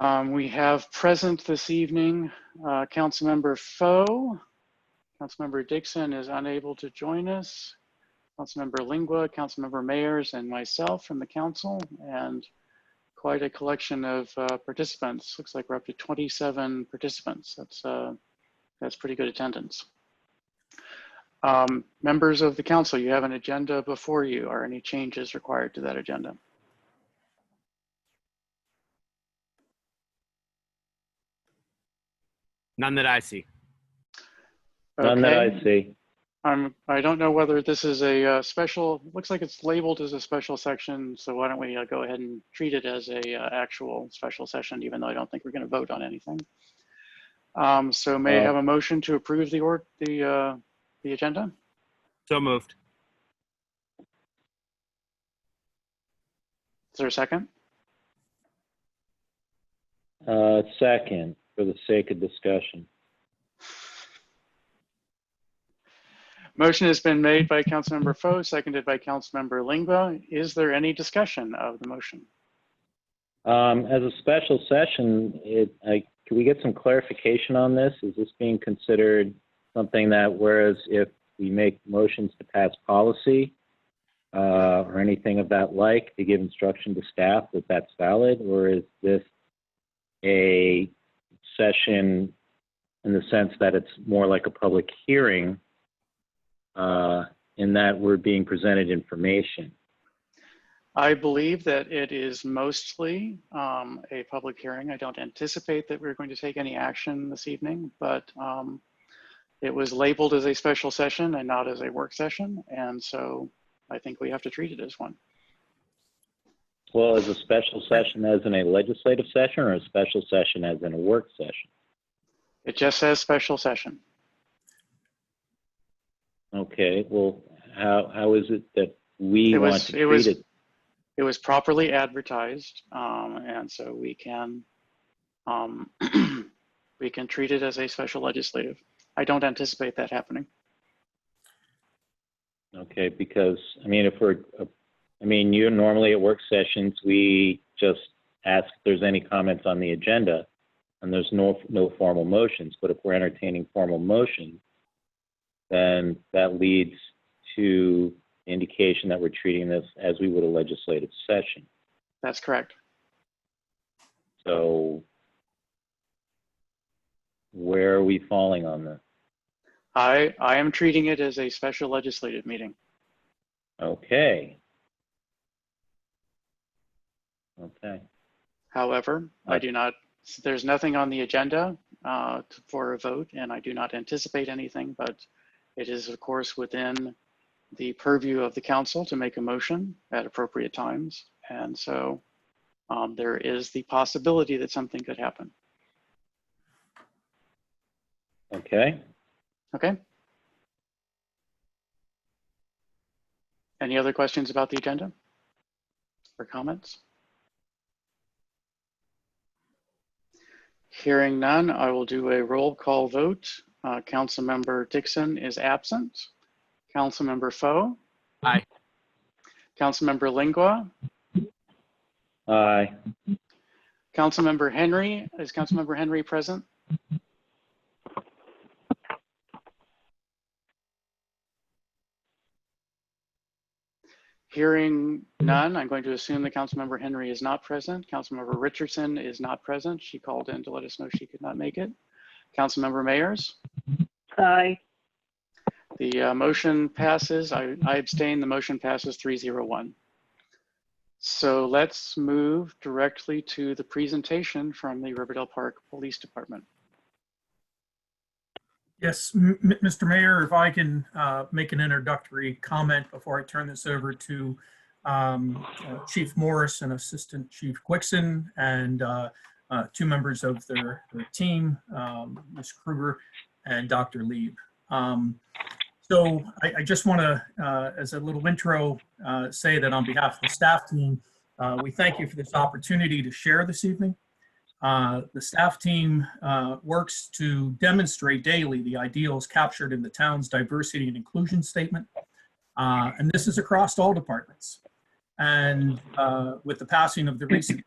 We have present this evening Councilmember Foe. Councilmember Dixon is unable to join us. Councilmember Lingua, Councilmember Mayers, and myself from the council, and quite a collection of participants. Looks like we're up to 27 participants. That's pretty good attendance. Members of the council, you have an agenda before you. Are any changes required to that agenda? None that I see. Okay. None that I see. I don't know whether this is a special, looks like it's labeled as a special section, so why don't we go ahead and treat it as a actual special session, even though I don't think we're going to vote on anything. So may I have a motion to approve the agenda? So moved. Is there a second? Second, for the sake of discussion. Motion has been made by Councilmember Foe, seconded by Councilmember Lingua. Is there any discussion of the motion? As a special session, can we get some clarification on this? Is this being considered something that, whereas if we make motions to pass policy or anything of that like, to give instruction to staff that that's valid, or is this a session in the sense that it's more like a public hearing in that we're being presented information? I believe that it is mostly a public hearing. I don't anticipate that we're going to take any action this evening, but it was labeled as a special session and not as a work session, and so I think we have to treat it as one. Well, as a special session as in a legislative session, or a special session as in a work session? It just says special session. Okay, well, how is it that we want to treat it? It was properly advertised, and so we can we can treat it as a special legislative. I don't anticipate that happening. Okay, because I mean, you normally at work sessions we just ask if there's any comments on the agenda, and there's no formal motions. But if we're entertaining formal motions, then that leads to indication that we're treating this as we would a legislative session. That's correct. So where are we falling on this? I am treating it as a special legislative meeting. Okay. Okay. However, I do not, there's nothing on the agenda for a vote, and I do not anticipate anything, but it is, of course, within the purview of the council to make a motion at appropriate times. And so there is the possibility that something could happen. Okay. Okay. Any other questions about the agenda or comments? Hearing none, I will do a roll call vote. Councilmember Dixon is absent. Councilmember Foe? Aye. Councilmember Lingua? Aye. Councilmember Henry, is Councilmember Henry present? Hearing none, I'm going to assume that Councilmember Henry is not present. Councilmember Richardson is not present. She called in to let us know she could not make it. Councilmember Mayers? Aye. The motion passes. I abstain. The motion passes 3-0-1. So let's move directly to the presentation from the Riverdale Park Police Department. Yes, Mr. Mayor, if I can make an introductory comment before I turn this over to Chief Morris and Assistant Chief Quickson and two members of their team, Ms. Kruger and Dr. Lieb. So I just want to, as a little intro, say that on behalf of the staff team, we thank you for this opportunity to share this evening. The staff team works to demonstrate daily the ideals captured in the town's diversity and inclusion statement. And this is across all departments. And with the passing of the recent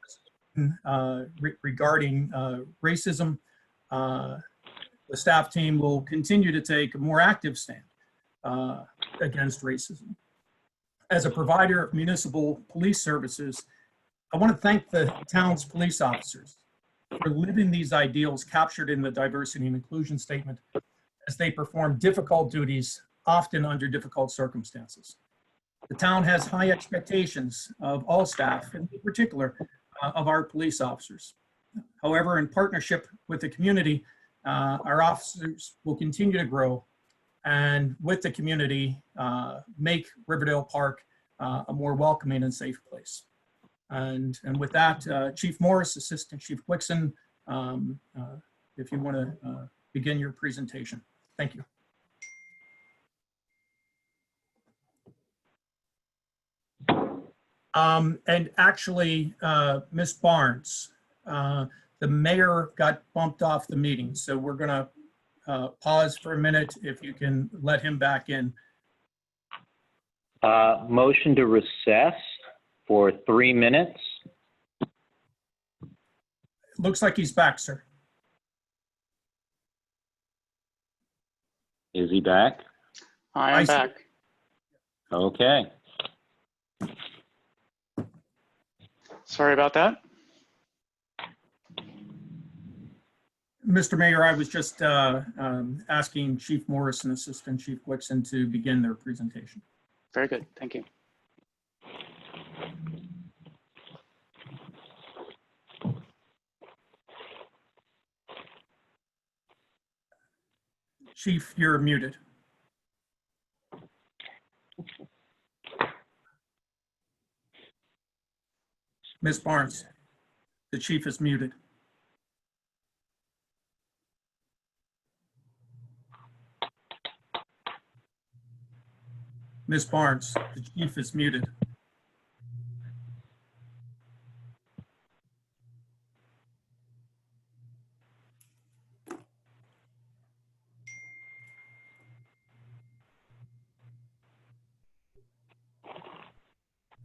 regarding racism, the staff team will continue to take a more active stand against racism. As a provider of municipal police services, I want to thank the town's police officers for living these ideals captured in the diversity and inclusion statement as they perform difficult duties, often under difficult circumstances. The town has high expectations of all staff, and in particular of our police officers. However, in partnership with the community, our officers will continue to grow and with the community make Riverdale Park a more welcoming and safe place. And with that, Chief Morris, Assistant Chief Quixon, if you want to begin your presentation. Thank you. And actually, Ms. Barnes, the mayor got bumped off the meeting, so we're going to pause for a minute if you can let him back in. Motion to recess for 3 minutes. Looks like he's back, sir. Is he back? I am back. Okay. Sorry about that. Mr. Mayor, I was just asking Chief Morris and Assistant Chief Quixon to begin their presentation. Very good. Thank you. Chief, you're muted. Ms. Barnes, the chief is muted. Ms. Barnes, the chief is muted.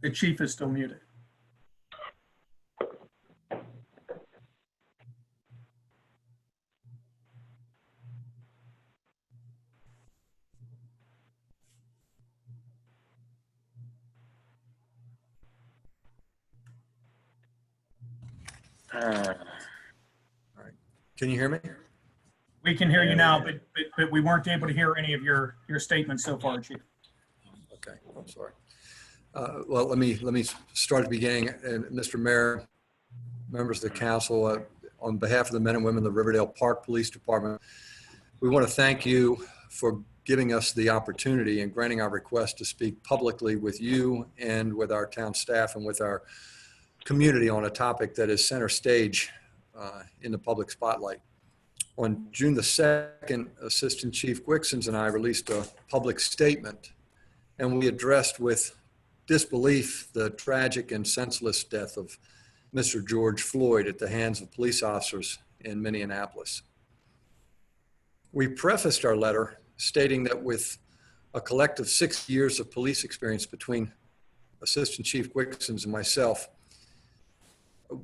The chief is still muted. All right. Can you hear me? We can hear you now, but we weren't able to hear any of your statements so far, Chief. Okay, I'm sorry. Well, let me start at the beginning. And Mr. Mayor, members of the council, on behalf of the men and women of the Riverdale Park Police Department, we want to thank you for giving us the opportunity and granting our request to speak publicly with you and with our town staff and with our community on a topic that is center stage in the public spotlight. On June the 2nd, Assistant Chief Quixons and I released a public statement, and we addressed with disbelief the tragic and senseless death of Mr. George Floyd at the hands of police officers in Minneapolis. We prefaced our letter stating that with a collective 6 years of police experience between Assistant Chief Quixons and myself,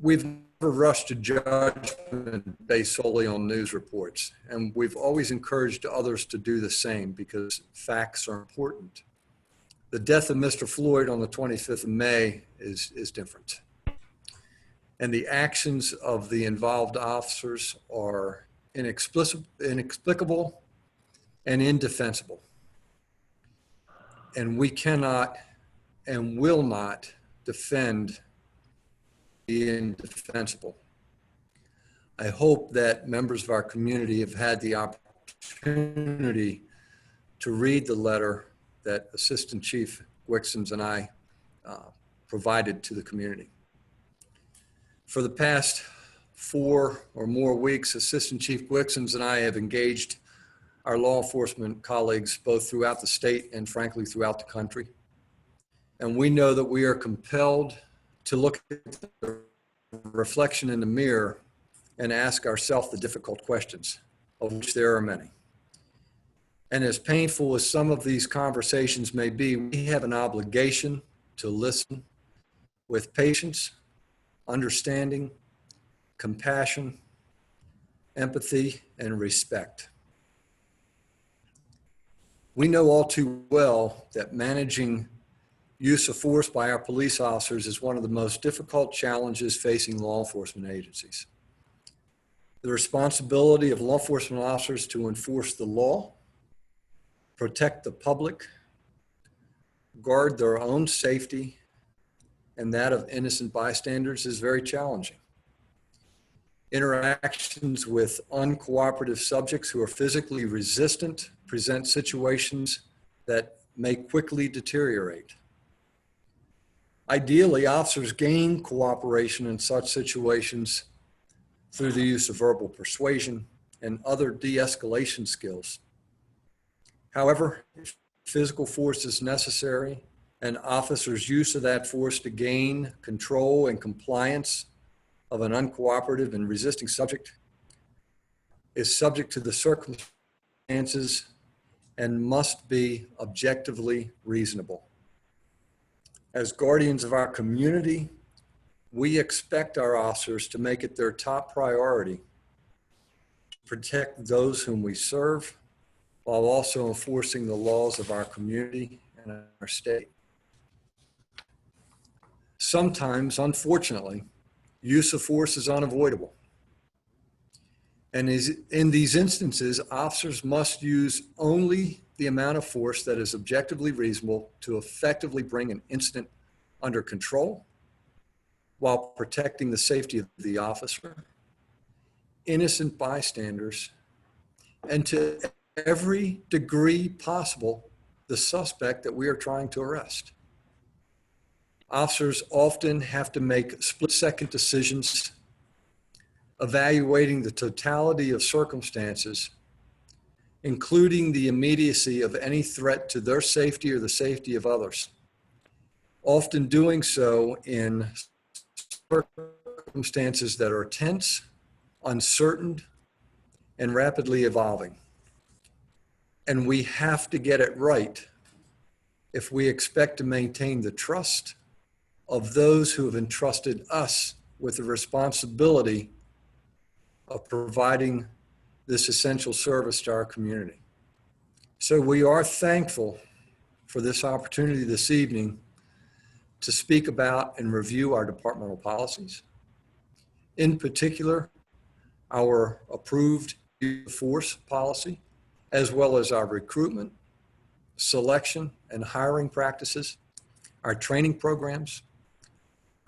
we've never rushed to judgment based solely on news reports, and we've always encouraged others to do the same because facts are important. The death of Mr. Floyd on the 25th of May is different. And the actions of the involved officers are inexplicable and indefensible. And we cannot and will not defend the indefensible. I hope that members of our community have had the opportunity to read the letter that Assistant Chief Quixons and I provided to the community. For the past 4 or more weeks, Assistant Chief Quixons and I have engaged our law enforcement colleagues both throughout the state and frankly throughout the country. And we know that we are compelled to look at the reflection in the mirror and ask ourselves the difficult questions, of which there are many. And as painful as some of these conversations may be, we have an obligation to listen with patience, understanding, compassion, empathy, and respect. We know all too well that managing use of force by our police officers is one of the most difficult challenges facing law enforcement agencies. The responsibility of law enforcement officers to enforce the law, protect the public, guard their own safety, and that of innocent bystanders is very challenging. Interactions with uncooperative subjects who are physically resistant present situations that may quickly deteriorate. Ideally, officers gain cooperation in such situations through the use of verbal persuasion and other de-escalation skills. However, if physical force is necessary, and officers' use of that force to gain control and compliance of an uncooperative and resisting subject is subject to the circumstances and must be objectively reasonable. As guardians of our community, we expect our officers to make it their top priority to protect those whom we serve while also enforcing the laws of our community and our state. Sometimes, unfortunately, use of force is unavoidable. And in these instances, officers must use only the amount of force that is objectively reasonable to effectively bring an incident under control while protecting the safety of the officer, innocent bystanders, and to every degree possible, the suspect that we are trying to arrest. Officers often have to make split-second decisions, evaluating the totality of circumstances, including the immediacy of any threat to their safety or the safety of others, often doing so in circumstances that are tense, uncertain, and rapidly evolving. And we have to get it right if we expect to maintain the trust of those who have entrusted us with the responsibility of providing this essential service to our community. So we are thankful for this opportunity this evening to speak about and review our departmental policies. In particular, our approved use of force policy, as well as our recruitment, selection, and hiring practices, our training programs,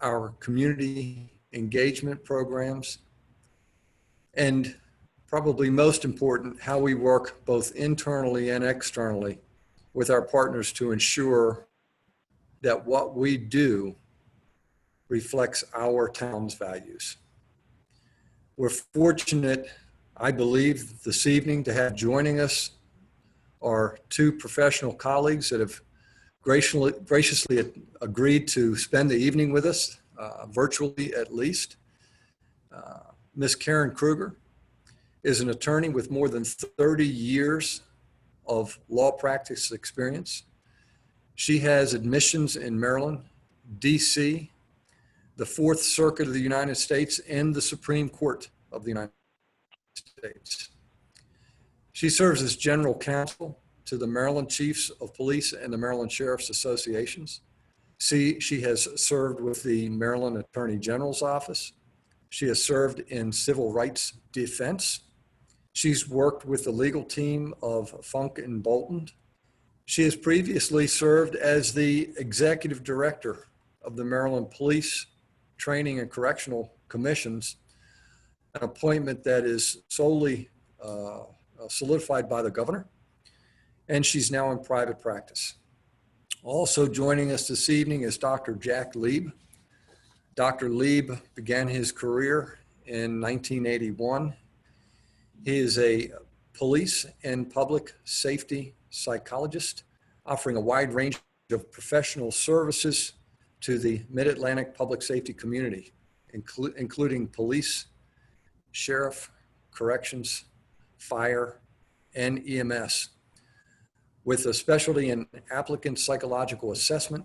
our community engagement programs, and probably most important, how we work both internally and externally with our partners to ensure that what we do reflects our town's values. We're fortunate, I believe, this evening to have joining us our two professional colleagues that have graciously agreed to spend the evening with us, virtually at least. Ms. Karen Kruger is an attorney with more than 30 years of law practice experience. She has admissions in Maryland, DC, the Fourth Circuit of the United States, and the Supreme Court of the United States. She serves as general counsel to the Maryland Chiefs of Police and the Maryland Sheriff's Associations. She has served with the Maryland Attorney General's Office. She has served in civil rights defense. She's worked with the legal team of Funk and Bolton. She has previously served as the executive director of the Maryland Police Training and Correctional Commissions, an appointment that is solely solidified by the governor, and she's now in private practice. Also joining us this evening is Dr. Jack Lieb. Dr. Lieb began his career in 1981. He is a police and public safety psychologist, offering a wide range of professional services to the Mid-Atlantic public safety community, including police, sheriff, corrections, fire, and EMS, with a specialty in applicant psychological assessment,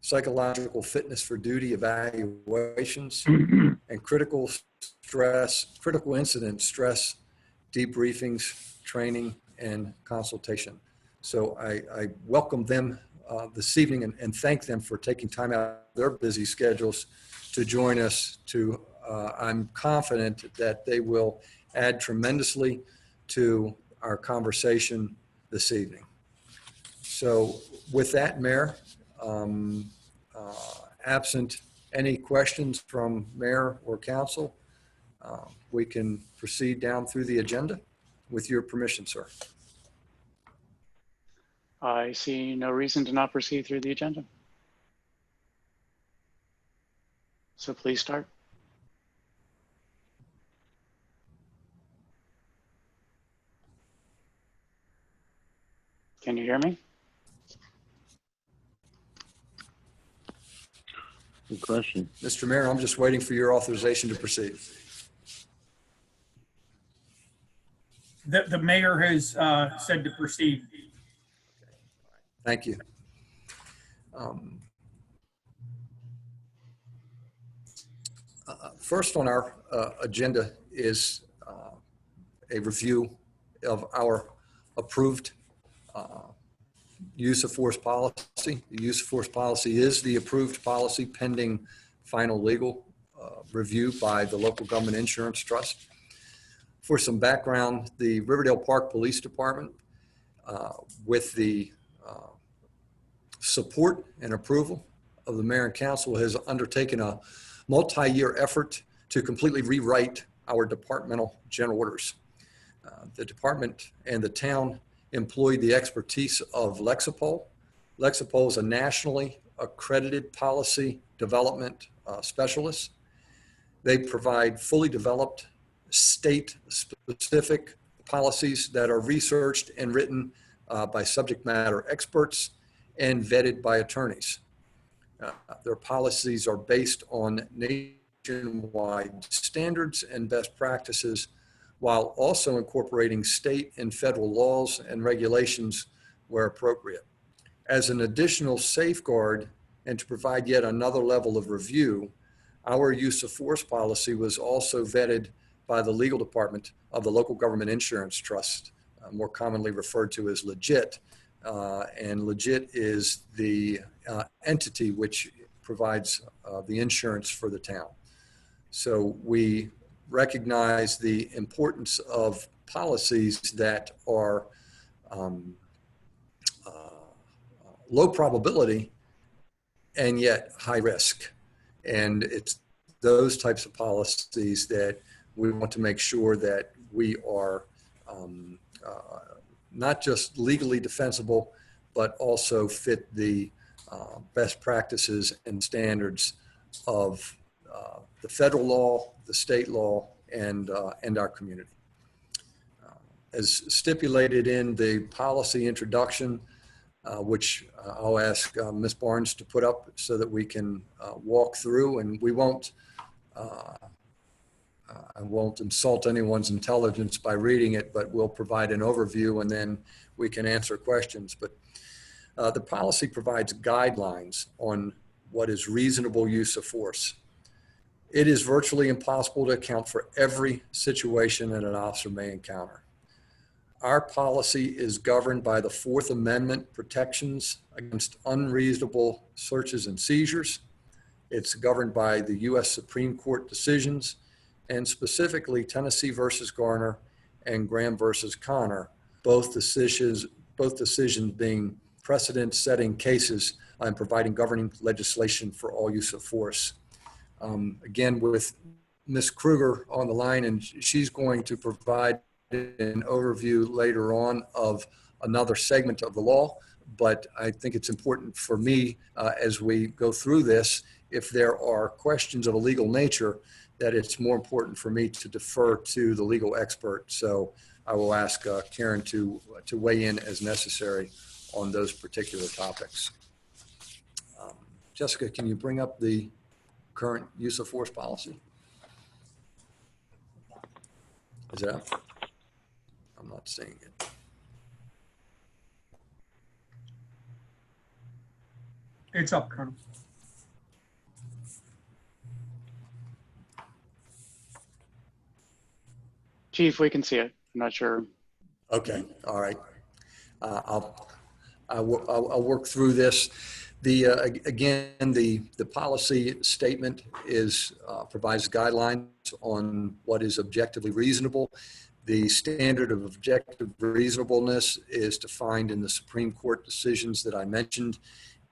psychological fitness for duty evaluations, and critical incident stress debriefings, training, and consultation. So I welcome them this evening and thank them for taking time out of their busy schedules to join us. I'm confident that they will add tremendously to our conversation this evening. So with that, Mayor, absent any questions from Mayor or Council, we can proceed down through the agenda with your permission, sir. I see no reason to not proceed through the agenda. So please start. Can you hear me? Good question. Mr. Mayor, I'm just waiting for your authorization to proceed. The mayor has said to proceed. Thank you. First on our agenda is a review of our approved use of force policy. The use of force policy is the approved policy pending final legal review by the local government insurance trust. For some background, the Riverdale Park Police Department, with the support and approval of the mayor and council, has undertaken a multi-year effort to completely rewrite our departmental general orders. The department and the town employed the expertise of Lexipol. Lexipol is a nationally accredited policy development specialist. They provide fully developed state-specific policies that are researched and written by subject matter experts and vetted by attorneys. Their policies are based on nationwide standards and best practices, while also incorporating state and federal laws and regulations where appropriate. As an additional safeguard and to provide yet another level of review, our use of force policy was also vetted by the legal department of the local government insurance trust, more commonly referred to as LEGIT. And LEGIT is the entity which provides the insurance for the town. So we recognize the importance of policies that are low probability and yet high risk. And it's those types of policies that we want to make sure that we are not just legally defensible, but also fit the best practices and standards of the federal law, the state law, and our community. As stipulated in the policy introduction, which I'll ask Ms. Barnes to put up so that we can walk through, and we won't, I won't insult anyone's intelligence by reading it, but we'll provide an overview and then we can answer questions. But the policy provides guidelines on what is reasonable use of force. It is virtually impossible to account for every situation that an officer may encounter. Our policy is governed by the Fourth Amendment protections against unreasonable searches and seizures. It's governed by the U.S. Supreme Court decisions, and specifically Tennessee versus Garner and Graham versus Connor, both decisions being precedent-setting cases and providing governing legislation for all use of force. Again, with Ms. Kruger on the line, and she's going to provide an overview later on of another segment of the law, but I think it's important for me as we go through this, if there are questions of a legal nature, that it's more important for me to defer to the legal expert. So I will ask Karen to weigh in as necessary on those particular topics. Jessica, can you bring up the current use of force policy? Is it up? I'm not seeing it. It's up, Colonel. Chief, we can see it. I'm not sure. Okay, all right. I'll work through this. Again, the policy statement provides guidelines on what is objectively reasonable. The standard of objective reasonableness is defined in the Supreme Court decisions that I mentioned,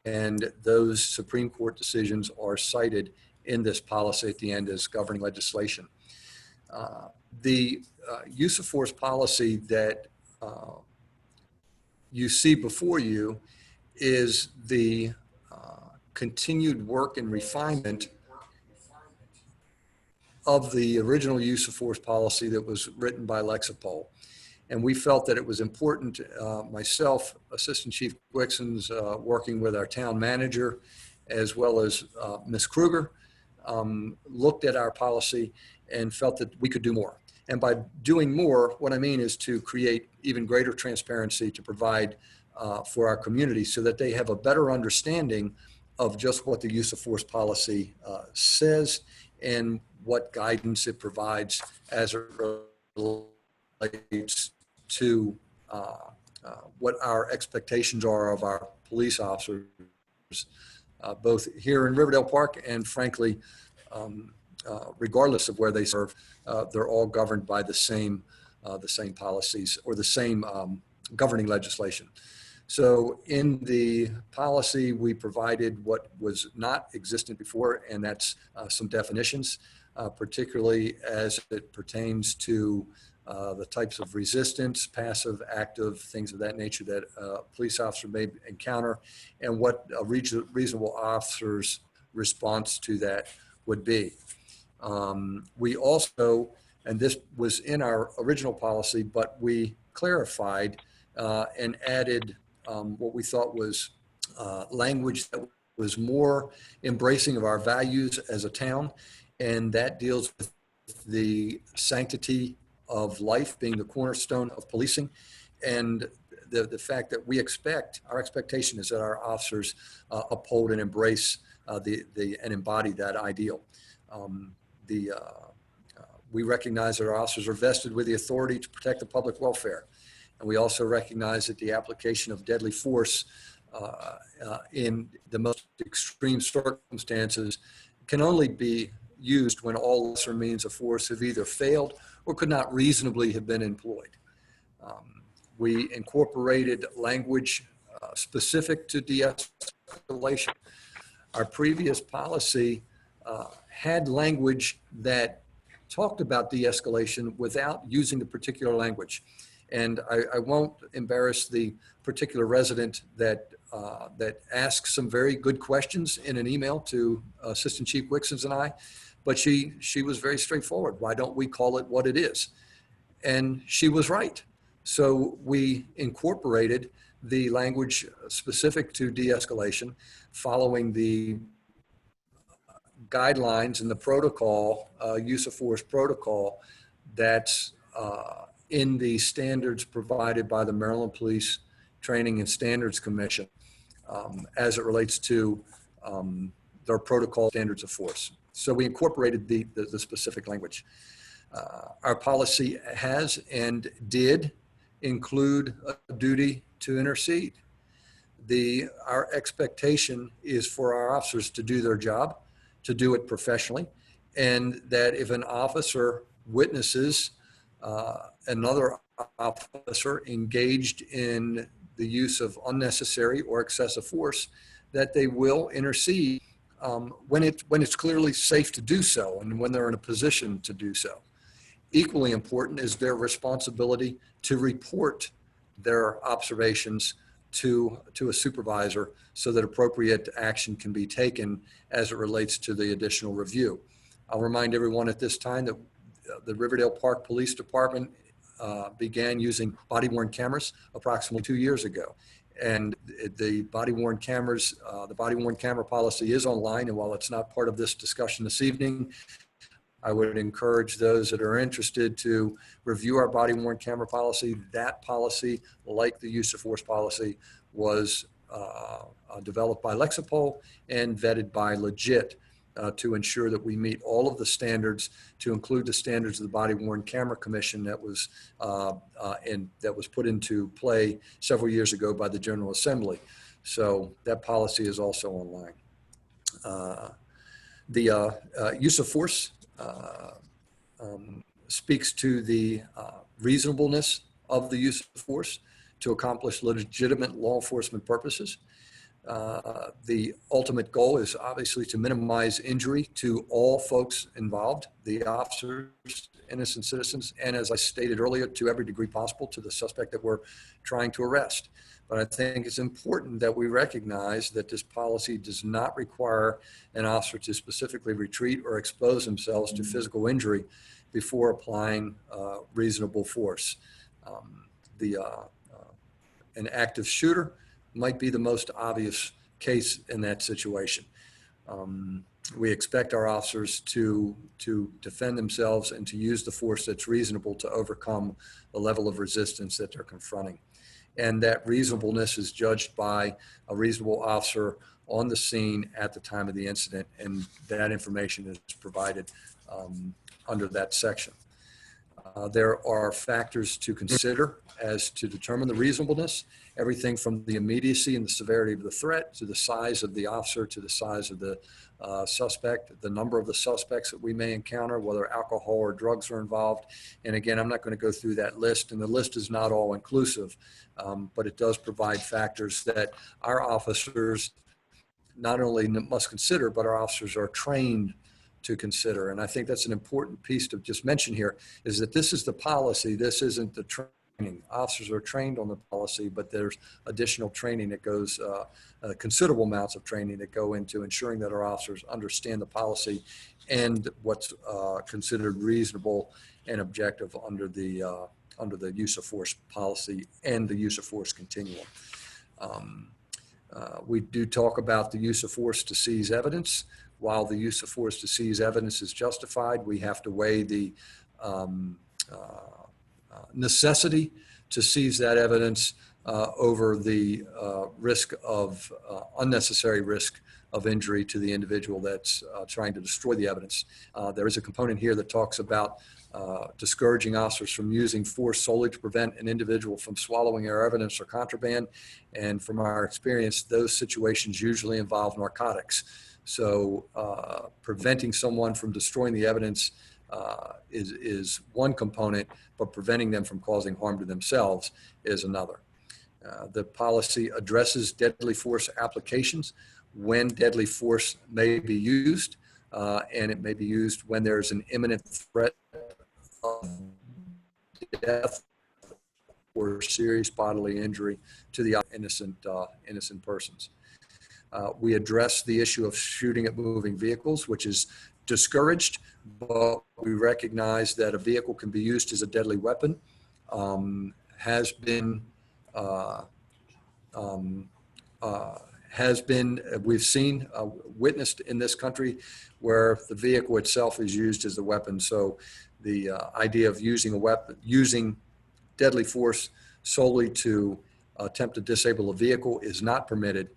and those Supreme Court decisions are cited in this policy at the end as governing legislation. The use of force policy that you see before you is the continued work and refinement of the original use of force policy that was written by Lexipol. And we felt that it was important, myself, Assistant Chief Gwixen's working with our town manager, as well as Ms. Kruger, looked at our policy and felt that we could do more. And by doing more, what I mean is to create even greater transparency to provide for our community so that they have a better understanding of just what the use of force policy says and what guidance it provides as it relates to what our expectations are of our police officers, both here in Riverdale Park and frankly, regardless of where they serve, they're all governed by the same policies or the same governing legislation. So in the policy, we provided what was not existent before, and that's some definitions, particularly as it pertains to the types of resistance, passive, active, things of that nature that a police officer may encounter, and what a reasonable officer's response to that would be. We also, and this was in our original policy, but we clarified and added what we thought was language that was more embracing of our values as a town, and that deals with the sanctity of life being the cornerstone of policing, and the fact that our expectation is that our officers uphold and embrace and embody that ideal. We recognize that our officers are vested with the authority to protect the public welfare. And we also recognize that the application of deadly force in the most extreme circumstances can only be used when all lesser means of force have either failed or could not reasonably have been employed. We incorporated language specific to de-escalation. Our previous policy had language that talked about de-escalation without using the particular language. And I won't embarrass the particular resident that asked some very good questions in an email to Assistant Chief Wixens and I, but she was very straightforward. Why don't we call it what it is? And she was right. So we incorporated the language specific to de-escalation, following the guidelines and the protocol, use of force protocol that's in the standards provided by the Maryland Police Training and Standards Commission as it relates to their protocol standards of force. So we incorporated the specific language. Our policy has and did include a duty to intercede. Our expectation is for our officers to do their job, to do it professionally, and that if an officer witnesses another officer engaged in the use of unnecessary or excessive force, that they will intercede when it's clearly safe to do so and when they're in a position to do so. Equally important is their responsibility to report their observations to a supervisor so that appropriate action can be taken as it relates to the additional review. I'll remind everyone at this time that the Riverdale Park Police Department began using body-worn cameras approximately 2 years ago. And the body-worn cameras, the body-worn camera policy is online, and while it's not part of this discussion this evening, I would encourage those that are interested to review our body-worn camera policy. That policy, like the use of force policy, was developed by Lexipol and vetted by Legit. to ensure that we meet all of the standards, to include the standards of the Body-Worn Camera Commission that was put into play several years ago by the General Assembly. So that policy is also online. The use of force speaks to the reasonableness of the use of force to accomplish legitimate law enforcement purposes. The ultimate goal is obviously to minimize injury to all folks involved, the officers, innocent citizens, and as I stated earlier, to every degree possible to the suspect that we're trying to arrest. But I think it's important that we recognize that this policy does not require an officer to specifically retreat or expose themselves to physical injury before applying reasonable force. An active shooter might be the most obvious case in that situation. We expect our officers to defend themselves and to use the force that's reasonable to overcome the level of resistance that they're confronting. And that reasonableness is judged by a reasonable officer on the scene at the time of the incident, and that information is provided under that section. There are factors to consider as to determine the reasonableness, everything from the immediacy and the severity of the threat to the size of the officer, to the size of the suspect, the number of the suspects that we may encounter, whether alcohol or drugs are involved. And again, I'm not going to go through that list, and the list is not all inclusive, but it does provide factors that our officers not only must consider, but our officers are trained to consider. And I think that's an important piece to just mention here, is that this is the policy, this isn't the training. Officers are trained on the policy, but there's additional training that goes, considerable amounts of training that go into ensuring that our officers understand the policy and what's considered reasonable and objective under the use of force policy and the use of force continuum. We do talk about the use of force to seize evidence. While the use of force to seize evidence is justified, we have to weigh the necessity to seize that evidence over the risk of unnecessary risk of injury to the individual that's trying to destroy the evidence. There is a component here that talks about discouraging officers from using force solely to prevent an individual from swallowing our evidence or contraband. And from our experience, those situations usually involve narcotics. So preventing someone from destroying the evidence is one component, but preventing them from causing harm to themselves is another. The policy addresses deadly force applications, when deadly force may be used, and it may be used when there's an imminent threat of death or serious bodily injury to the innocent persons. We address the issue of shooting at moving vehicles, which is discouraged, but we recognize that a vehicle can be used as a deadly weapon. We've seen, witnessed in this country where the vehicle itself is used as a weapon. So the idea of using deadly force solely to attempt to disable a vehicle is not permitted.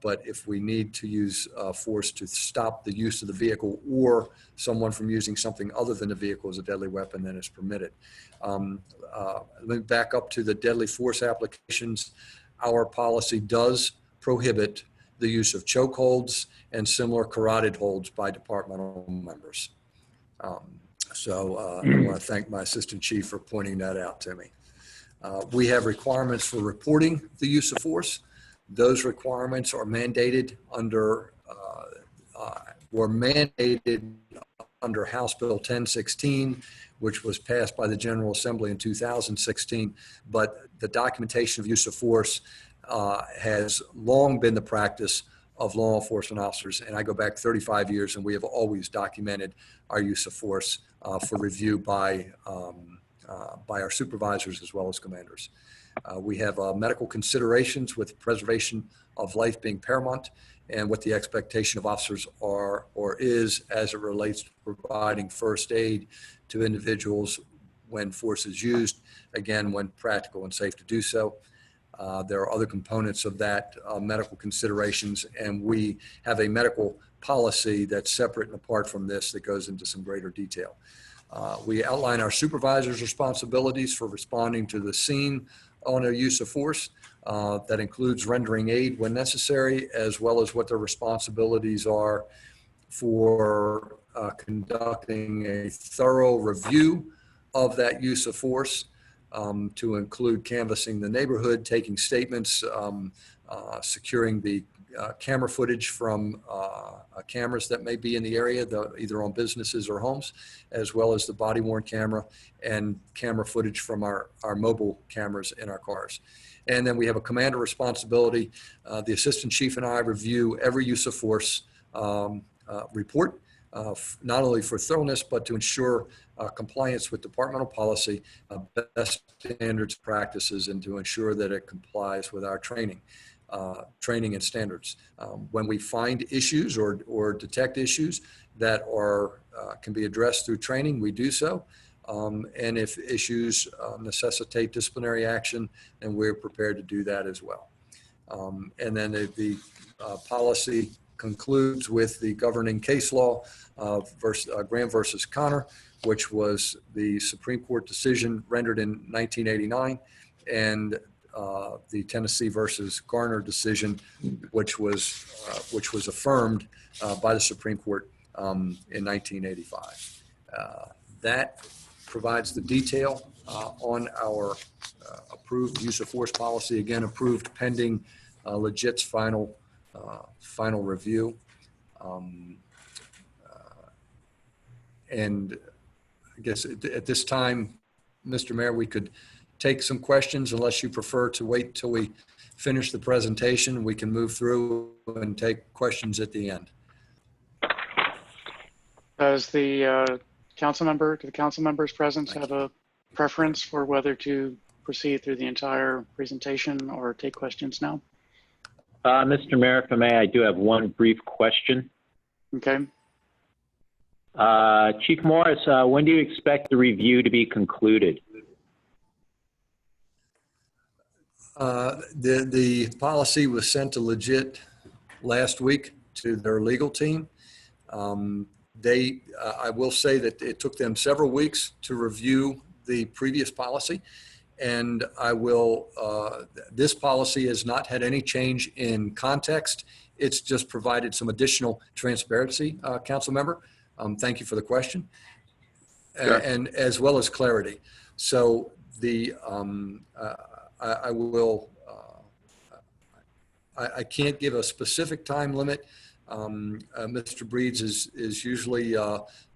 But if we need to use force to stop the use of the vehicle or someone from using something other than the vehicle as a deadly weapon, then it's permitted. Let me back up to the deadly force applications. Our policy does prohibit the use of chokeholds and similar carotid holds by departmental members. I want to thank my assistant chief for pointing that out to me. We have requirements for reporting the use of force. Those requirements are mandated under House Bill 1016, which was passed by the General Assembly in 2016. But the documentation of use of force has long been the practice of law enforcement officers. And I go back 35 years, and we have always documented our use of force for review by our supervisors as well as commanders. We have medical considerations with preservation of life being paramount, and what the expectation of officers are or is as it relates to providing first aid to individuals when force is used, again, when practical and safe to do so. There are other components of that, medical considerations, and we have a medical policy that's separate and apart from this that goes into some greater detail. We outline our supervisor's responsibilities for responding to the scene on a use of force. That includes rendering aid when necessary, as well as what their responsibilities are for conducting a thorough review of that use of force, to include canvassing the neighborhood, taking statements, securing the camera footage from cameras that may be in the area, either on businesses or homes, as well as the body-worn camera and camera footage from our mobile cameras in our cars. And then we have a commander responsibility. The assistant chief and I review every use of force report, not only for thoroughness, but to ensure compliance with departmental policy, best standards practices, and to ensure that it complies with our training and standards. When we find issues or detect issues that can be addressed through training, we do so. And if issues necessitate disciplinary action, then we're prepared to do that as well. And then the policy concludes with the governing case law of Graham versus Connor, which was the Supreme Court decision rendered in 1989, and the Tennessee versus Garner decision, which was affirmed by the Supreme Court in 1985. That provides the detail on our approved use of force policy, again approved pending Legit's final review. And I guess at this time, Mr. Mayor, we could take some questions, unless you prefer to wait till we finish the presentation. We can move through and take questions at the end. Does the council members present have a preference for whether to proceed through the entire presentation or take questions now? Mr. Mayor, if I may, I do have one brief question. Okay. Chief Morris, when do you expect the review to be concluded? The policy was sent to Legit last week to their legal team. I will say that it took them several weeks to review the previous policy, and this policy has not had any change in context. It's just provided some additional transparency, council member. Thank you for the question. Sure. And as well as clarity. So I can't give a specific time limit. Mr. Breeds is usually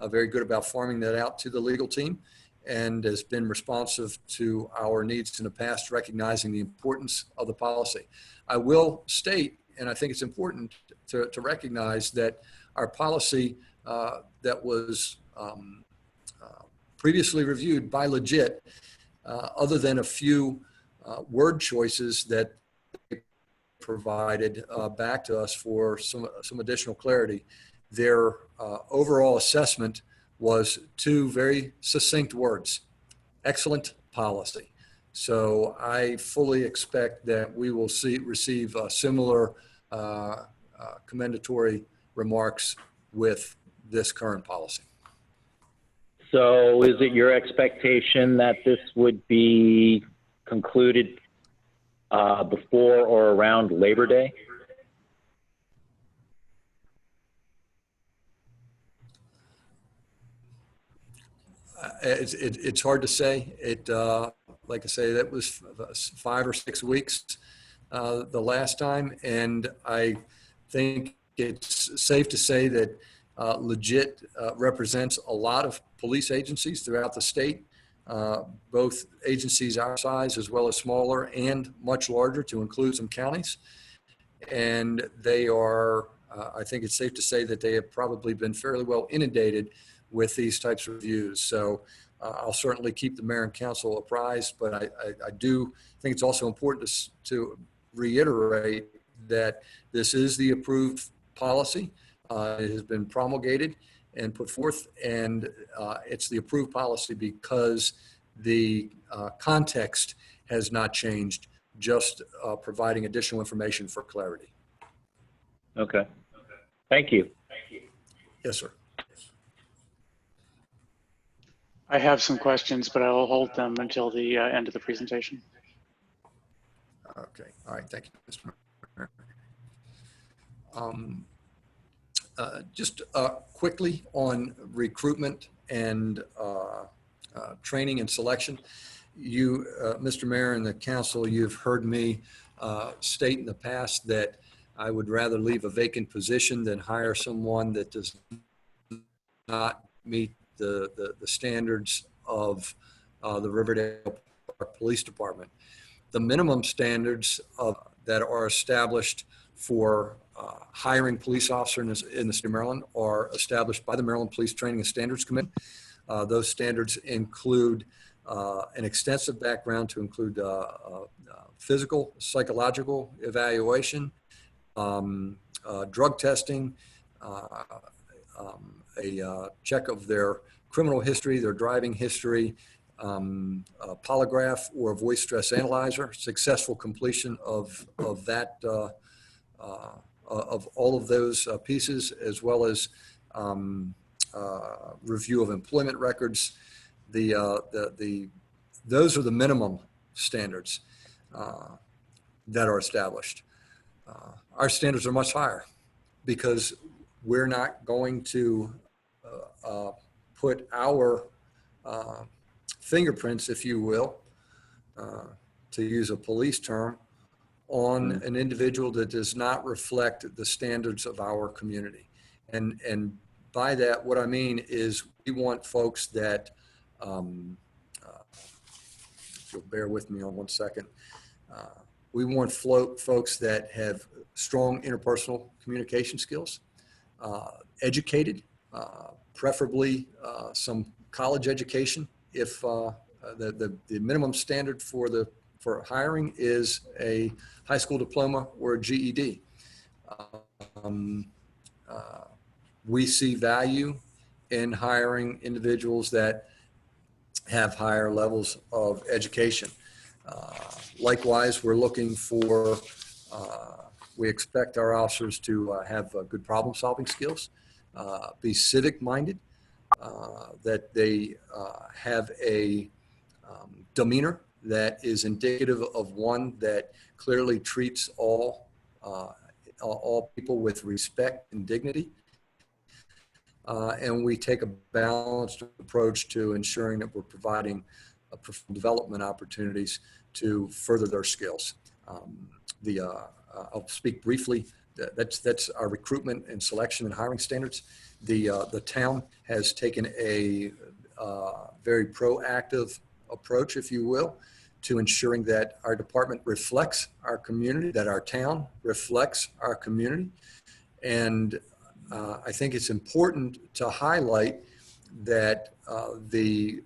very good about farming that out to the legal team, and has been responsive to our needs in the past, recognizing the importance of the policy. I will state, and I think it's important to recognize, that our policy that was previously reviewed by Legit, other than a few word choices that they provided back to us for some additional clarity, their overall assessment was two very succinct words: excellent policy. So I fully expect that we will receive similar commendatory remarks with this current policy. So is it your expectation that this would be concluded before or around Labor Day? It's hard to say. Like I say, that was 5 or 6 weeks the last time, and I think it's safe to say that Legit represents a lot of police agencies throughout the state, both agencies our size as well as smaller and much larger, to include some counties. And they are, I think it's safe to say that they have probably been fairly well inundated with these types of reviews. So I'll certainly keep the mayor and council apprised, but I do think it's also important to reiterate that this is the approved policy. It has been promulgated and put forth, and it's the approved policy because the context has not changed just providing additional information for clarity. Okay. Thank you. Yes, sir. I have some questions, but I will hold them until the end of the presentation. Okay. All right. Thank you, Mr. Mayor. Just quickly on recruitment and training and selection. You, Mr. Mayor and the council, you've heard me state in the past that I would rather leave a vacant position than hire someone that does not meet the standards of the Riverdale Park Police Department. The minimum standards that are established for hiring police officers in the state of Maryland are established by the Maryland Police Training and Standards Committee. Those standards include an extensive background to include physical, psychological evaluation, drug testing, a check of their criminal history, their driving history, a polygraph or a voice stress analyzer, successful completion of that, of all of those pieces, as well as review of employment records. Those are the minimum standards that are established. Our standards are much higher because we're not going to put our fingerprints, if you will, to use a police term, on an individual that does not reflect the standards of our community. And by that, what I mean is we want folks that, if you'll bear with me on 1 second, we want folks that have strong interpersonal communication skills, educated, preferably some college education. If the minimum standard for hiring is a high school diploma or a GED. We see value in hiring individuals that have higher levels of education. Likewise, we're looking for, we expect our officers to have good problem-solving skills, be civic-minded, that they have a demeanor that is indicative of one that clearly treats all people with respect and dignity. And we take a balanced approach to ensuring that we're providing professional development opportunities to further their skills. I'll speak briefly. That's our recruitment and selection and hiring standards. The town has taken a very proactive approach, if you will, to ensuring that our department reflects our community, that our town reflects our community. And I think it's important to highlight that the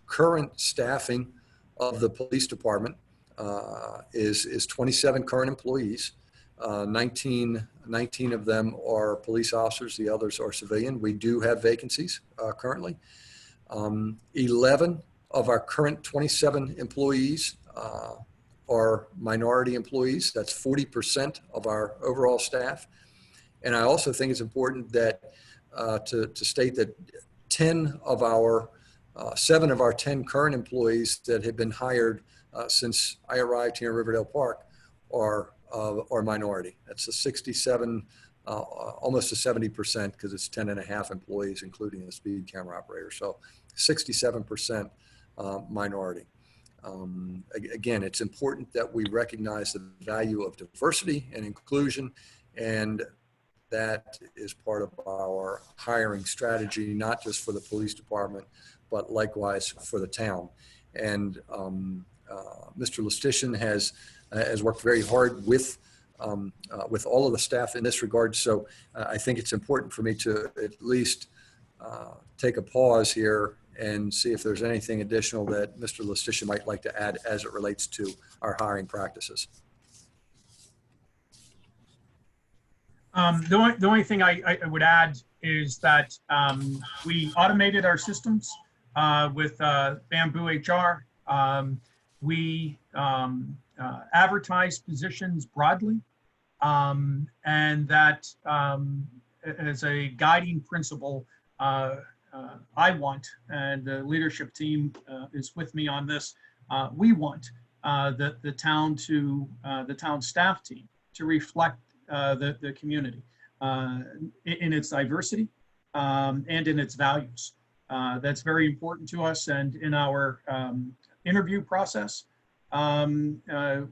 current staffing of the police department is 27 current employees. 19 of them are police officers, the others are civilian. We do have vacancies currently. 11 of our current 27 employees are minority employees. That's 40% of our overall staff. And I also think it's important that to state that 7 of our 10 current employees that have been hired since I arrived here in Riverdale Park are minority. That's a 67, almost a 70%, because it's 10 and a half employees, including the speed camera operator. So 67% minority. Again, it's important that we recognize the value of diversity and inclusion, and that is part of our hiring strategy, not just for the police department, but likewise for the town. And Mr. Lustician has worked very hard with all of the staff in this regard. So I think it's important for me to at least take a pause here and see if there's anything additional that Mr. Lustician might like to add as it relates to our hiring practices. The only thing I would add is that we automated our systems with Bamboo HR. We advertise positions broadly, and that as a guiding principle, I want, and the leadership team is with me on this, we want the town staff team to reflect the community in its diversity and in its values. That's very important to us, and in our interview process,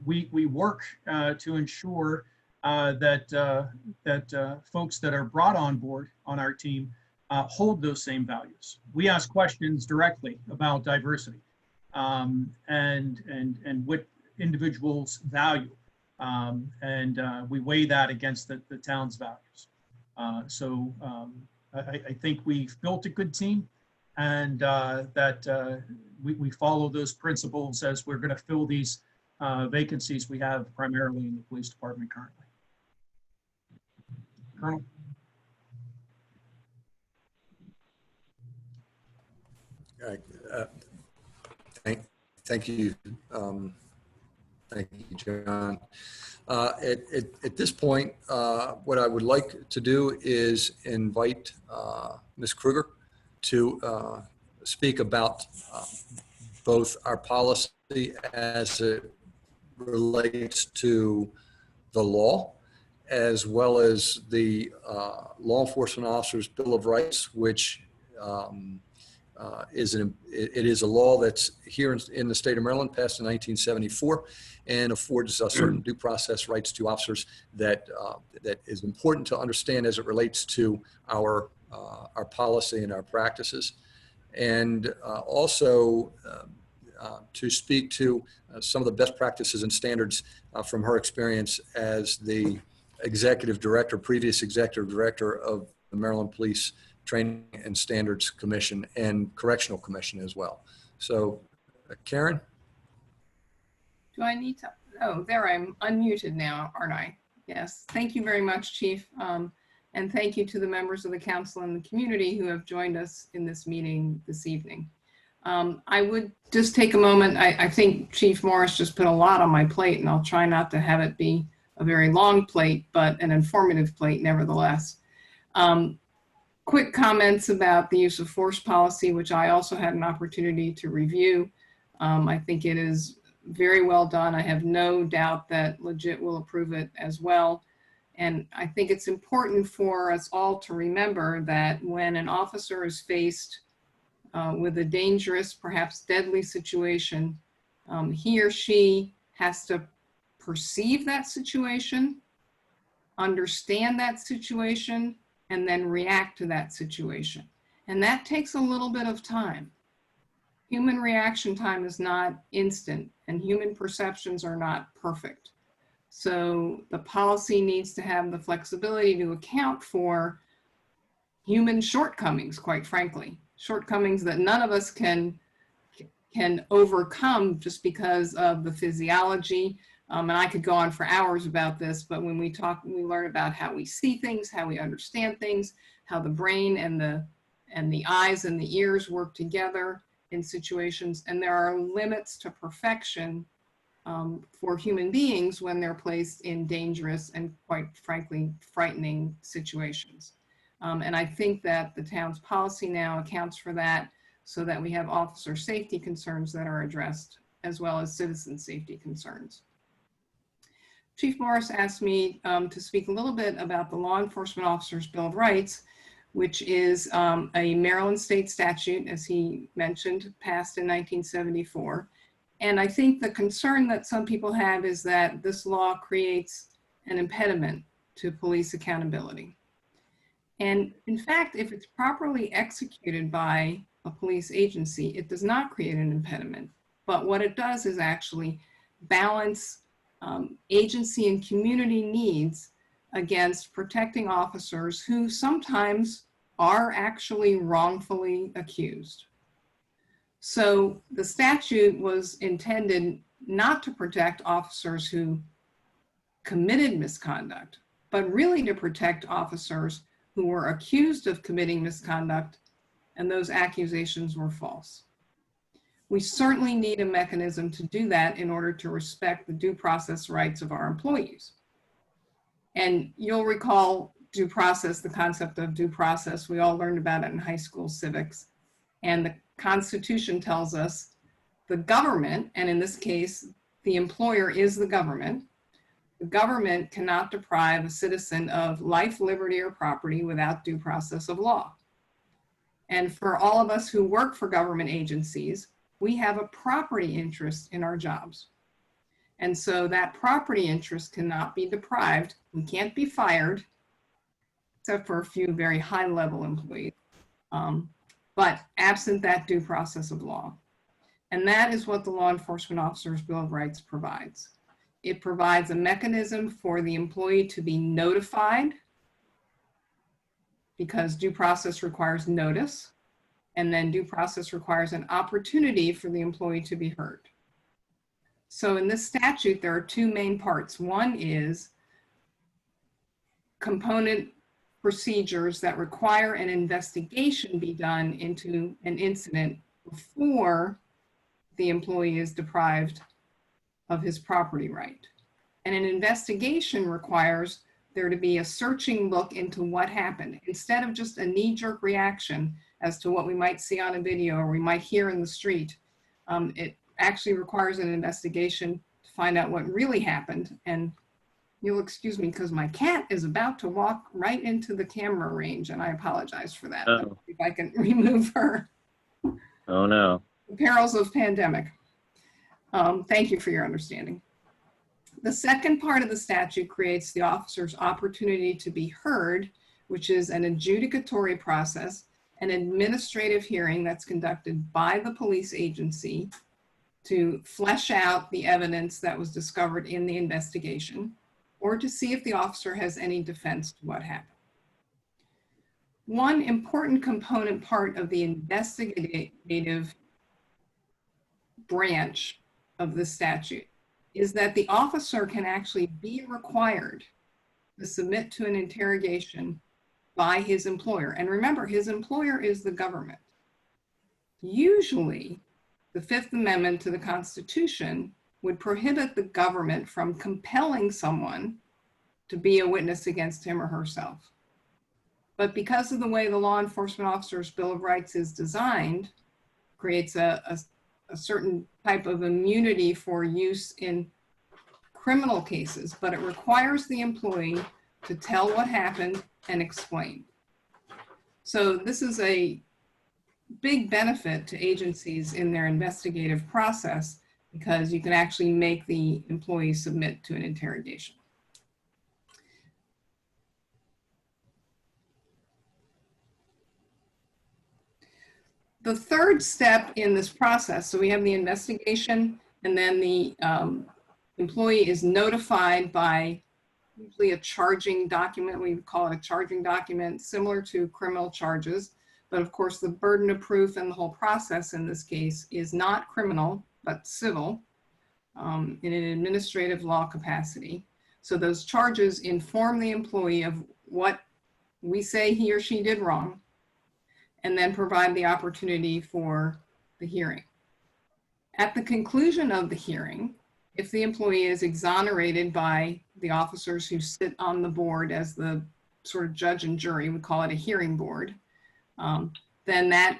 we work to ensure that folks that are brought on board on our team hold those same values. We ask questions directly about diversity and what individuals value, and we weigh that against the town's values. I think we've built a good team, and that we follow those principles as we're going to fill these vacancies we have primarily in the police department currently. Colonel? All right. Thank you. Thank you, John. At this point, what I would like to do is invite Ms. Kruger to speak about both our policy as it relates to the law, as well as the Law Enforcement Officers Bill of Rights, which it is a law that's here in the state of Maryland, passed in 1974, and affords certain due process rights to officers that is important to understand as it relates to our policy and our practices, and also to speak to some of the best practices and standards from her experience as the previous executive director of the Maryland Police Training and Standards Commission and Correctional Commission as well. So, Karen? Do I need to? Oh, there, I'm unmuted now, aren't I? Yes. Thank you very much, Chief. And thank you to the members of the council and the community who have joined us in this meeting this evening. I would just take a moment. I think Chief Morris just put a lot on my plate, and I'll try not to have it be a very long plate, but an informative plate nevertheless. Quick comments about the use of force policy, which I also had an opportunity to review. I think it is very well done. I have no doubt that Legit will approve it as well. And I think it's important for us all to remember that when an officer is faced with a dangerous, perhaps deadly situation, he or she has to perceive that situation, understand that situation, and then react to that situation. And that takes a little bit of time. Human reaction time is not instant, and human perceptions are not perfect. So the policy needs to have the flexibility to account for human shortcomings, quite frankly, shortcomings that none of us can overcome just because of the physiology. And I could go on for hours about this, but when we talk, we learn about how we see things, how we understand things, how the brain and the eyes and the ears work together in situations. And there are limits to perfection for human beings when they're placed in dangerous and, quite frankly, frightening situations. And I think that the town's policy now accounts for that, so that we have officer safety concerns that are addressed, as well as citizen safety concerns. Chief Morris asked me to speak a little bit about the Law Enforcement Officers Bill of Rights, which is a Maryland state statute, as he mentioned, passed in 1974. And I think the concern that some people have is that this law creates an impediment to police accountability. And in fact, if it's properly executed by a police agency, it does not create an impediment. But what it does is actually balance agency and community needs against protecting officers who sometimes are actually wrongfully accused. So the statute was intended not to protect officers who committed misconduct, but really to protect officers who were accused of committing misconduct and those accusations were false. We certainly need a mechanism to do that in order to respect the due process rights of our employees. And you'll recall due process, the concept of due process. We all learned about it in high school civics. And the Constitution tells us the government, and in this case, the employer is the government cannot deprive a citizen of life, liberty, or property without due process of law. And for all of us who work for government agencies, we have a property interest in our jobs. And so that property interest cannot be deprived. We can't be fired, except for a few very high-level employees, but absent that due process of law. And that is what the Law Enforcement Officers Bill of Rights provides. It provides a mechanism for the employee to be notified, because due process requires notice, and then due process requires an opportunity for the employee to be heard. So in this statute, there are two main parts. One is component procedures that require an investigation be done into an incident before the employee is deprived of his property right. And an investigation requires there to be a searching look into what happened, instead of just a knee-jerk reaction as to what we might see on a video or we might hear in the street. It actually requires an investigation to find out what really happened. And you'll excuse me because my cat is about to walk right into the camera range, and I apologize for that. Oh. If I can remove her. Oh, no. The perils of pandemic. Thank you for your understanding. The second part of the statute creates the officer's opportunity to be heard, which is an adjudicatory process, an administrative hearing that's conducted by the police agency to flesh out the evidence that was discovered in the investigation, or to see if the officer has any defense to what happened. One important component part of the investigative branch of the statute is that the officer can actually be required to submit to an interrogation by his employer. And remember, his employer is the government. Usually, the Fifth Amendment to the Constitution would prohibit the government from compelling someone to be a witness against him or herself. But because of the way the Law Enforcement Officers Bill of Rights is designed, creates a certain type of immunity for use in criminal cases, but it requires the employee to tell what happened and explain. So this is a big benefit to agencies in their investigative process, because you can actually make the employee submit to an interrogation. The third step in this process, so we have the investigation, and then the employee is notified by usually a charging document. We call it a charging document, similar to criminal charges. But of course, the burden of proof and the whole process in this case is not criminal, but civil, in an administrative law capacity. So those charges inform the employee of what we say he or she did wrong, and then provide the opportunity for the hearing. At the conclusion of the hearing, if the employee is exonerated by the officers who sit on the board as the sort of judge and jury, we call it a hearing board, then that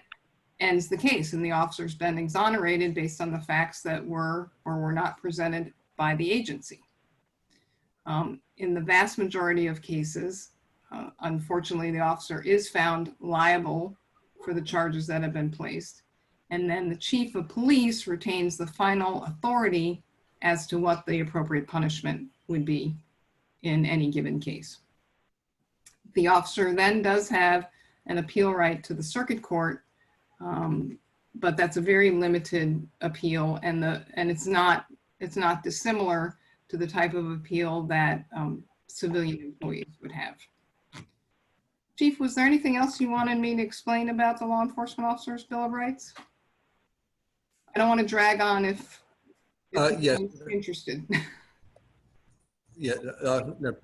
ends the case, and the officer's been exonerated based on the facts that were or were not presented by the agency. In the vast majority of cases, unfortunately, the officer is found liable for the charges that have been placed. And then the chief of police retains the final authority as to what the appropriate punishment would be in any given case. The officer then does have an appeal right to the circuit court, but that's a very limited appeal, and it's not dissimilar to the type of appeal that civilian employees would have. Chief, was there anything else you wanted me to explain about the Law Enforcement Officers Bill of Rights? I don't want to drag on if Yes. you're interested. Yeah, no,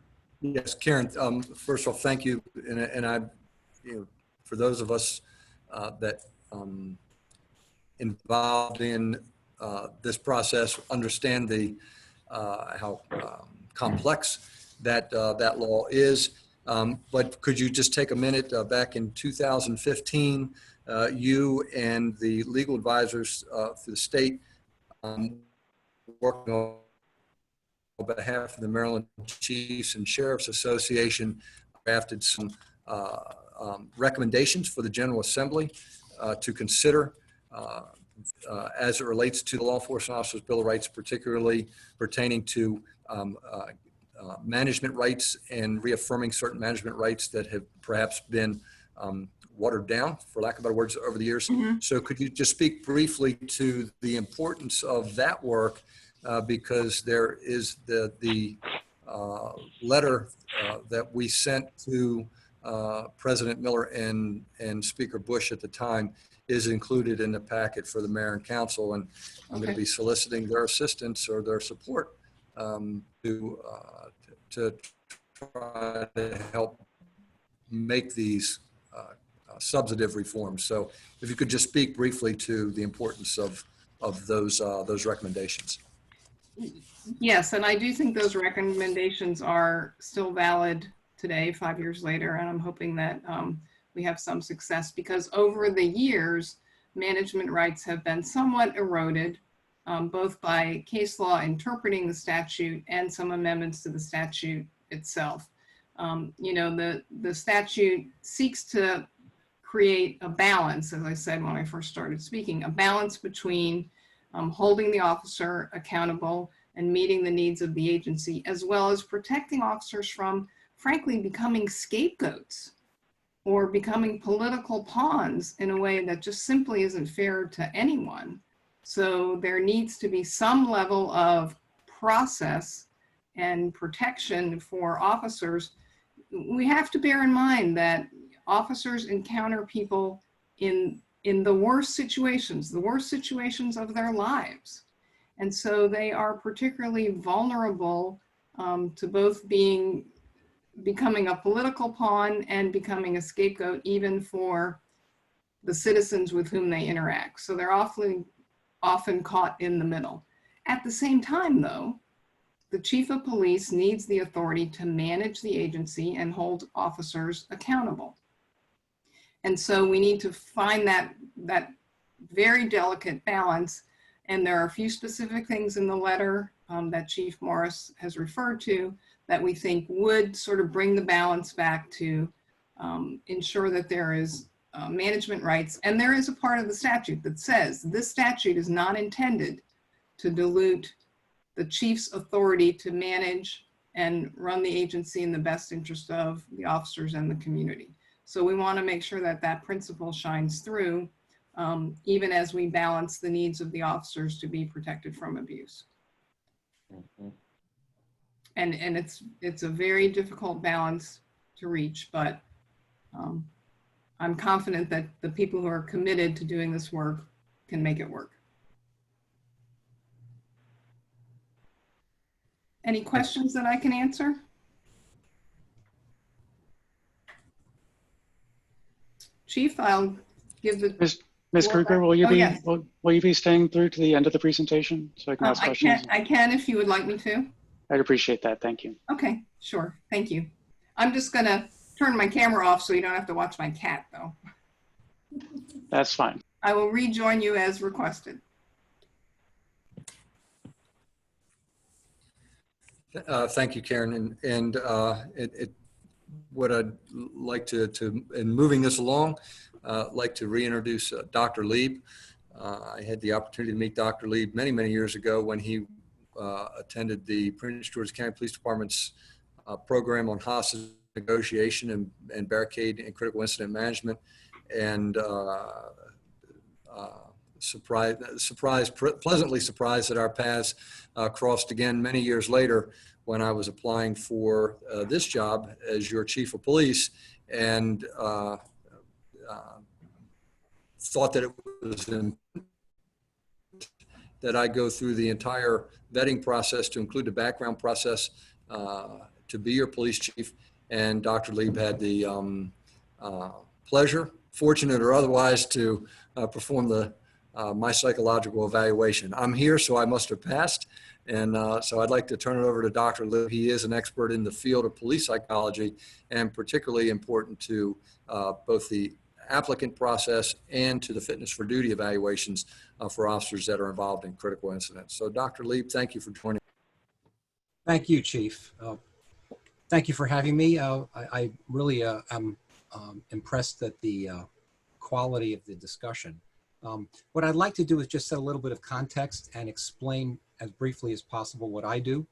yes, Karen, first of all, thank you. And I, for those of us that involved in this process understand how complex that law is. But could you just take a minute? Back in 2015, you and the legal advisors for the state working on behalf of the Maryland Chiefs and Sheriffs Association drafted some recommendations for the General Assembly to consider as it relates to the Law Enforcement Officers' Bill of Rights, particularly pertaining to management rights and reaffirming certain management rights that have perhaps been watered down, for lack of better words, over the years. Mm-hmm. So could you just speak briefly to the importance of that work, because there is the letter that we sent to President Miller and Speaker Bush at the time is included in the packet for the mayor and council, and I'm going to be soliciting their assistance or their support to try to help make these substantive reforms. So if you could just speak briefly to the importance of those recommendations. Yes, and I do think those recommendations are still valid today, 5 years later, and I'm hoping that we have some success, because over the years, management rights have been somewhat eroded, both by case law interpreting the statute and some amendments to the statute itself. You know, the statute seeks to create a balance, as I said when I first started speaking, a balance between holding the officer accountable and meeting the needs of the agency, as well as protecting officers from, frankly, becoming scapegoats or becoming political pawns in a way that just simply isn't fair to anyone. So there needs to be some level of process and protection for officers. We have to bear in mind that officers encounter people in the worst situations of their lives. And so they are particularly vulnerable to both becoming a political pawn and becoming a scapegoat, even for the citizens with whom they interact. So they're often caught in the middle. At the same time, though, the chief of police needs the authority to manage the agency and hold officers accountable. And so we need to find that very delicate balance. And there are a few specific things in the letter that Chief Morris has referred to that we think would sort of bring the balance back to ensure that there is management rights. And there is a part of the statute that says this statute is not intended to dilute the chief's authority to manage and run the agency in the best interest of the officers and the community. So we want to make sure that that principle shines through, even as we balance the needs of the officers to be protected from abuse. Mm-hmm. And it's a very difficult balance to reach, but I'm confident that the people who are committed to doing this work can make it work. Any questions that I can answer? Chief, I'll give the Ms. Kruger, will you Oh, be yes. will you be staying through to the end of the presentation so I can ask questions? I can if you would like me to. I'd appreciate that. Thank you. Okay, sure. Thank you. I'm just going to turn my camera off so you don't have to watch my cat, though. That's fine. I will rejoin you as requested. Thank you, Karen. And what I'd like to, in moving this along, like to reintroduce Dr. Lieb. I had the opportunity to meet Dr. Lieb many, many years ago when he attended the Prince George's County Police Department's program on hostage negotiation and barricade and critical incident management, and pleasantly surprised that our paths crossed again many years later when I was applying for this job as your chief of police, and thought that it was that I go through the entire vetting process to include the background process to be your police chief. And Dr. Lieb had the pleasure, fortunate or otherwise, to perform the my psychological evaluation. I'm here, so I must have passed. And so I'd like to turn it over to Dr. Liv. He is an expert in the field of police psychology and particularly important to both the applicant process and to the fitness for duty evaluations for officers that are involved in critical incidents. So Dr. Lieb, thank you for joining. Thank you, Chief. Thank you for having me. I really am impressed at the quality of the discussion. What I'd like to do is just set a little bit of context and explain as briefly as possible what I do.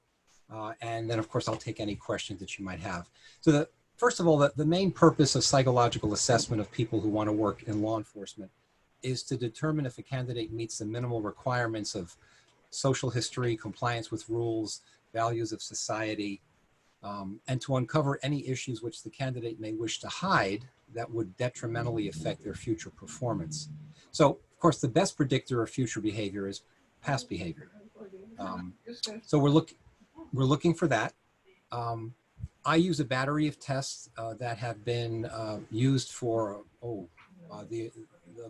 And then, of course, I'll take any questions that you might have. So first of all, the main purpose of psychological assessment of people who want to work in law enforcement is to determine if a candidate meets the minimal requirements of social history, compliance with rules, values of society, and to uncover any issues which the candidate may wish to hide that would detrimentally affect their future performance. So, of course, the best predictor of future behavior is past behavior. So we're looking for that. I use a battery of tests that have been used for the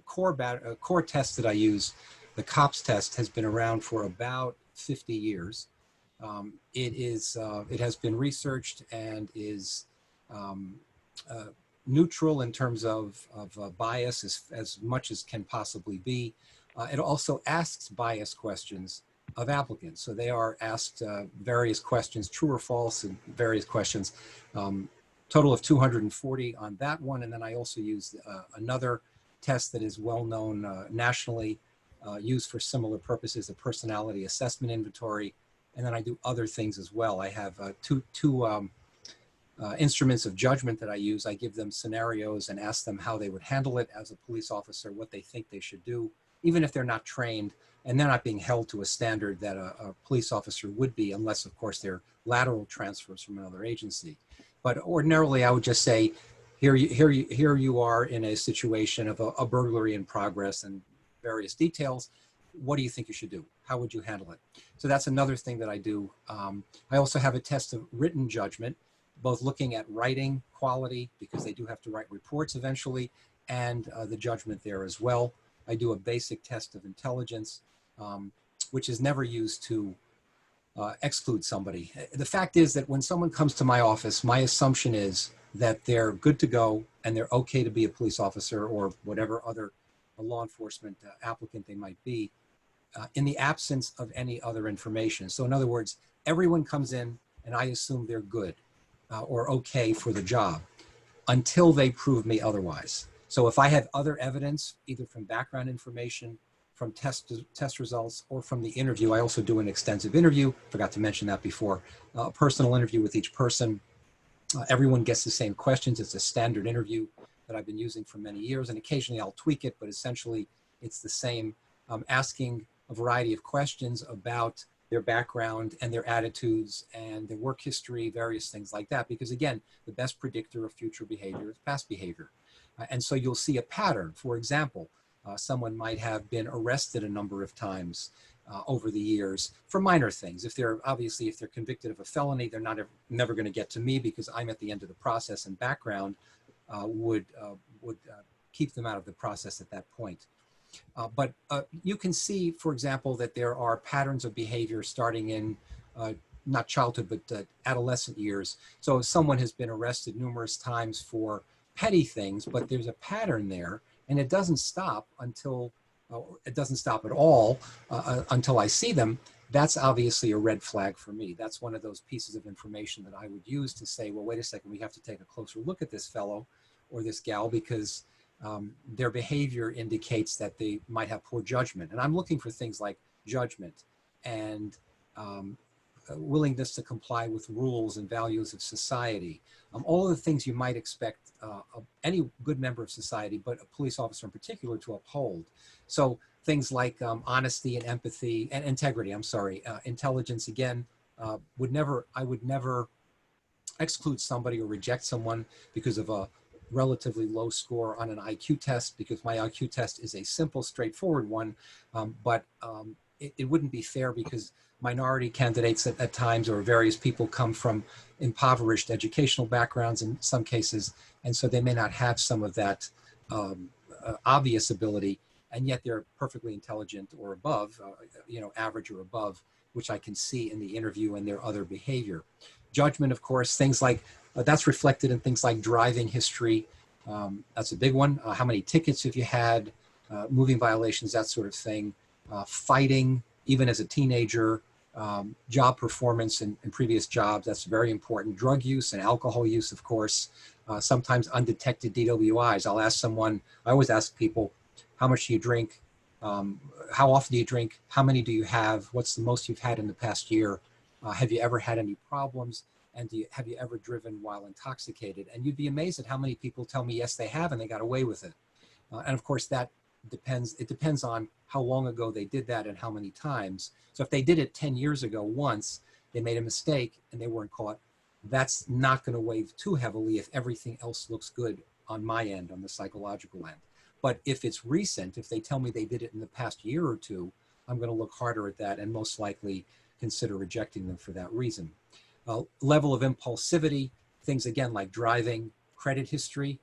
core test that I use. The COPS test has been around for about 50 years. It has been researched and is neutral in terms of bias as much as can possibly be. It also asks bias questions of applicants. So they are asked various questions, true or false, and various questions. Total of 240 on that one. And then I also used another test that is well known nationally, used for similar purposes, a personality assessment inventory. And then I do other things as well. I have two instruments of judgment that I use. I give them scenarios and ask them how they would handle it as a police officer, what they think they should do, even if they're not trained and they're not being held to a standard that a police officer would be, unless, of course, they're lateral transfers from another agency. But ordinarily, I would just say, here you are in a situation of a burglary in progress and various details. What do you think you should do? How would you handle it? So that's another thing that I do. I also have a test of written judgment, both looking at writing quality, because they do have to write reports eventually, and the judgment there as well. I do a basic test of intelligence, which is never used to exclude somebody. The fact is that when someone comes to my office, my assumption is that they're good to go and they're okay to be a police officer or whatever other law enforcement applicant they might be, in the absence of any other information. So in other words, everyone comes in and I assume they're good or okay for the job until they prove me otherwise. So if I have other evidence, either from background information, from test results, or from the interview, I also do an extensive interview, forgot to mention that before, a personal interview with each person. Everyone gets the same questions. It's a standard interview that I've been using for many years, and occasionally I'll tweak it, but essentially it's the same, asking a variety of questions about their background and their attitudes and their work history, various things like that, because again, the best predictor of future behavior is past behavior. And so you'll see a pattern. For example, someone might have been arrested a number of times over the years for minor things. If they're convicted of a felony, they're never going to get to me because I'm at the end of the process, and background would keep them out of the process at that point. But you can see, for example, that there are patterns of behavior starting in not childhood, but adolescent years. So if someone has been arrested numerous times for petty things, but there's a pattern there, and it doesn't stop until, it doesn't stop at all until I see them, that's obviously a red flag for me. That's one of those pieces of information that I would use to say, well, wait a second, we have to take a closer look at this fellow or this gal, because their behavior indicates that they might have poor judgment. And I'm looking for things like judgment and willingness to comply with rules and values of society. All of the things you might expect of any good member of society, but a police officer in particular, to uphold. So things like honesty and empathy and integrity, intelligence, again, I would never exclude somebody or reject someone because of a relatively low score on an IQ test, because my IQ test is a simple, straightforward one, but it wouldn't be fair because minority candidates at times, or various people, come from impoverished educational backgrounds in some cases, and so they may not have some of that obvious ability. and yet they're perfectly intelligent or above, average or above, which I can see in the interview and their other behavior. Judgment, of course, things like, that's reflected in things like driving history. That's a big one. How many tickets have you had? Moving violations, that sort of thing. Fighting, even as a teenager. Job performance in previous jobs, that's very important. Drug use and alcohol use, of course. Sometimes undetected DWIs. I'll ask someone, I always ask people, how much do you drink? How often do you drink? How many do you have? What's the most you've had in the past year? Have you ever had any problems? And have you ever driven while intoxicated? And you'd be amazed at how many people tell me, yes, they have, and they got away with it. And of course, that depends on how long ago they did that and how many times. So if they did it 10 years ago once, they made a mistake and they weren't caught, that's not going to weigh too heavily if everything else looks good on my end, on the psychological end. But if it's recent, if they tell me they did it in the past year or two, I'm going to look harder at that and most likely consider rejecting them for that reason. Level of impulsivity, things again like driving, credit history,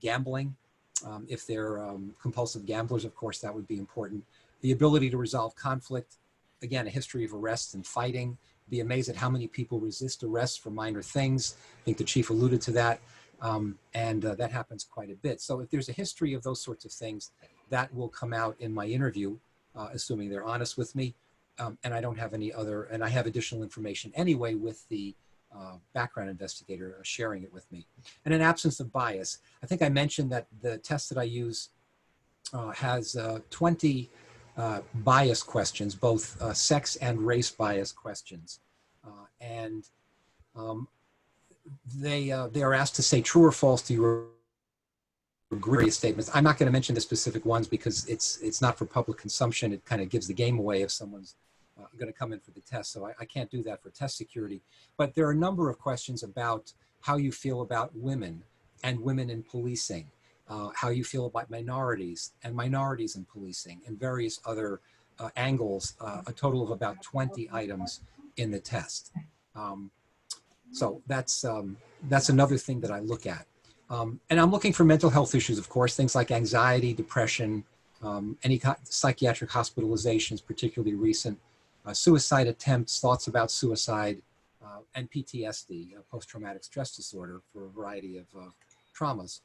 gambling. If they're compulsive gamblers, of course, that would be important. The ability to resolve conflict, again, a history of arrests and fighting. Be amazed at how many people resist arrests for minor things. I think the chief alluded to that. That happens quite a bit. So if there's a history of those sorts of things, that will come out in my interview, assuming they're honest with me. And I don't have any other, and I have additional information anyway with the background investigator sharing it with me. And an absence of bias. I think I mentioned that the test that I use has 20 bias questions, both sex and race bias questions. They are asked to say true or false to your various statements. I'm not going to mention the specific ones because it's not for public consumption. It kind of gives the game away if someone's going to come in for the test. So I can't do that for test security. But there are a number of questions about how you feel about women and women in policing, how you feel about minorities and minorities in policing, and various other angles, a total of about 20 items in the test. So that's another thing that I look at. And I'm looking for mental health issues, of course, things like anxiety, depression, any psychiatric hospitalizations, particularly recent, suicide attempts, thoughts about suicide, and PTSD, post-traumatic stress disorder, for a variety of traumas.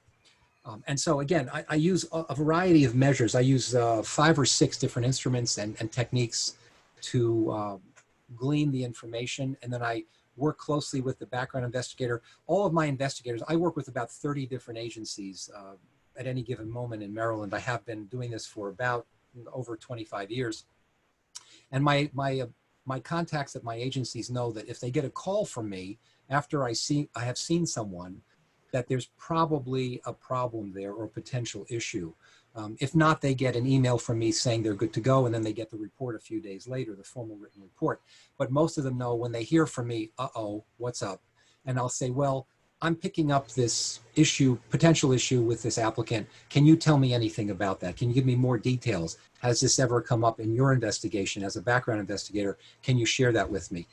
And so again, I use a variety of measures. I use 5 or 6 different instruments and techniques to glean the information, and then I work closely with the background investigator. All of my investigators, I work with about 30 different agencies at any given moment in Maryland. I have been doing this for about over 25 years. And my contacts at my agencies know that if they get a call from me after I have seen someone, that there's probably a problem there or a potential issue. If not, they get an email from me saying they're good to go, and then they get the report a few days later, the formal written report. But most of them know when they hear from me, uh-oh, what's up? And I'll say, well, I'm picking up this issue, potential issue with this applicant. Can you tell me anything about that? Can you give me more details? Has this ever come up in your investigation as a background investigator? Can you share that with me?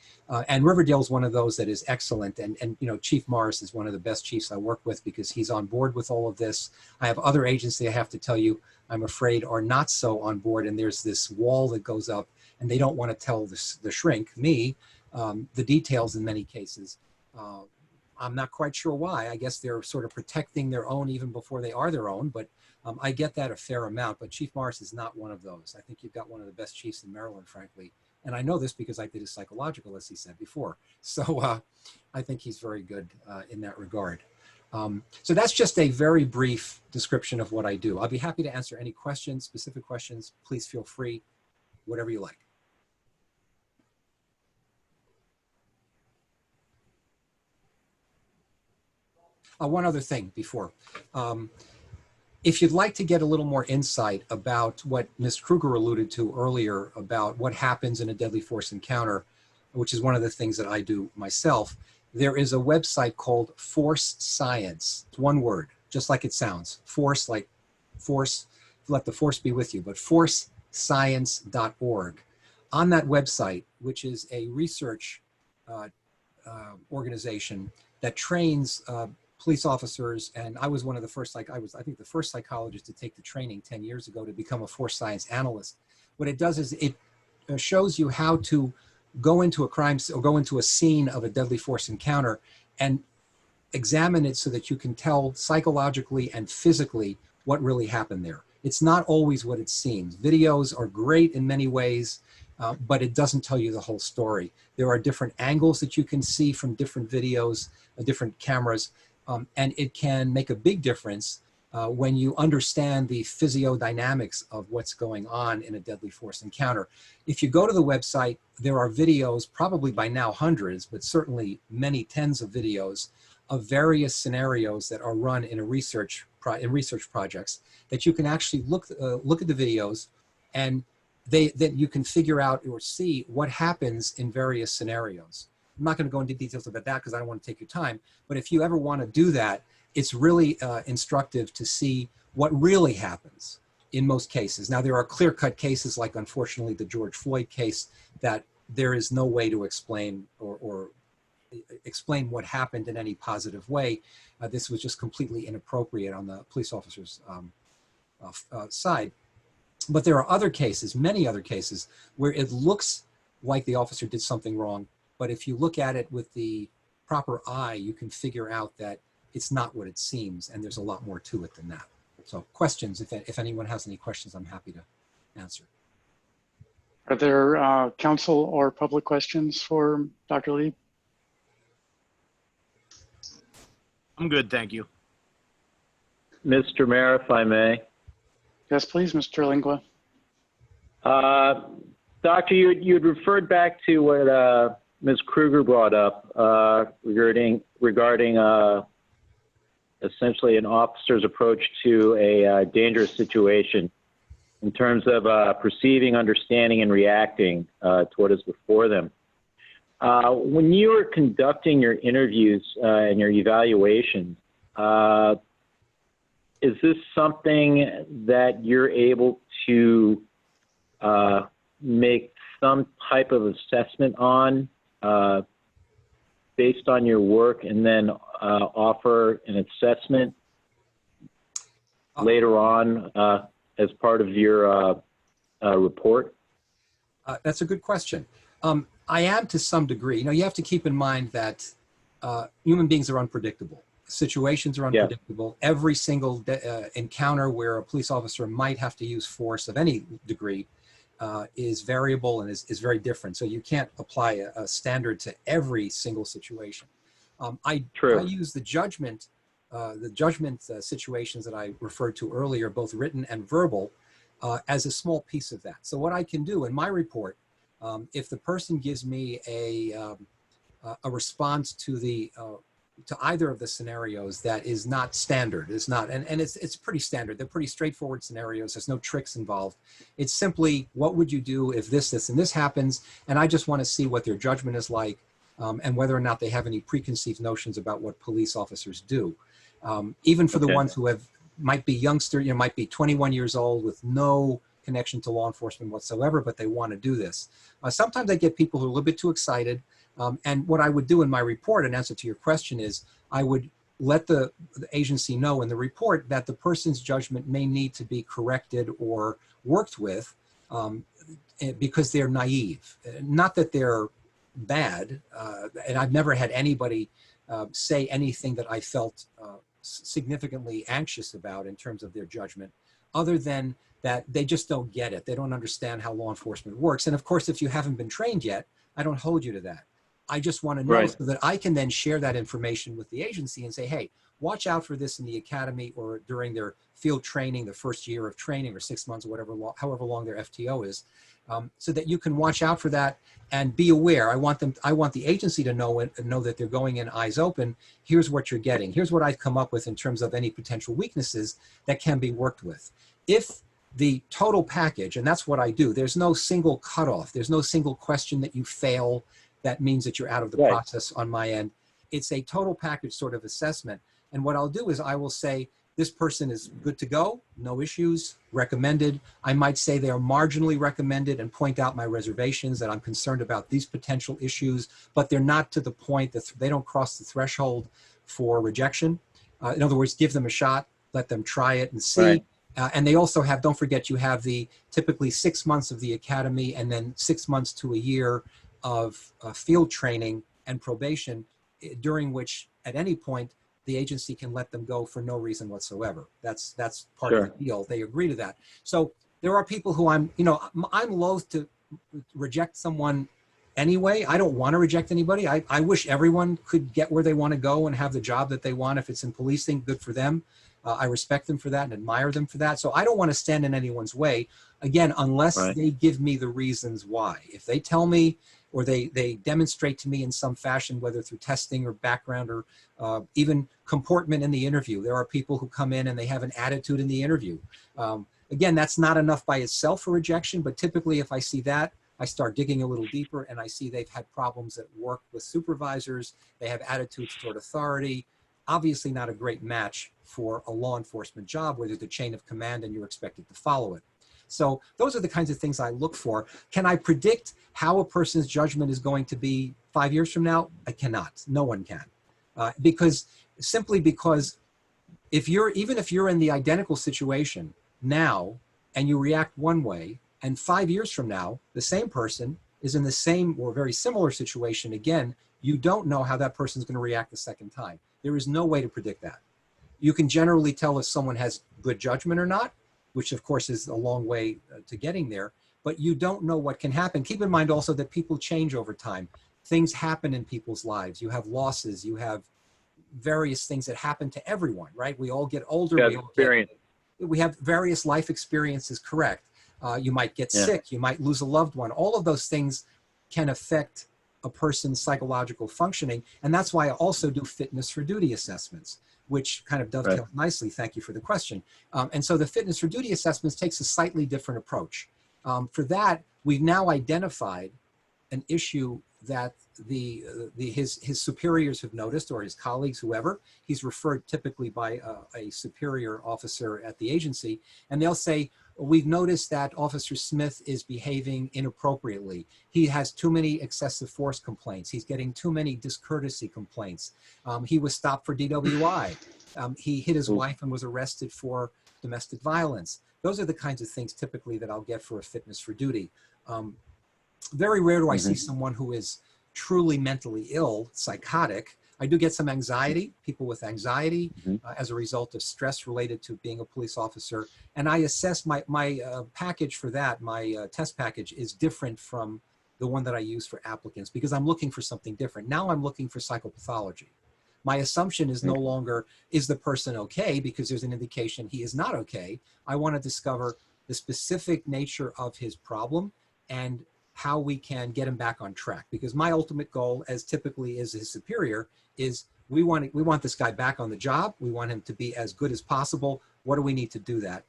And Riverdale is one of those that is excellent. And Chief Morris is one of the best chiefs I work with because he's on board with all of this. I have other agencies, I have to tell you, I'm afraid are not so on board. And there's this wall that goes up and they don't want to tell the shrink, me, the details in many cases. I'm not quite sure why. I guess they're sort of protecting their own even before they are their own, but I get that a fair amount. But Chief Morris is not one of those. I think you've got one of the best chiefs in Maryland, frankly. And I know this because I did his psychological, as he said before. So I think he's very good in that regard. So that's just a very brief description of what I do. I'll be happy to answer any questions, specific questions. Please feel free, whatever you like. One other thing before. If you'd like to get a little more insight about what Ms. Kruger alluded to earlier about what happens in a deadly force encounter, which is one of the things that I do myself, there is a website called Force Science. It's one word, just like it sounds. Force, like force, let the force be with you, but forcescience.org. On that website, which is a research organization that trains police officers, and I was one of the first, I think the first psychologist to take the training 10 years ago to become a force science analyst. What it does is it shows you how to go into a crime or go into a scene of a deadly force encounter and examine it so that you can tell psychologically and physically what really happened there. It's not always what it seems. Videos are great in many ways, but it doesn't tell you the whole story. There are different angles that you can see from different videos, different cameras, and it can make a big difference when you understand the physiodynamics of what's going on in a deadly force encounter. If you go to the website, there are videos, probably by now hundreds, but certainly many tens of videos of various scenarios that are run in research projects that you can actually look at the videos, and then you can figure out or see what happens in various scenarios. I'm not going to go into details about that because I don't want to take your time, but if you ever want to do that, it's really instructive to see what really happens in most cases. Now, there are clear-cut cases like, unfortunately, the George Floyd case that there is no way to explain or explain what happened in any positive way. This was just completely inappropriate on the police officer's side. But there are other cases, many other cases, where it looks like the officer did something wrong, but if you look at it with the proper eye, you can figure out that it's not what it seems, and there's a lot more to it than that. So questions, if anyone has any questions, I'm happy to answer. Are there council or public questions for Dr. Lee? I'm good, thank you. Mr. Mayor, if I may. Yes, please, Mr. Lingua. Doctor, you had referred back to what Ms. Kruger brought up regarding essentially an officer's approach to a dangerous situation in terms of perceiving, understanding, and reacting to what is before them. When you are conducting your interviews and your evaluations, is this something that you're able to make some type of assessment on based on your work, and then offer an assessment later on as part of your report? That's a good question. I am to some degree. You know, you have to keep in mind that human beings are unpredictable. Situations are unpredictable. Yeah. Every single encounter where a police officer might have to use force of any degree is variable and is very different. So you can't apply a standard to every single situation. I use the judgment situations that I referred to earlier, both written and verbal, as a small piece of that. So what I can do in my report, if the person gives me a response to either of the scenarios that is not standard, and it's pretty standard. They're pretty straightforward scenarios. There's no tricks involved. It's simply, what would you do if this, and this happens? And I just want to see what their judgment is like, and whether or not they have any preconceived notions about what police officers do. Even for the ones who might be youngster, might be 21 years old with no connection to law enforcement whatsoever, but they want to do this. Sometimes I get people who are a little bit too excited. And what I would do in my report, in answer to your question, is I would let the agency know in the report that the person's judgment may need to be corrected or worked with because they're naive. Not that they're bad, and I've never had anybody say anything that I felt significantly anxious about in terms of their judgment, other than that they just don't get it. They don't understand how law enforcement works. And of course, if you haven't been trained yet, I don't hold you to that. I just want to know so that I can then share that information with the agency and say, hey, watch out for this in the academy or during their field training, the first year of training, or 6 months, or whatever, however long their FTO is, so that you can watch out for that and be aware. I want the agency to know that they're going in eyes open. Here's what you're getting. Here's what I've come up with in terms of any potential weaknesses that can be worked with. If the total package, and that's what I do, there's no single cutoff. There's no single question that you fail that means that you're out of the process on my end. It's a total package sort of assessment. And what I'll do is I will say, this person is good to go, no issues, recommended. I might say they are marginally recommended and point out my reservations, that I'm concerned about these potential issues, but they're not to the point that they don't cross the threshold for rejection. In other words, give them a shot, let them try it and see. Right. And they also have, don't forget, you have the typically 6 months of the academy and then 6 months to a year of field training and probation, during which at any point the agency can let them go for no reason whatsoever. That's part Sure. of the deal. They agree to that. So there are people who I'm loath to reject someone anyway. I don't want to reject anybody. I wish everyone could get where they want to go and have the job that they want. If it's in policing, good for them. I respect them for that and admire them for that. So I don't want to stand in anyone's way, again, unless Right. they give me the reasons why. If they tell me or they demonstrate to me in some fashion, whether through testing or background or even comportment in the interview. There are people who come in and they have an attitude in the interview. Again, that's not enough by itself for rejection, but typically if I see that, I start digging a little deeper and I see they've had problems at work with supervisors, they have attitudes toward authority, obviously not a great match for a law enforcement job where there's a chain of command and you're expected to follow it. So those are the kinds of things I look for. Can I predict how a person's judgment is going to be 5 years from now? I cannot. No one can. Simply because even if you're in the identical situation now and you react one way, and 5 years from now, the same person is in the same or very similar situation again, you don't know how that person is going to react the second time. There is no way to predict that. You can generally tell if someone has good judgment or not, which of course is a long way to getting there, but you don't know what can happen. Keep in mind also that people change over time. Things happen in people's lives. You have losses, you have various things that happen to everyone, right? We all get older. We have various life experiences, correct. You might get sick, you might lose a loved one. All of those things can affect a person's psychological functioning. And that's why I also do fitness for duty assessments, which kind of dovetails nicely. Thank you for the question. And so the fitness for duty assessments takes a slightly different approach. For that, we've now identified an issue that his superiors have noticed, or his colleagues, whoever. He's referred typically by a superior officer at the agency, and they'll say, we've noticed that Officer Smith is behaving inappropriately. He has too many excessive force complaints. He's getting too many discourtesy complaints. He was stopped for DWI. He hit his wife and was arrested for domestic violence. Those are the kinds of things typically that I'll get for a fitness for duty. Very rare do I see someone who is truly mentally ill, psychotic. I do get some anxiety, people with anxiety as a result of stress related to being a police officer. And I assess my package for that, my test package is different from the one that I use for applicants because I'm looking for something different. Now I'm looking for psychopathology. My assumption is no longer, is the person okay? Because there's an indication he is not okay. I want to discover the specific nature of his problem and how we can get him back on track. Because my ultimate goal, as typically is his superior, is we want this guy back on the job. We want him to be as good as possible. What do we need to do that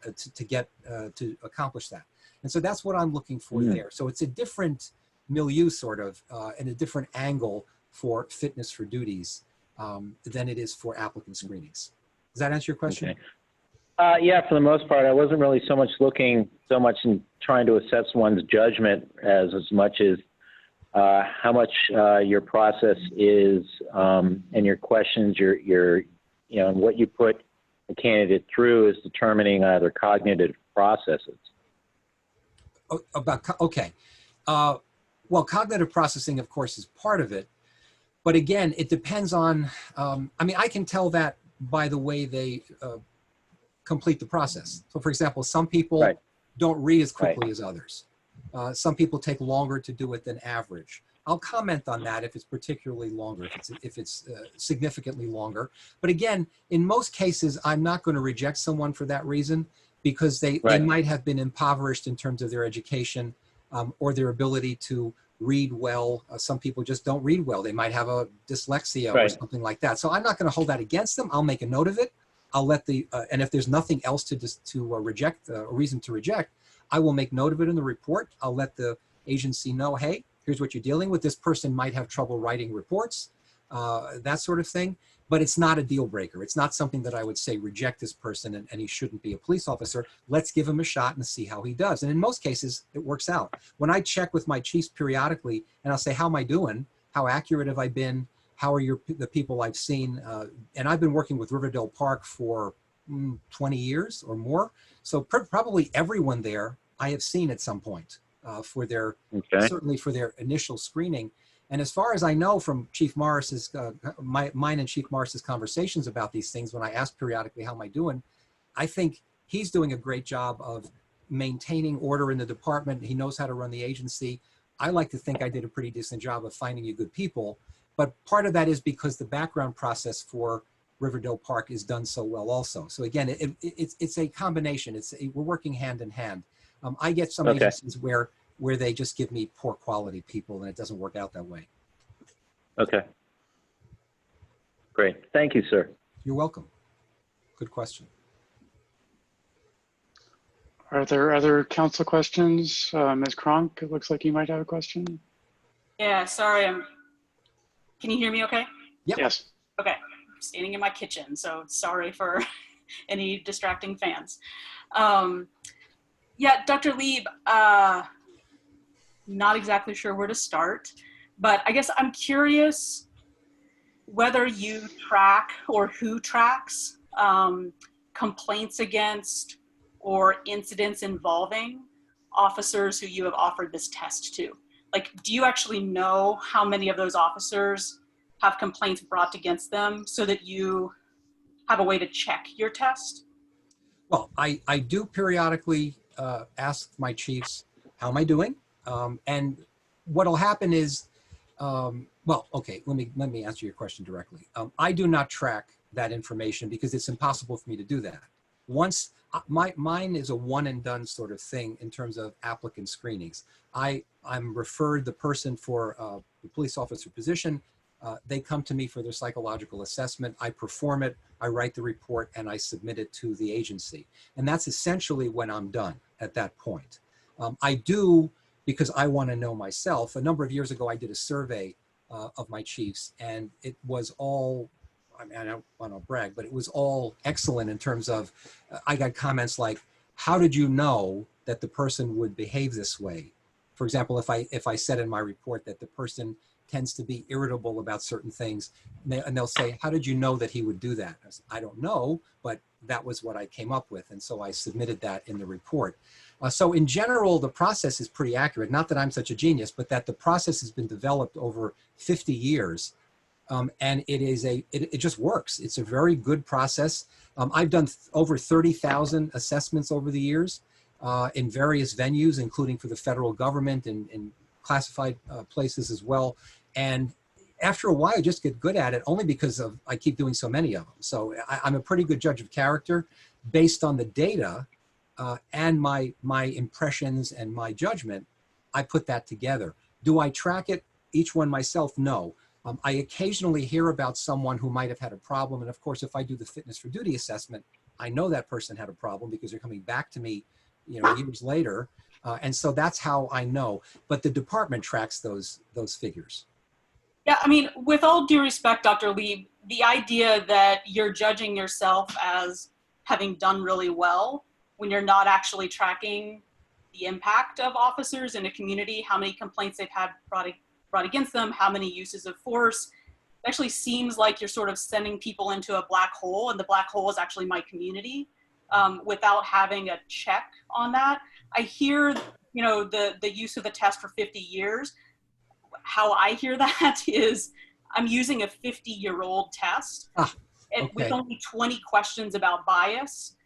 to accomplish that? And so that's what I'm looking for there. So it's a different milieu sort of and a different angle for fitness for duties than it is for applicant screenings. Does that answer your question? Okay. Yeah, for the most part, I wasn't really looking so much in trying to assess one's judgment as much as how much your process is and your questions, and what you put a candidate through is determining either cognitive processes. Okay. Well, cognitive processing, of course, is part of it. But again, it depends on, I can tell that by the way they complete the process. So for example, some people don't read as quickly as others. Some people take longer to do it than average. I'll comment on that if it's particularly longer, if it's significantly longer. But again, in most cases, I'm not going to reject someone for that reason because they might have been impoverished in terms of their education or their ability to read well. Some people just don't read well. They might have a dyslexia or something like that. So I'm not going to hold that against them. I'll make a note of it. I'll let and if there's nothing else to reject, a reason to reject, I will make note of it in the report. I'll let the agency know, hey, here's what you're dealing with. This person might have trouble writing reports, that sort of thing. But it's not a deal breaker. It's not something that I would say reject this person and he shouldn't be a police officer. Let's give him a shot and see how he does. And in most cases, it works out. When I check with my chiefs periodically and I'll say, how am I doing? How accurate have I been? How are the people I've seen? And I've been working with Riverdale Park for 20 years or more. So probably everyone there I have seen at some point for their, certainly for their initial screening. And as far as I know from Chief Morris's, mine and Chief Morris's conversations about these things, when I ask periodically, how am I doing? I think he's doing a great job of maintaining order in the department. He knows how to run the agency. I like to think I did a pretty decent job of finding you good people. But part of that is because the background process for Riverdale Park is done so well also. So again, it's a combination. We're working hand in hand. I get some agencies where they just give me poor quality people and it doesn't work out that way. Okay. Great. Thank you, sir. You're welcome. Good question. Are there other council questions? Ms. Cronk, it looks like you might have a question. Yeah, sorry. Can you hear me okay? Yep. Yes. Okay. I'm standing in my kitchen, so sorry for any distracting fans. Yeah, Dr. Lieb, not exactly sure where to start, but I guess I'm curious whether you track or who tracks complaints against or incidents involving officers who you have offered this test to. Like, do you actually know how many of those officers have complaints brought against them so that you have a way to check your test? Well, I do periodically ask my chiefs, how am I doing? And what'll happen is, well, okay, let me answer your question directly. I do not track that information because it's impossible for me to do that. Once, mine is a one and done sort of thing in terms of applicant screenings. I'm referred the person for the police officer position. They come to me for their psychological assessment. I perform it, I write the report, and I submit it to the agency. And that's essentially when I'm done at that point. I do, because I want to know myself. A number of years ago, I did a survey of my chiefs, and it was all, I mean, I don't want to brag, but it was all excellent in terms of, I got comments like, how did you know that the person would behave this way? For example, if I said in my report that the person tends to be irritable about certain things, and they'll say, how did you know that he would do that? I said, I don't know, but that was what I came up with. And so I submitted that in the report. So in general, the process is pretty accurate. Not that I'm such a genius, but that the process has been developed over 50 years. And it just works. It's a very good process. I've done over 30,000 assessments over the years in various venues, including for the federal government and classified places as well. And after a while, I just get good at it only because I keep doing so many of them. So I'm a pretty good judge of character based on the data and my impressions and my judgment. I put that together. Do I track it, each one myself? No. I occasionally hear about someone who might have had a problem. And of course, if I do the fitness for duty assessment, I know that person had a problem because they're coming back to me, years later. And so that's how I know. But the department tracks those figures. Yeah, I mean, with all due respect, Dr. Lee, the idea that you're judging yourself as having done really well when you're not actually tracking the impact of officers in a community, how many complaints they've had brought against them, how many uses of force, it actually seems like you're sort of sending people into a black hole, and the black hole is actually my community, without having a check on that. I hear, the use of the test for 50 years. How I hear that is I'm using a 50-year-old test with only 20 questions about bias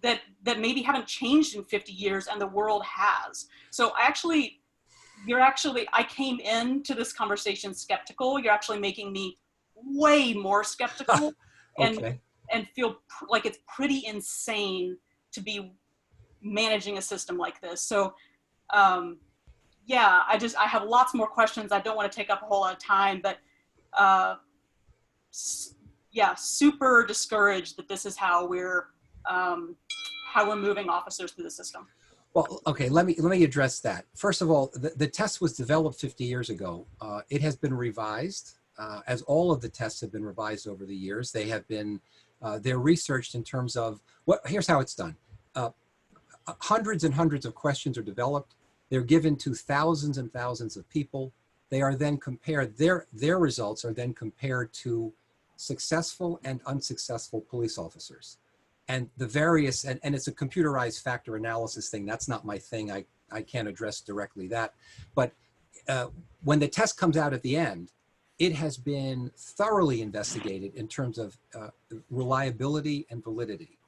that maybe haven't changed in 50 years, and the world has. So I came into this conversation skeptical. You're actually making me way more skeptical and feel like it's pretty insane to be managing a system like this. So yeah, I have lots more questions. I don't want to take up a whole lot of time, but yeah, super discouraged that this is how we're moving officers through the system. Well, okay, let me address that. First of all, the test was developed 50 years ago. It has been revised, as all of the tests have been revised over the years. They have been, they're researched in terms of, here's how it's done. Hundreds and hundreds of questions are developed. They're given to thousands and thousands of people. they are then compared, their results are then compared to successful and unsuccessful police officers. And the various, and it's a computerized factor analysis thing. That's not my thing. I can't address directly that. But when the test comes out at the end, it has been thoroughly investigated in terms of reliability and validity.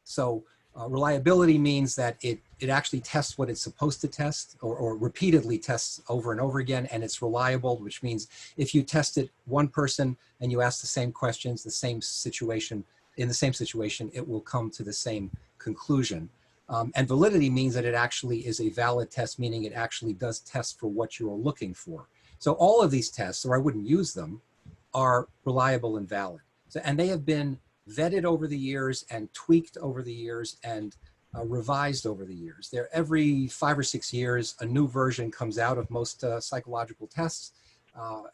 So reliability means that it actually tests what it's supposed to test, or repeatedly tests over and over again, and it's reliable, which means if you test it one person and you ask the same questions, the same situation, in the same situation, it will come to the same conclusion. And validity means that it actually is a valid test, meaning it actually does test for what you're looking for. So all of these tests, or I wouldn't use them, are reliable and valid. So, and they have been vetted over the years and tweaked over the years and revised over the years. They're every 5 or 6 years, a new version comes out of most psychological tests.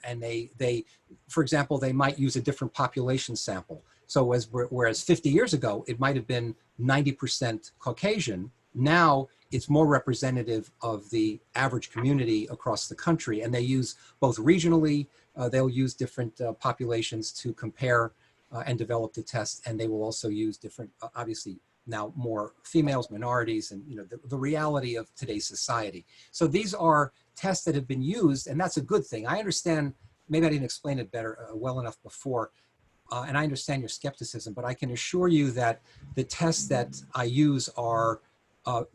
And they, for example, they might use a different population sample. So whereas 50 years ago, it might have been 90% Caucasian, now it's more representative of the average community across the country. And they use both regionally, they'll use different populations to compare and develop the test. And they will also use different, obviously now more females, minorities, and the reality of today's society. So these are tests that have been used, and that's a good thing. I understand, maybe I didn't explain it better well enough before, and I understand your skepticism, but I can assure you that the tests that I use are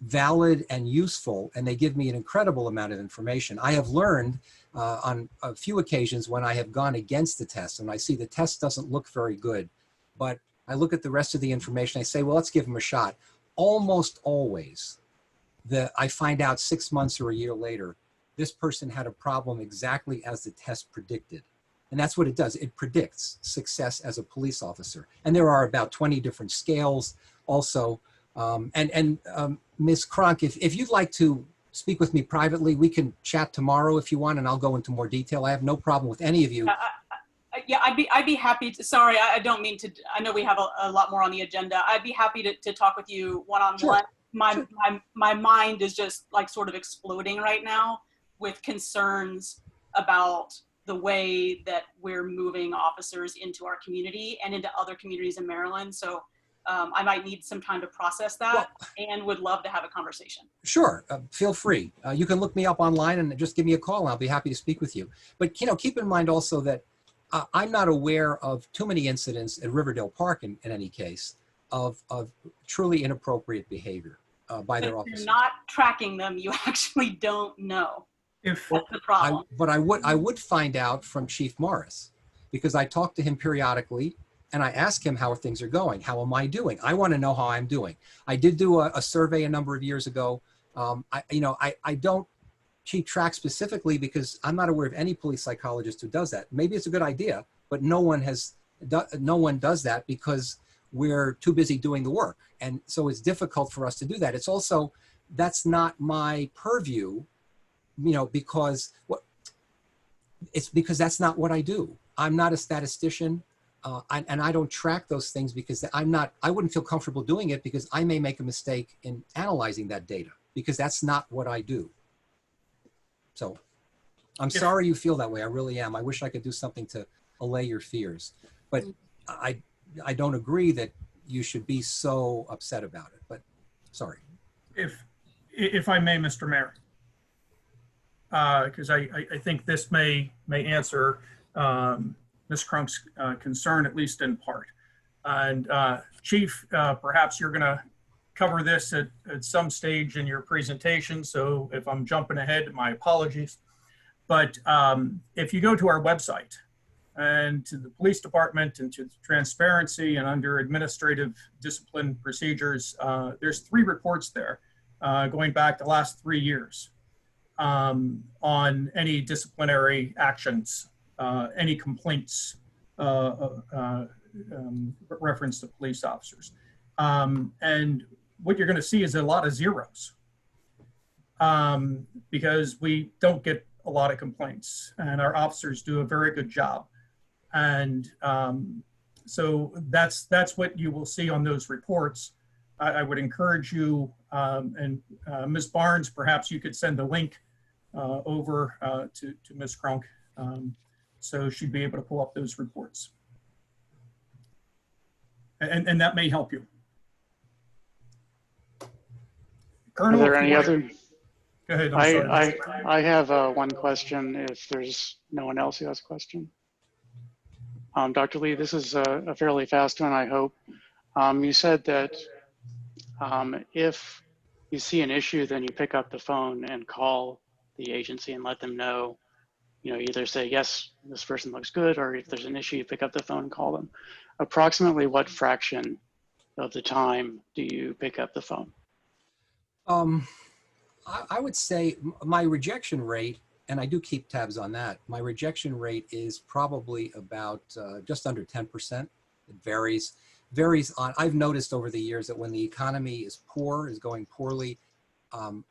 valid and useful, and they give me an incredible amount of information. I have learned on a few occasions when I have gone against the test and I see the test doesn't look very good, but I look at the rest of the information, I say, well, let's give them a shot. Almost always, I find out 6 months or a year later, this person had a problem exactly as the test predicted. And that's what it does. It predicts success as a police officer. And there are about 20 different scales also. Ms. Cronk, if you'd like to speak with me privately, we can chat tomorrow if you want, and I'll go into more detail. I have no problem with any of you. Yeah, I'd be happy to, sorry, I don't mean to, I know we have a lot more on the agenda. I'd be happy to talk with you one-on-one. Sure. My mind is just like sort of exploding right now with concerns about the way that we're moving officers into our community and into other communities in Maryland. So I might need some time to process that, and would love to have a conversation. Sure, feel free. You can look me up online and just give me a call and I'll be happy to speak with you. But keep in mind also that I'm not aware of too many incidents at Riverdale Park in any case of truly inappropriate behavior by their officers. If you're not tracking them, you actually don't know. That's the problem. But I would find out from Chief Morris, because I talk to him periodically and I ask him how things are going. How am I doing? I want to know how I'm doing. I did do a survey a number of years ago. I don't keep track specifically because I'm not aware of any police psychologist who does that. Maybe it's a good idea, but no one does that because we're too busy doing the work. And so it's difficult for us to do that. It's also, that's not my purview, because that's not what I do. I'm not a statistician, and I don't track those things because I wouldn't feel comfortable doing it because I may make a mistake in analyzing that data because that's not what I do. So I'm sorry you feel that way. I really am. I wish I could do something to allay your fears, but I don't agree that you should be so upset about it, but sorry. If I may, Mr. Mayor, because I think this may answer Ms. Crunk's concern, at least in part. And Chief, perhaps you're going to cover this at some stage in your presentation. So if I'm jumping ahead, my apologies. But if you go to our website and to the police department and to transparency and under administrative discipline procedures, there's 3 reports there going back the last 3 years on any disciplinary actions, any complaints reference to police officers. And what you're going to see is a lot of zeros because we don't get a lot of complaints and our officers do a very good job. And so that's what you will see on those reports. I would encourage you, and Ms. Barnes, perhaps you could send a link over to Ms. Cronk. So she'd be able to pull up those reports. And that may help you. Are Colonel, there if you any wanna- other? Go ahead, I'm sorry. I have one question if there's no one else who has a question. Dr. Lee, this is a fairly fast one, I hope. You said that if you see an issue, then you pick up the phone and call the agency and let them know, you know, either say, yes, this person looks good, or if there's an issue, you pick up the phone and call them. Approximately what fraction of the time do you pick up the phone? I would say my rejection rate, and I do keep tabs on that, my rejection rate is probably about just under 10%. It varies on, I've noticed over the years that when the economy is poor, is going poorly,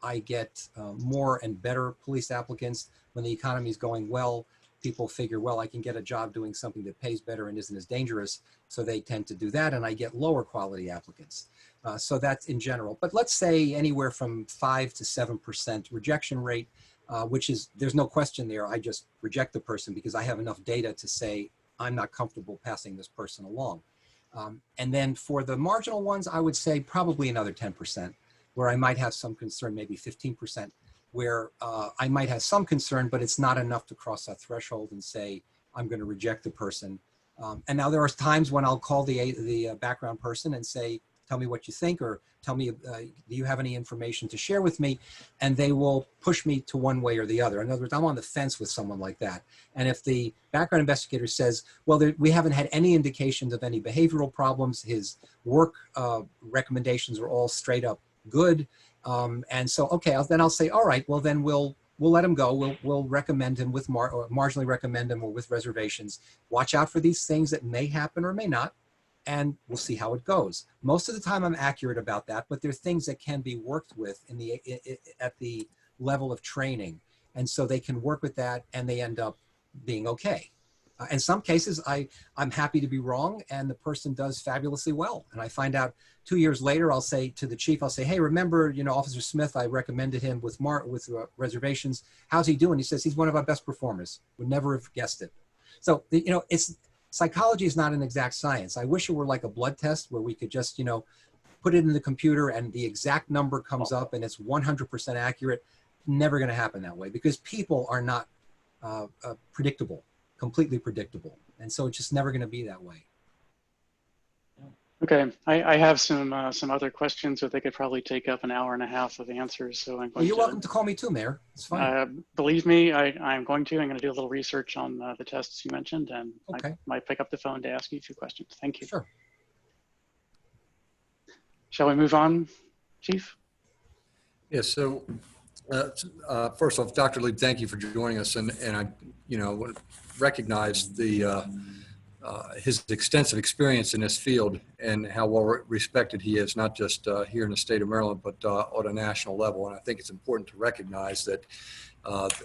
I get more and better police applicants. When the economy is going well, people figure, well, I can get a job doing something that pays better and isn't as dangerous. So they tend to do that, and I get lower quality applicants. So that's in general. But let's say anywhere from 5 to 7% rejection rate, which is, there's no question there. I just reject the person because I have enough data to say I'm not comfortable passing this person along. And then for the marginal ones, I would say probably another 10%, where I might have some concern, maybe 15%, where I might have some concern, but it's not enough to cross that threshold and say, I'm going to reject the person. And now there are times when I'll call the background person and say, tell me what you think, or tell me, do you have any information to share with me? And they will push me to one way or the other. In other words, I'm on the fence with someone like that. And if the background investigator says, well, we haven't had any indications of any behavioral problems, his work recommendations are all straight up good. And so, okay, then I'll say, all right, well, then we'll let him go. We'll recommend him with or marginally recommend him or with reservations. Watch out for these things that may happen or may not, and we'll see how it goes. Most of the time I'm accurate about that, but there are things that can be worked with at the level of training. And so they can work with that and they end up being okay. In some cases, I'm happy to be wrong and the person does fabulously well. And I find out 2 years later, I'll say to the chief, I'll say, hey, remember, you know, Officer Smith, I recommended him with reservations. How's he doing? He says, he's one of our best performers. Would never have guessed it. So, you know, psychology is not an exact science. I wish it were like a blood test where we could just, you know, put it in the computer and the exact number comes up and it's 100% accurate. Never going to happen that way because people are not predictable. Completely predictable. And so it's just never going to be that way. Okay, I have some other questions, but they could probably take up an hour and a half of answers. So I'm going You're welcome to call me too, Mayor. It's fine. Believe me, I'm going to do a little research on the tests you mentioned, and Okay. I might pick up the phone to ask you a few questions. Thank you. Sure. Shall we move on, Chief? Yes. So first off, Dr. Lee, thank you for joining us, and I, you know, recognize his extensive experience in this field and how well respected he is, not just here in the state of Maryland, but on a national level. And I think it's important to recognize that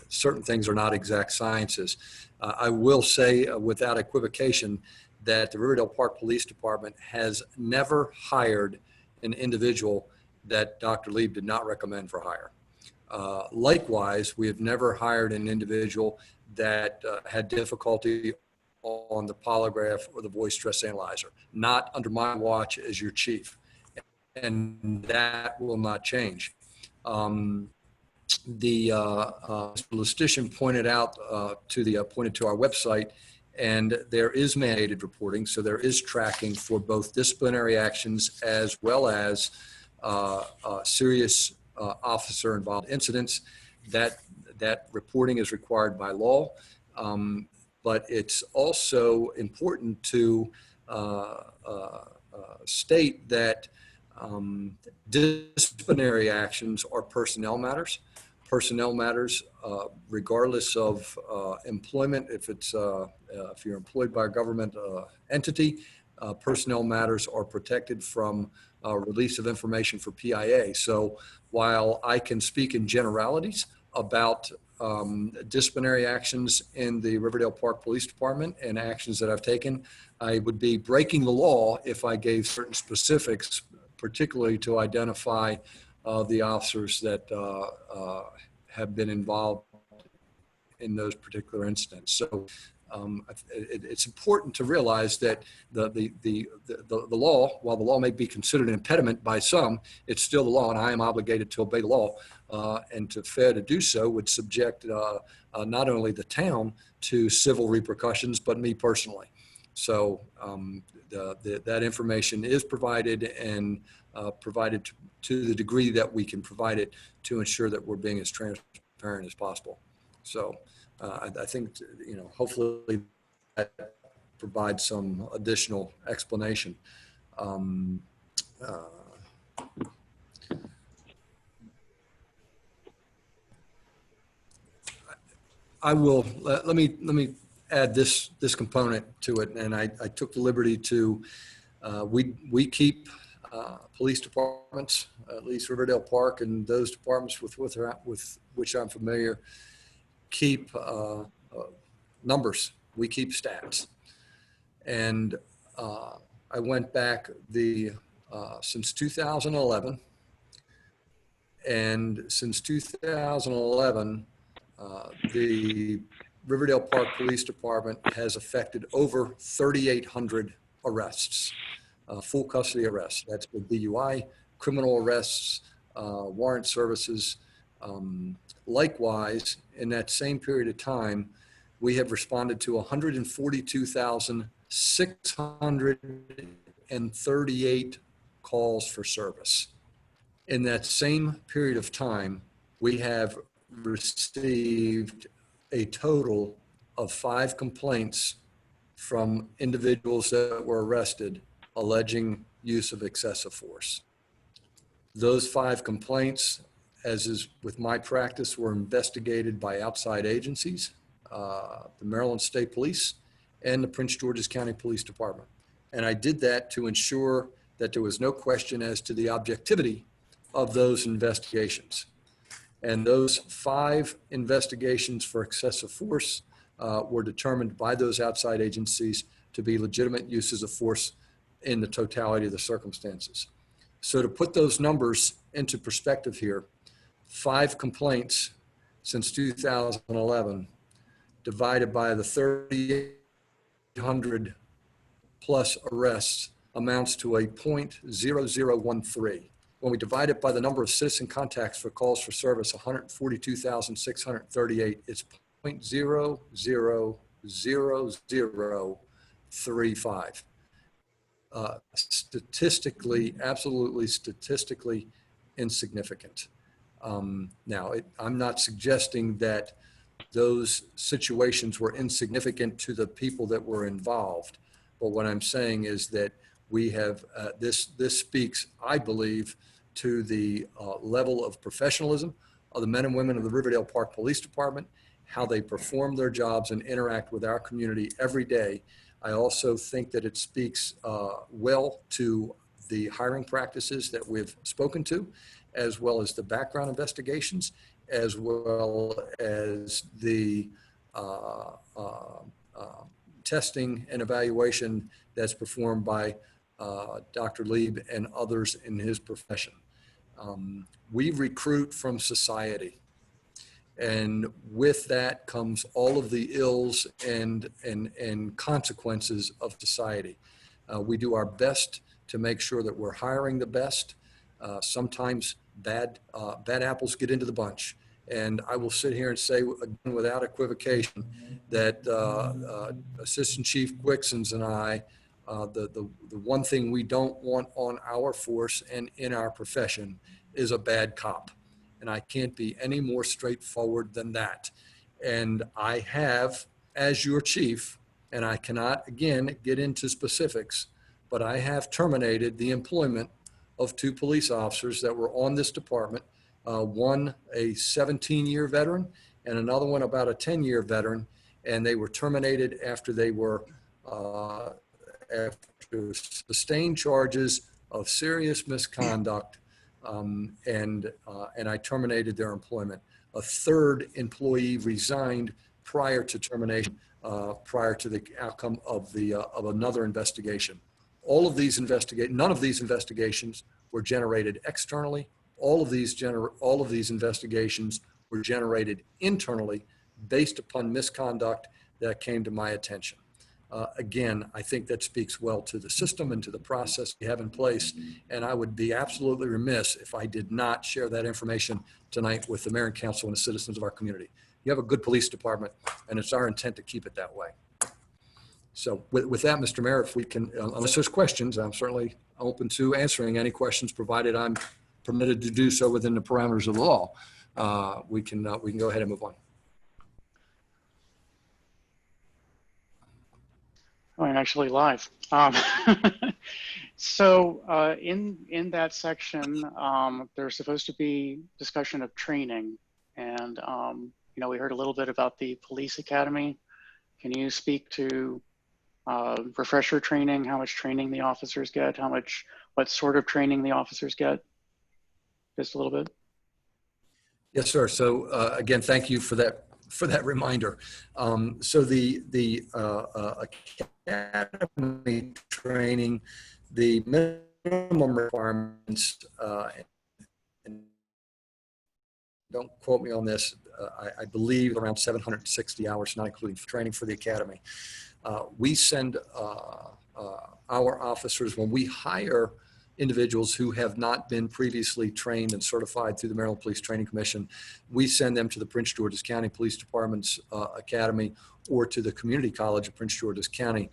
certain things are not exact sciences. I will say without equivocation that the Riverdale Park Police Department has never hired an individual that Dr. Lieb did not recommend for hire. Likewise, we have never hired an individual that had difficulty on the polygraph or the voice stress analyzer, not under my watch as your chief. And that will not change. The statistician pointed out pointed to our website, and there is mandated reporting. So there is tracking for both disciplinary actions as well as serious officer involved incidents. That reporting is required by law. But it's also important to state that disciplinary actions are personnel matters. Personnel matters, regardless of employment. If you're employed by a government entity, personnel matters are protected from release of information for PIA. So while I can speak in generalities about disciplinary actions in the Riverdale Park Police Department and actions that I've taken, I would be breaking the law if I gave certain specifics, particularly to identify the officers that have been involved in those particular incidents. So it's important to realize that the law, while the law may be considered an impediment by some, it's still the law, and I am obligated to obey the law. And to fail to do so would subject not only the town to civil repercussions, but me personally. So that information is provided, and provided to the degree that we can provide it, to ensure that we're being as transparent as possible. So I think, hopefully that provides some additional explanation. I will, let me add this component to it. And I took the liberty to, we keep police departments, at least Riverdale Park and those departments with which I'm familiar, keep numbers. We keep stats. And I went back since 2011. And since 2011, the Riverdale Park Police Department has effected over 3,800 arrests, full custody arrests. That's for DUI, criminal arrests, warrant services. Likewise, in that same period of time, we have responded to 142,638 calls for service. In that same period of time, we have received a total of 5 complaints from individuals that were arrested alleging use of excessive force. Those 5 complaints, as is with my practice, were investigated by outside agencies, the Maryland State Police and the Prince George's County Police Department. And I did that to ensure that there was no question as to the objectivity of those investigations. And those 5 investigations for excessive force were determined by those outside agencies to be legitimate uses of force in the totality of the circumstances. So to put those numbers into perspective here, 5 complaints since 2011 divided by the 3,800 plus arrests amounts to a 0.0013. When we divide it by the number of citizen contacts for calls for service, 142,638, it's 0.000035. Statistically, absolutely statistically insignificant. Now, I'm not suggesting that those situations were insignificant to the people that were involved, but what I'm saying is that we have, this speaks, I believe, to the level of professionalism of the men and women of the Riverdale Park Police Department, how they perform their jobs and interact with our community every day. I also think that it speaks well to the hiring practices that we've spoken to, as well as the background investigations, as well as the testing and evaluation that's performed by Dr. Lieb and others in his profession. We recruit from society, and with that comes all of the ills and consequences of society. We do our best to make sure that we're hiring the best. Sometimes bad apples get into the bunch. And I will sit here and say, again, without equivocation, that Assistant Chief Quixens and I, the one thing we don't want on our force and in our profession is a bad cop. And I can't be any more straightforward than that. And I have, as your chief, and I cannot, again, get into specifics, but I have terminated the employment of 2 police officers that were on this department, one a 17-year veteran and another one about a 10-year veteran, and they were terminated after they were after sustained charges of serious misconduct, and I terminated their employment. A 3rd employee resigned prior to termination, prior to the outcome of another investigation. None of these investigations were generated externally. All of these investigations were generated internally based upon misconduct that came to my attention. Again, I think that speaks well to the system and to the process we have in place, and I would be absolutely remiss if I did not share that information tonight with the mayor and council and the citizens of our community. You have a good police department, and it's our intent to keep it that way. So with that, Mr. Mayor, if we can, unless there's questions, I'm certainly open to answering any questions, provided I'm permitted to do so within the parameters of the law. We can go ahead and move on. Oh, I'm actually live. So in that section, there's supposed to be discussion of training, and you know, we heard a little bit about the police academy. Can you speak to refresher training, how much training the officers get, what sort of training the officers get? Just a little bit. Yes, sir. So again, thank you for that reminder. So the academy training, the minimum requirements, and don't quote me on this, I believe around 760 hours, not including training for the academy. We send our officers, when we hire individuals who have not been previously trained and certified through the Maryland Police Training Commission, we send them to the Prince George's County Police Department's academy or to the Community College of Prince George's County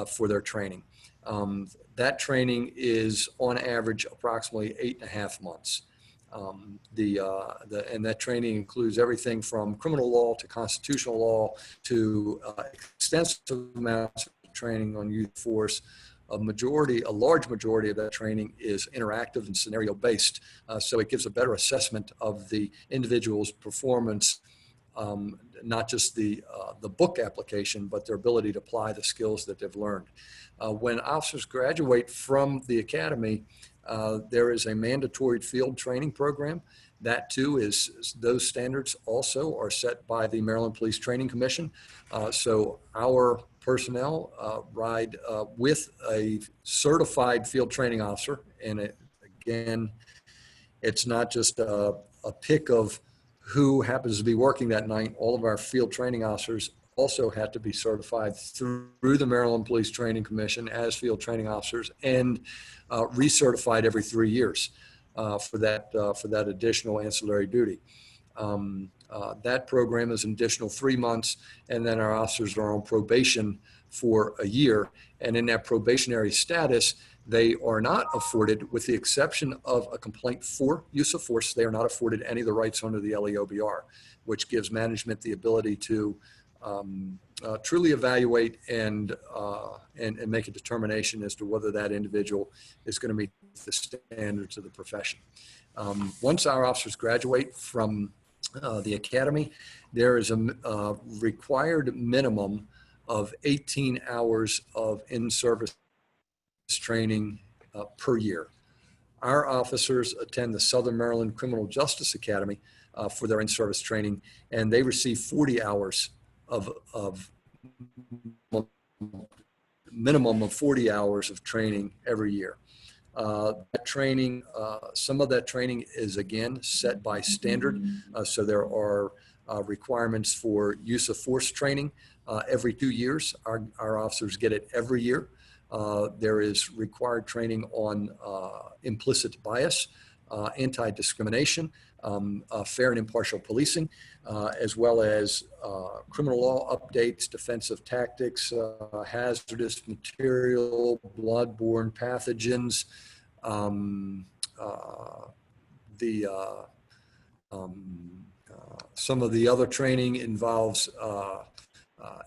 for their training. That training is on average approximately 8.5 months. And that training includes everything from criminal law to constitutional law to extensive amounts of training on youth force. A large majority of that training is interactive and scenario based. So it gives a better assessment of the individual's performance, not just the book application, but their ability to apply the skills that they've learned. When officers graduate from the academy, there is a mandatory field training program. That too those standards also are set by the Maryland Police Training Commission. So our personnel ride with a certified field training officer. And again, it's not just a pick of who happens to be working that night. All of our field training officers also had to be certified through the Maryland Police Training Commission as field training officers and recertified every 3 years for that additional ancillary duty. That program is an additional 3 months, and then our officers are on probation for a year. And in that probationary status, they are not afforded, with the exception of a complaint for use of force, they are not afforded any of the rights under the LEOBR, which gives management the ability to truly evaluate and make a determination as to whether that individual is going to meet the standards of the profession. Once our officers graduate from the academy, there is a required minimum of 18 hours of in-service training per year. Our officers attend the Southern Maryland Criminal Justice Academy for their in-service training, and they receive 40 hours of minimum of 40 hours of training every year. That training, some of that training is again set by standard. So there are requirements for use of force training every 2 years. Our officers get it every year. There is required training on implicit bias, anti-discrimination, fair and impartial policing, as well as criminal law updates, defensive tactics, hazardous material, bloodborne pathogens. Some of the other training involves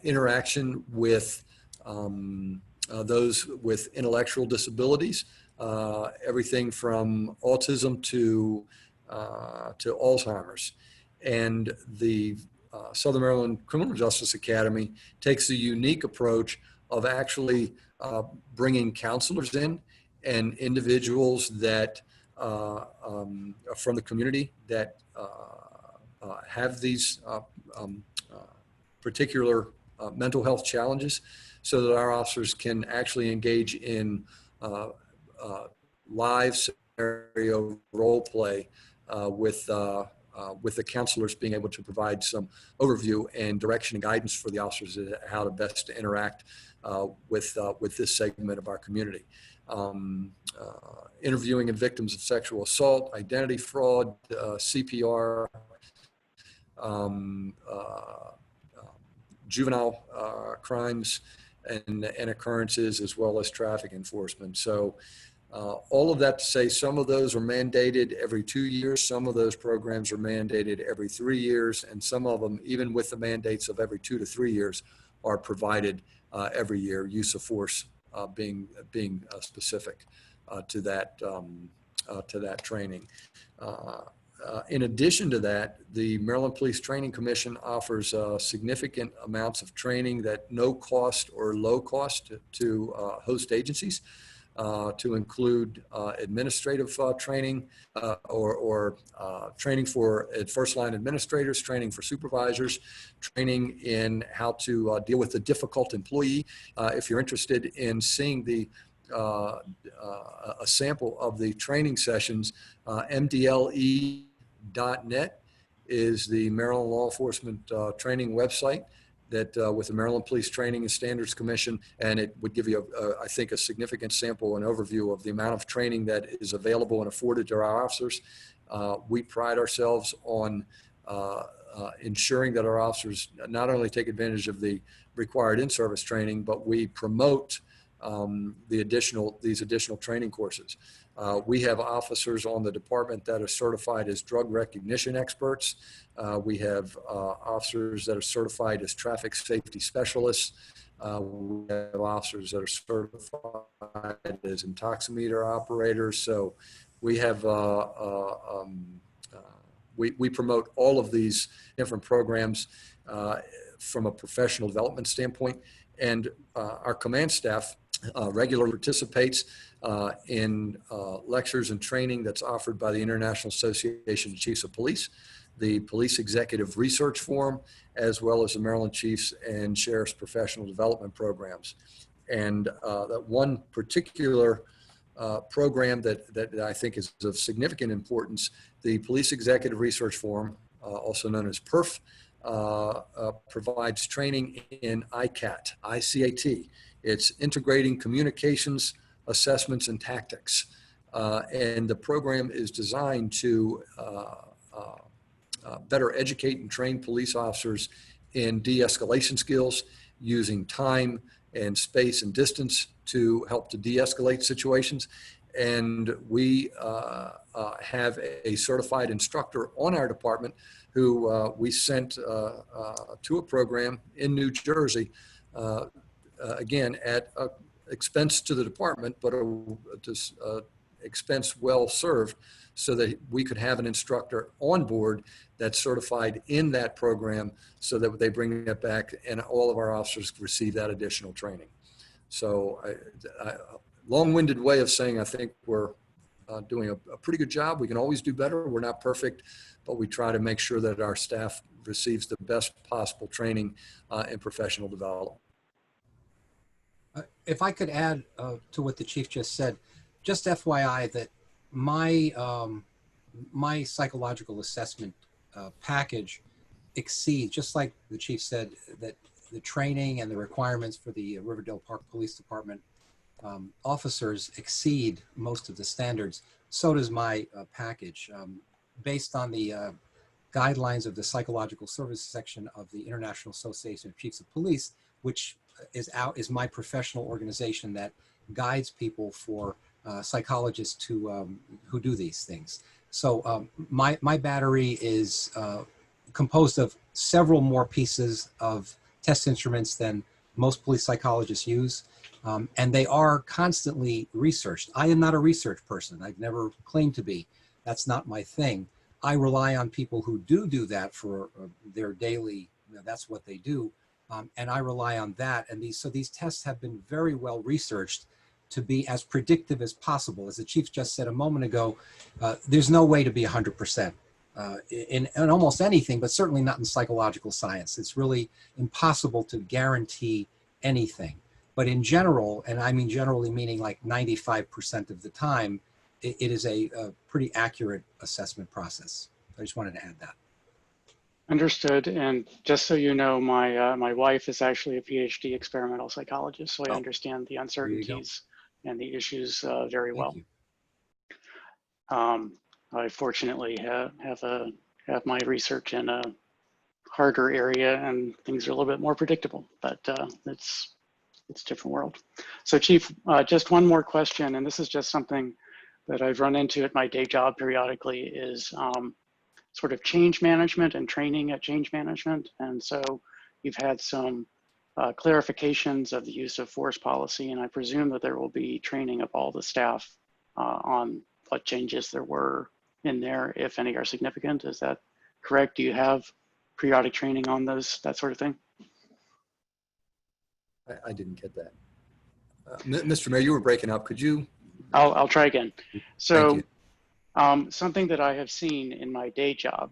interaction with those with intellectual disabilities, everything from autism to Alzheimer's. And the Southern Maryland Criminal Justice Academy takes a unique approach of actually bringing counselors in and individuals that from the community that have these particular mental health challenges, so that our officers can actually engage in live scenario role play with with the counselors being able to provide some overview and direction and guidance for the officers as to how to best interact with this segment of our community. Interviewing of victims of sexual assault, identity fraud, CPR, juvenile crimes and occurrences, as well as traffic enforcement. So all of that to say, some of those are mandated every 2 years. Some of those programs are mandated every 3 years. And some of them, even with the mandates of every 2 to 3 years, are provided every year, use of force being specific to that training. In addition to that, the Maryland Police Training Commission offers significant amounts of training that no cost or low cost to host agencies, to include administrative training or training for first-line administrators, training for supervisors, training in how to deal with a difficult employee. If you're interested in seeing a sample of the training sessions, MDLE.net is the Maryland Law Enforcement Training website that with the Maryland Police Training and Standards Commission, and it would give you, I think, a significant sample and overview of the amount of training that is available and afforded to our officers. We pride ourselves on ensuring that our officers not only take advantage of the required in-service training, but we promote these additional training courses. We have officers on the department that are certified as drug recognition experts. We have officers that are certified as traffic safety specialists. We have officers that are certified as intoximeter operators. So we have we promote all of these different programs from a professional development standpoint, and our command staff regularly participates in lectures and training that's offered by the International Association of Chiefs of Police, the Police Executive Research Forum, as well as the Maryland Chiefs and Sheriffs Professional Development Programs. And that one particular program that I think is of significant importance, the Police Executive Research Forum, also known as PERF, provides training in ICAT, ICAT. It's integrating communications, assessments, and tactics. And the program is designed to better educate and train police officers in de-escalation skills, using time and space and distance to help to de-escalate situations. And we have a certified instructor on our department who we sent to a program in New Jersey, again, at expense to the department, but expense well served, so that we could have an instructor on board that's certified in that program, so that they bring it back and all of our officers receive that additional training. So long-winded way of saying I think we're doing a pretty good job. We can always do better. We're not perfect, but we try to make sure that our staff receives the best possible training and professional development. If I could add to what the chief just said, just FYI that my my psychological assessment package exceeds, just like the chief said, that the training and the requirements for the Riverdale Park Police Department officers exceed most of the standards. So does my package, based on the guidelines of the Psychological Services section of the International Association of Chiefs of Police, which is my professional organization that guides people for psychologists who do these things. So my battery is composed of several more pieces of test instruments than most police psychologists use, and they are constantly researched. I am not a research person. I've never claimed to be. That's not my thing. I rely on people who do that for their daily, that's what they do. And I rely on that. And these tests have been very well researched to be as predictive as possible. As the chief just said a moment ago, there's no way to be 100% in almost anything, but certainly not in psychological science. It's really impossible to guarantee anything. But in general, and I mean generally meaning like 95% of the time, it is a pretty accurate assessment process. I just wanted to add that. Understood. And just so you know, my wife is actually a PhD experimental psychologist, so I Oh, understand the there you go. uncertainties and the issues very Thank well. you. I fortunately have my research in a harder area, and things are a little bit more predictable, but it's a different world. So Chief, just one more question, and this is just something that I've run into at my day job periodically, is sort of change management and training at change management. And so you've had some clarifications of the use of force policy, and I presume that there will be training of all the staff on what changes there were in there, if any are significant. Is that correct? Do you have periodic training on those, that sort of thing? I didn't get that. Mr. Mayor, you were breaking up. Could you? I'll try again. Thank So you. something that I have seen in my day job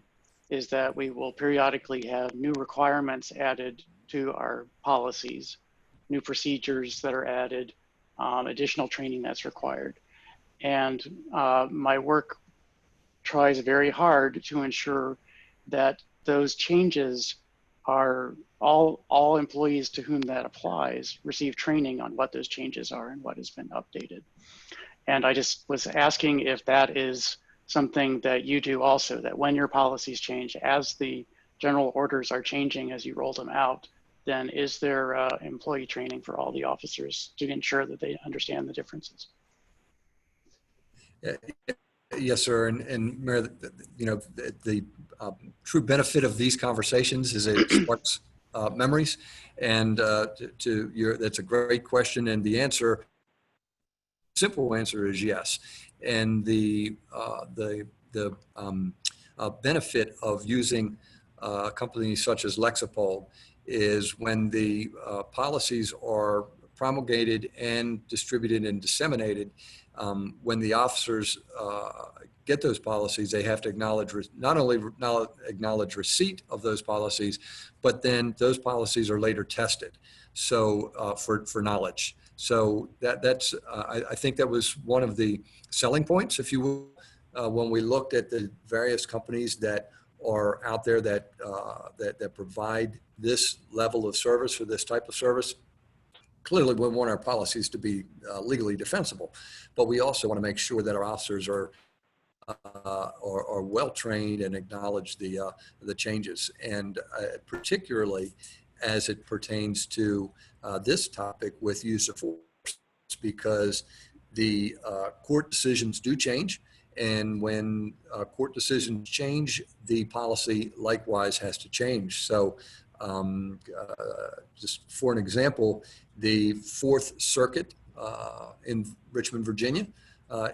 is that we will periodically have new requirements added to our policies, new procedures that are added, additional training that's required. And my work tries very hard to ensure that those changes are all employees to whom that applies receive training on what those changes are and what has been updated. And I just was asking if that is something that you do also, that when your policies change, as the general orders are changing as you roll them out, then is there employee training for all the officers to ensure that they understand the differences? Yes, sir. And Mayor, you know, the true benefit of these conversations is it sparks memories. And that's a great question. And the simple answer is yes. And the benefit of using companies such as Lexapol is when the policies are promulgated and distributed and disseminated, when the officers get those policies, they have to acknowledge, not only acknowledge receipt of those policies, but then those policies are later tested. So for knowledge. So that's I think that was one of the selling points, if you will, when we looked at the various companies that are out there that provide this level of service or this type of service. Clearly, we want our policies to be legally defensible, but we also want to make sure that our officers are well trained and acknowledge the changes, and particularly as it pertains to this topic with use of force, because the court decisions do change, and when court decisions change, the policy likewise has to change. So just for an example, the Fourth Circuit in Richmond, Virginia,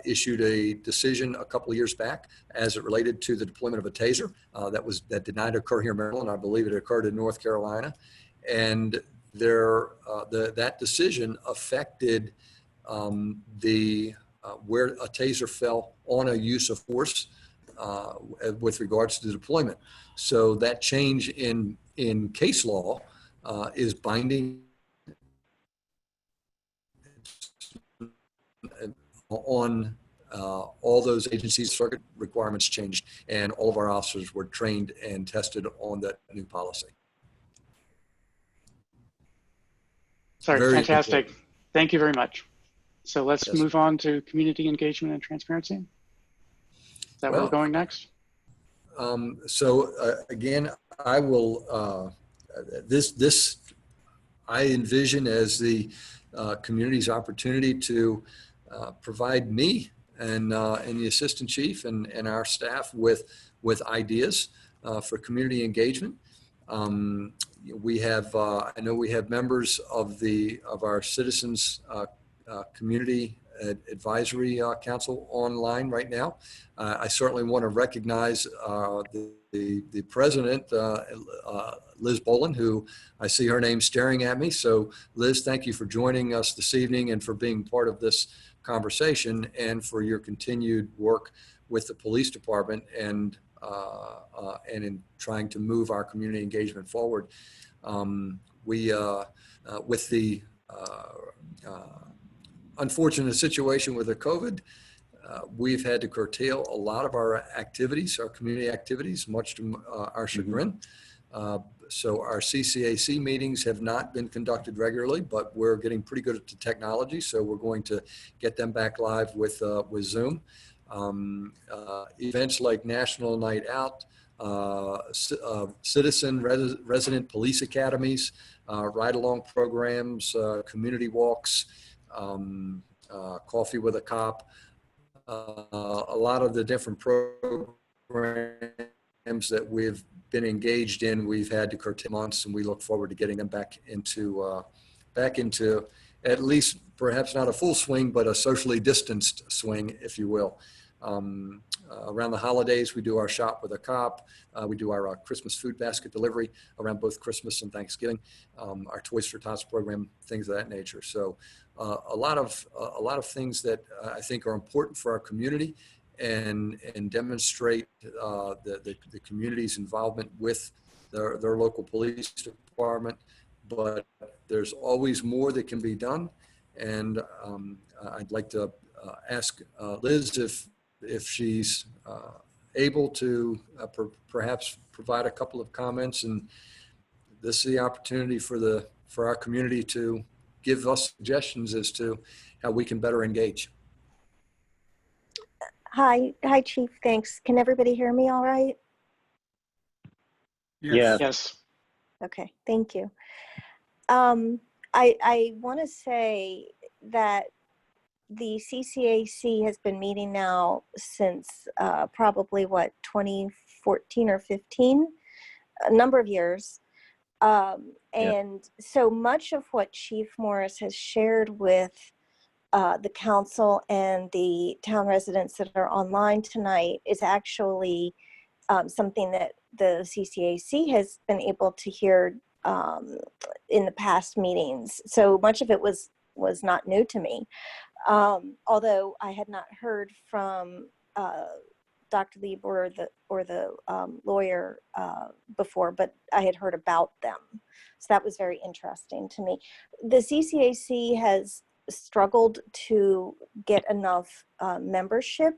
issued a decision a couple of years back as it related to the deployment of a taser that did not occur here in Maryland. I believe it occurred in North Carolina, and that decision affected where a taser fell on a use of force with regards to the deployment. So that change in case law is binding on all those agencies. Circuit requirements changed, and all of our officers were trained and tested on that new policy. Sorry, Very fantastic. important. Thank you very much. So let's Yes. move on to community engagement and transparency. Is that where we're going next? Again, I will, this I envision as the community's opportunity to provide me and the assistant chief and our staff with ideas for community engagement. We have, I know we have members of our citizens community advisory council online right now. I certainly want to recognize the president, Liz Boland, who I see her name staring at me. So Liz, thank you for joining us this evening and for being part of this conversation and for your continued work with the police department and in trying to move our community engagement forward. With the unfortunate situation with the COVID, we've had to curtail a lot of our activities, our community activities, much to our chagrin. So our CCAC meetings have not been conducted regularly, but we're getting pretty good at the technology. So we're going to get them back live with Zoom. Events like National Night Out, resident police academies, ride-along programs, community walks, coffee with a cop, a lot of the different programs that we've been engaged in, we've had to curtail months, and we look forward to getting them back into at least perhaps not a full swing, but a socially distanced swing, if you will. Around the holidays, we do our shop with a cop. We do our Christmas food basket delivery around both Christmas and Thanksgiving. Our Toys for Tots program, things of that nature. So a lot of things that I think are important for our community and demonstrate the community's involvement with their local police department. But there's always more that can be done. And I'd like to ask Liz if she's able to perhaps provide a couple of comments, and this is the opportunity for our community to give us suggestions as to how we can better engage. Hi, Chief. Thanks. Can everybody hear me all right? Yeah. Yes. Okay, thank you. I want to say that the CCAC has been meeting now since probably 2014 or 15, a number of years. And so much of what Chief Morris has shared with the council and the town residents that are online tonight is actually something that the CCAC has been able to hear in the past meetings. So much of it was not new to me. Although I had not heard from Dr. Lieb or the lawyer before, but I had heard about them. So that was very interesting to me. The CCAC has struggled to get enough membership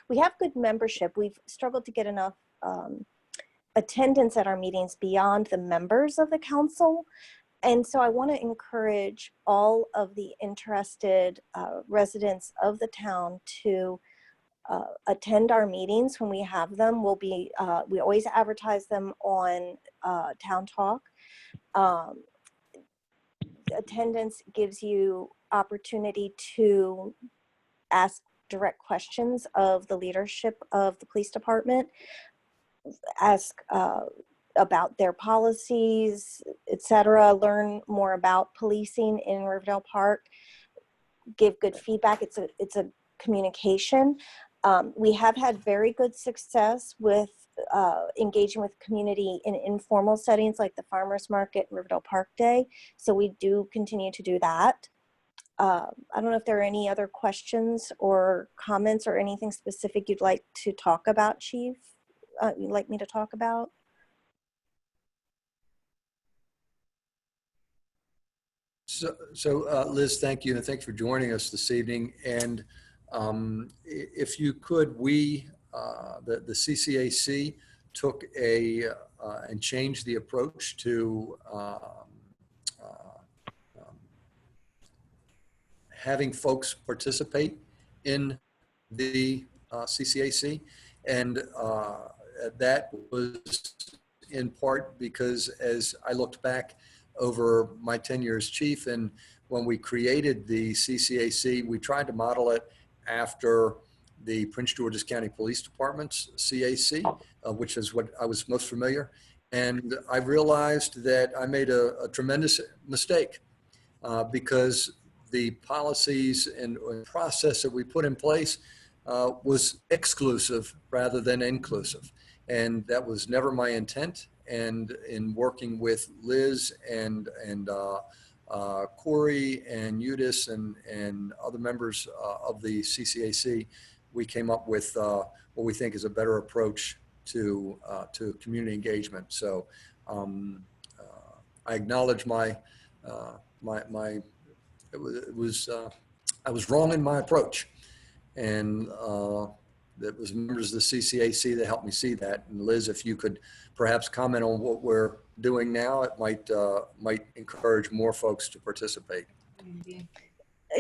we have good membership. We've struggled to get enough attendance at our meetings beyond the members of the council. And so I want to encourage all of the interested residents of the town to attend our meetings when we have them. We always advertise them on Town Talk. Attendance gives you opportunity to ask direct questions of the leadership of the police department, ask about their policies, etc., learn more about policing in Riverdale Park, give good feedback. It's a communication. We have had very good success with engaging with community in informal settings like the Farmers Market and Riverdale Park Day. So we do continue to do that. I don't know if there are any other questions or comments or anything specific you'd like to talk about, Chief, you'd like me to talk about? So Liz, thank you, and thanks for joining us this evening. And if you could, the CCAC took and changed the approach to having folks participate in the CCAC, and that was in part because as I looked back over my tenure as chief, and when we created the CCAC, we tried to model it after the Prince George's County Police Department's CAC, which is what I was most familiar. And I realized that I made a tremendous mistake because the policies and process that we put in place was exclusive rather than inclusive. And that was never my intent. And in working with Liz and Corey and Udis and other members of the CCAC, we came up with what we think is a better approach to community engagement. So I acknowledge I was wrong in my approach, and that was members of the CCAC that helped me see that. And Liz, if you could perhaps comment on what we're doing now, it might encourage more folks to participate.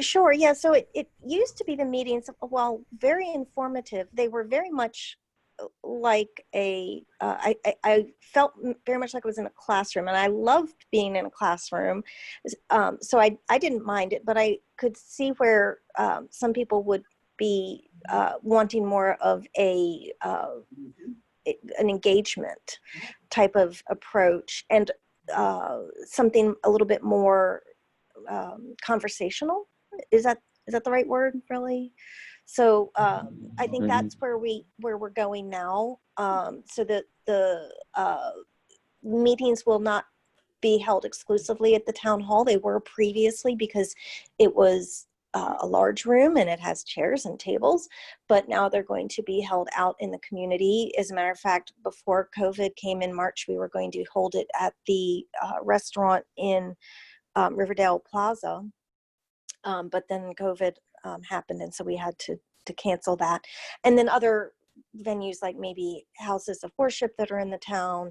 Sure. Yeah. So it used to be the meetings, while very informative, they were very much like I felt very much like I was in a classroom, and I loved being in a classroom. So I didn't mind it, but I could see where some people would be wanting more of an engagement type of approach, and something a little bit more conversational. Is that the right word, really? So I think that's where we're going now. So that the meetings will not be held exclusively at the town hall. They were previously, because it was a large room and it has chairs and tables, but now they're going to be held out in the community. As a matter of fact, before COVID came in March, we were going to hold it at the restaurant in Riverdale Plaza. But then COVID happened, and so we had to cancel that. And then other venues, like maybe houses of worship that are in the town,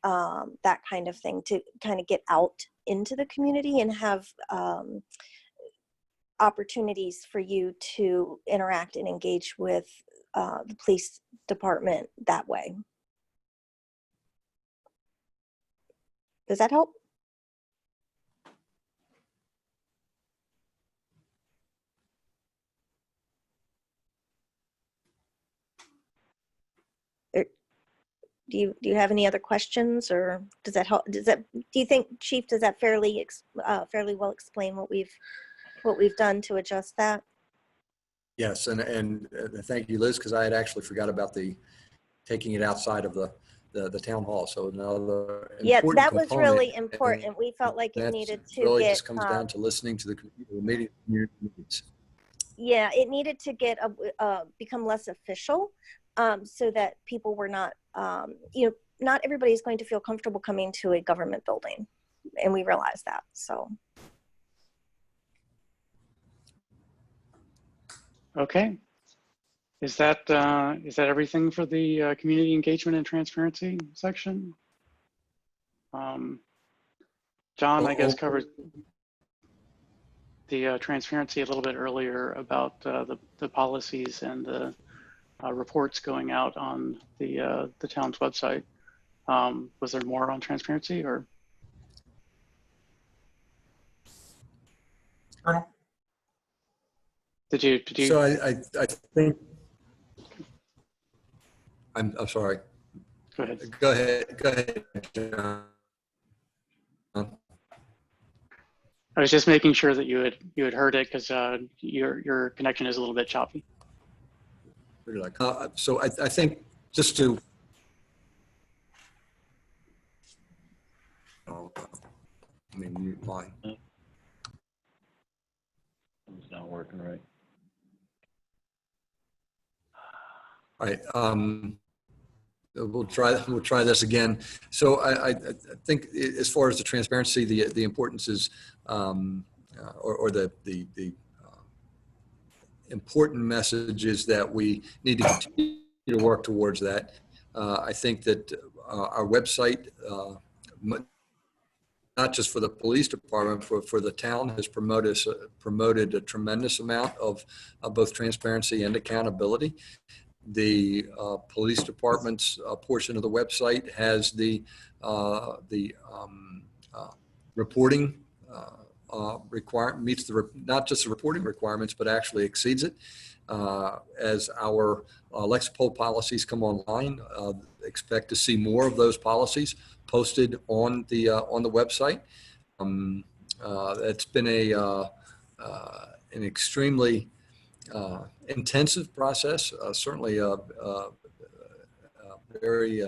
that kind of thing, to kind of get out into the community and have opportunities for you to interact and engage with the police department that way. Does that help? Do you have any other questions, or does that help? Do you think, Chief, does that fairly well explain what we've done to adjust that? Yes, and thank you, Liz, because I had actually forgot about taking it outside of the town hall. So another important that was component, really important. We felt like it needed to really get, just comes down to listening to the immediate community needs. Yeah, it needed to get become less official, so that people were not, not everybody's going to feel comfortable coming to a government building, and we realize that. So. Okay. Is that everything for the community engagement and transparency section? John, I guess, covered the transparency a little bit earlier about the policies and the reports going out on the town's website. Was there more on transparency, or? Colonel? Did you? So I think I'm sorry. Go ahead. Go ahead, John. I was just making sure that you had heard it, because your connection is a little bit choppy. So I think just to. Let me mute mine. It's not working right. All right. We'll try this again. So I think, as far as the transparency, the importance is, or the important message is that we need to continue to work towards that. I think that our website, not just for the police department, for the town, has promoted a tremendous amount of both transparency and accountability. The police department's portion of the website has the reporting meets not just the reporting requirements, but actually exceeds it. As our Lexipol policies come online, expect to see more of those policies posted on the website. It's been an extremely intensive process, certainly very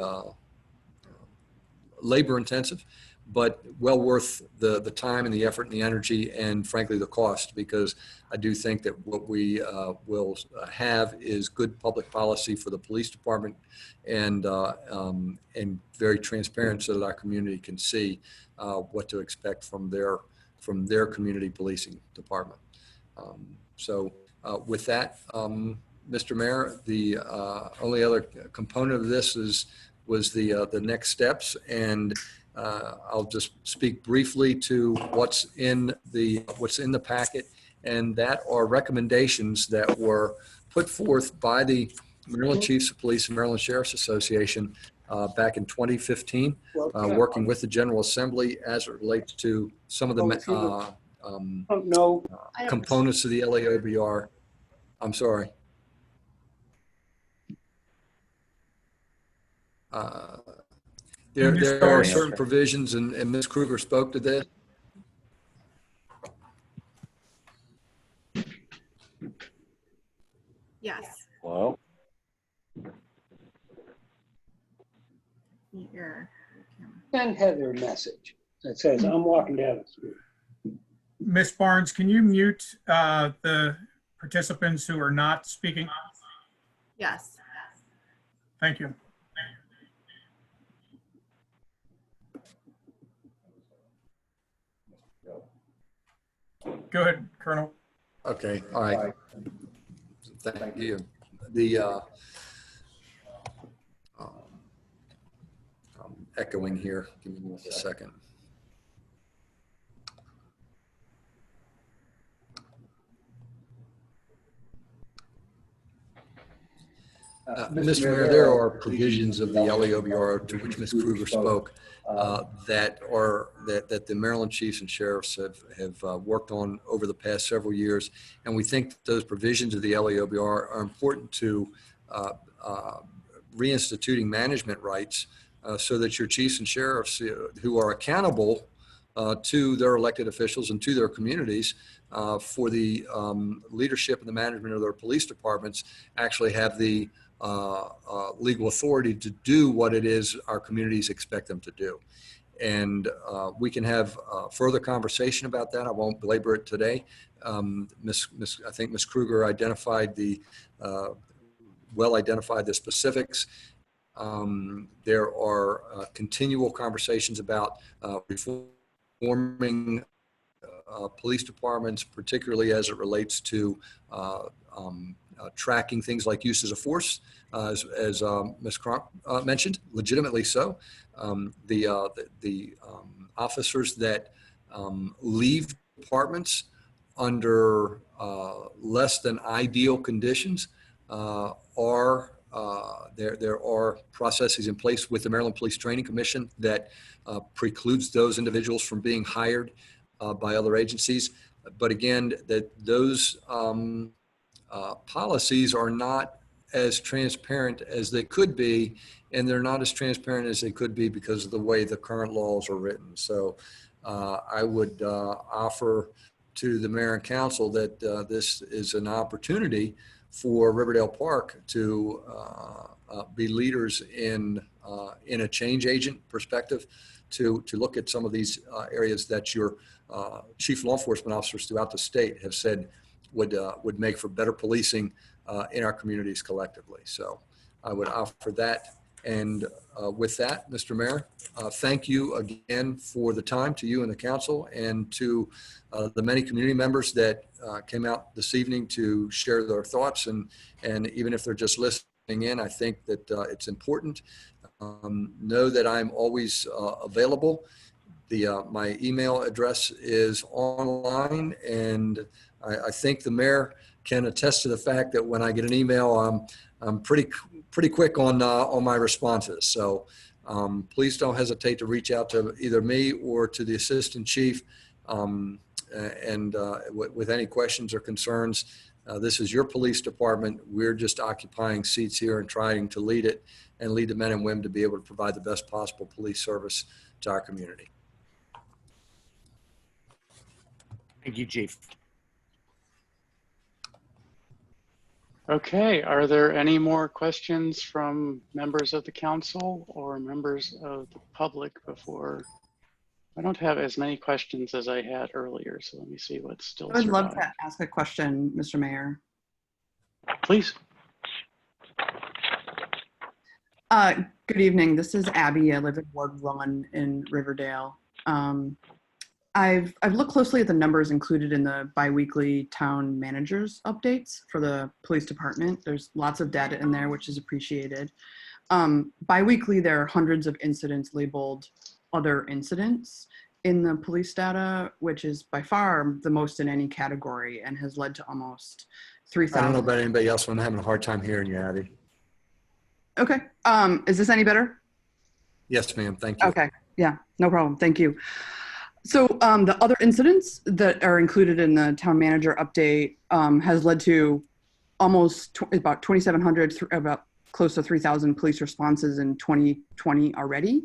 labor intensive, but well worth the time and the effort and the energy, and frankly the cost, because I do think that what we will have is good public policy for the police department, and very transparent, so that our community can see what to expect from their community policing department. So With that, Mr. Mayor, the only other component of this was the next steps, and I'll just speak briefly to what's in the packet, and that are recommendations that were put forth by the Maryland Chiefs of Police and Maryland Sheriff's Association back in 2015, working with the General Assembly as it relates to some of the components of the LAOBR. I'm sorry. There are certain provisions, and Ms. Kruger spoke to this. Yes. Hello? Send Heather a message that says, I'm walking down the street. Ms. Barnes, can you mute the participants who are not speaking? Yes. Thank you. Go ahead, Colonel. Okay, all right. Thank you. I'm echoing here. Give me 1 second. Mr. Mayor, there are provisions of the LAOBR to which Ms. Kruger spoke that the Maryland Chiefs and Sheriffs have worked on over the past several years, and we think that those provisions of the LAOBR are important to reinstituting management rights so that your chiefs and sheriffs who are accountable to their elected officials and to their communities for the leadership and the management of their police departments actually have the legal authority to do what it is our communities expect them to do. And we can have further conversation about that. I won't belabor it today. I think Ms. Kruger identified well identified the specifics. There are continual conversations about reforming police departments, particularly as it relates to tracking things like uses of force, as Ms. Cronk mentioned, legitimately so. The officers that leave departments under less than ideal conditions there are processes in place with the Maryland Police Training Commission that precludes those individuals from being hired by other agencies. But again, those policies are not as transparent as they could be, and they're not as transparent as they could be because of the way the current laws are written. So I would offer to the mayor and council that this is an opportunity for Riverdale Park to be leaders in a change agent perspective, to look at some of these areas that your chief law enforcement officers throughout the state have said would make for better policing in our communities collectively. So I would offer that. And with that, Mr. Mayor, thank you again for the time, to you and the council, and to the many community members that came out this evening to share their thoughts. And even if they're just listening in, I think that it's important. Know that I'm always available. My email address is online, and I think the mayor can attest to the fact that when I get an email, I'm pretty quick on my responses. So please don't hesitate to reach out to either me or to the assistant chief with any questions or concerns. This is your police department. We're just occupying seats here and trying to lead it and lead the men and women to be able to provide the best possible police service to our community. Thank you, Chief. Okay, are there any more questions from members of the council or members of the public before? I don't have as many questions as I had earlier, so let me see what's still I would love survived. to ask a question, Mr. Mayor. Please. Good evening. This is Abby. I live in Ward 1 in Riverdale. I've looked closely at the numbers included in the biweekly town managers updates for the police department. There's lots of data in there, which is appreciated. Biweekly, there are hundreds of incidents labeled other incidents in the police data, which is by far the most in any category and has led to almost 3,000. I don't know about anybody else, but I'm having a hard time hearing you, Abby. Okay. Is this any better? Yes, ma'am. Thank you. Okay. Yeah, no problem. Thank you. So the other incidents that are included in the town manager update has led to almost about 2,700, about close to 3,000 police responses in 2020 already.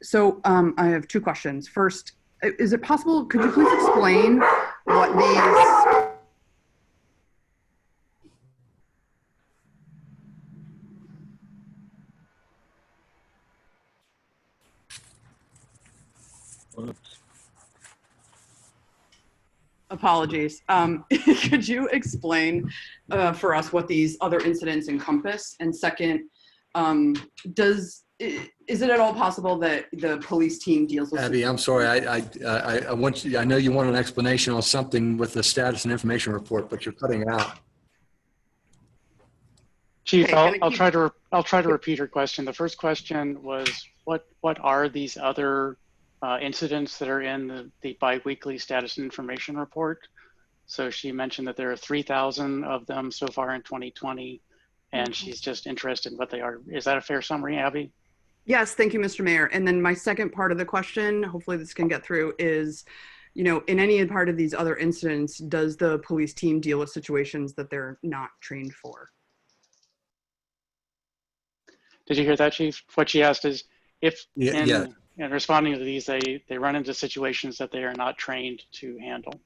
So I have two questions. First, is it possible, could you please explain what these... Apologies. Could you explain for us what these other incidents encompass? And second, is it at all possible that the police team deals with... Abby, I'm sorry. I want you, I know you want an explanation on something with the status and information report, but you're cutting out. Chief, Okay, I'll try to repeat her question. The first question was, what are these other incidents that are in the biweekly status and information report? So she mentioned that there are 3,000 of them so far in 2020, and she's just interested in what they are. Is that a fair summary, Abby? Yes, thank you, Mr. Mayor. And then my second part of the question, hopefully this can get through, is, you know, in any part of these other incidents, does the police team deal with situations that they're not trained for? Did you hear that, Chief? What she asked is if Yeah. in responding to these, they run into situations that they are not trained to handle.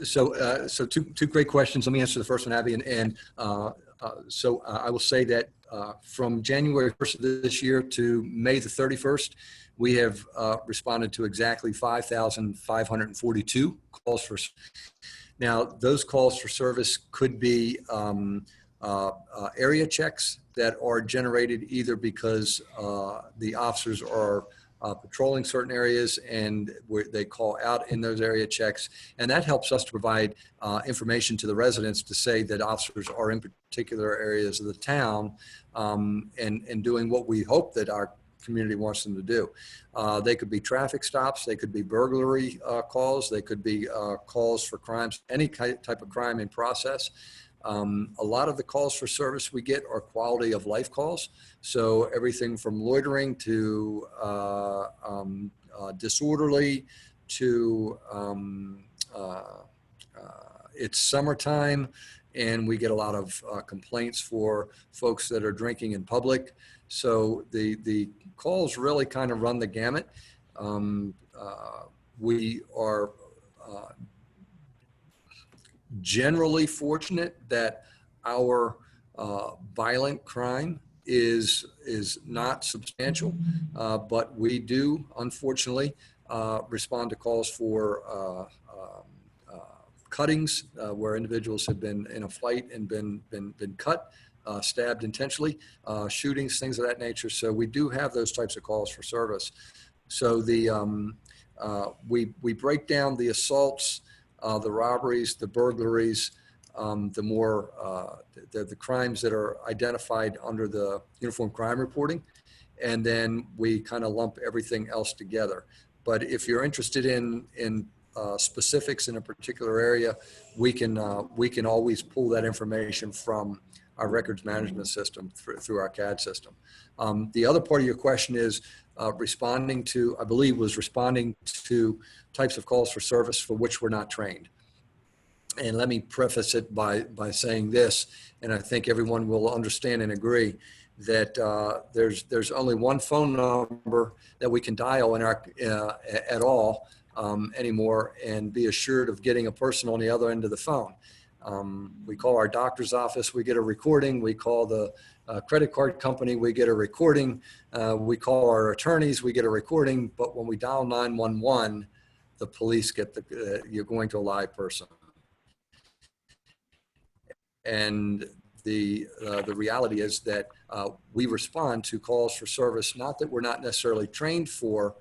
So, two great questions. Let me answer the first one, Abby. So I will say that from January 1st of this year to May the 31st, we have responded to exactly 5,542 calls for. Now, those calls for service could be area checks that are generated either because the officers are patrolling certain areas and where they call out in those area checks. And that helps us to provide information to the residents to say that officers are in particular areas of the town and doing what we hope that our community wants them to do. They could be traffic stops, they could be burglary calls, they could be calls for crimes, any type of crime in process. A lot of the calls for service we get are quality of life calls. So everything from loitering to disorderly to it's summertime and we get a lot of complaints for folks that are drinking in public. So the calls really kind of run the gamut. We are generally fortunate that our violent crime is not substantial, but we do unfortunately respond to calls for cuttings where individuals have been in a fight and been cut, stabbed intentionally, shootings, things of that nature. So we do have those types of calls for service. So we break down the assaults, the robberies, the burglaries, the crimes that are identified under the Uniform Crime Reporting, and then we kind of lump everything else together. But if you're interested in specifics in a particular area, we can always pull that information from our records management system through our CAD system. The other part of your question is responding to types of calls for service for which we're not trained. And let me preface it by saying this, and I think everyone will understand and agree that there's only one phone number that we can dial in our at all anymore and be assured of getting a person on the other end of the phone. We call our doctor's office, we get a recording. We call the credit card company, we get a recording. We call our attorneys, we get a recording. But when we dial 911, the police get you're going to a live person. And the reality is that we respond to calls for service, not that we're not necessarily trained for,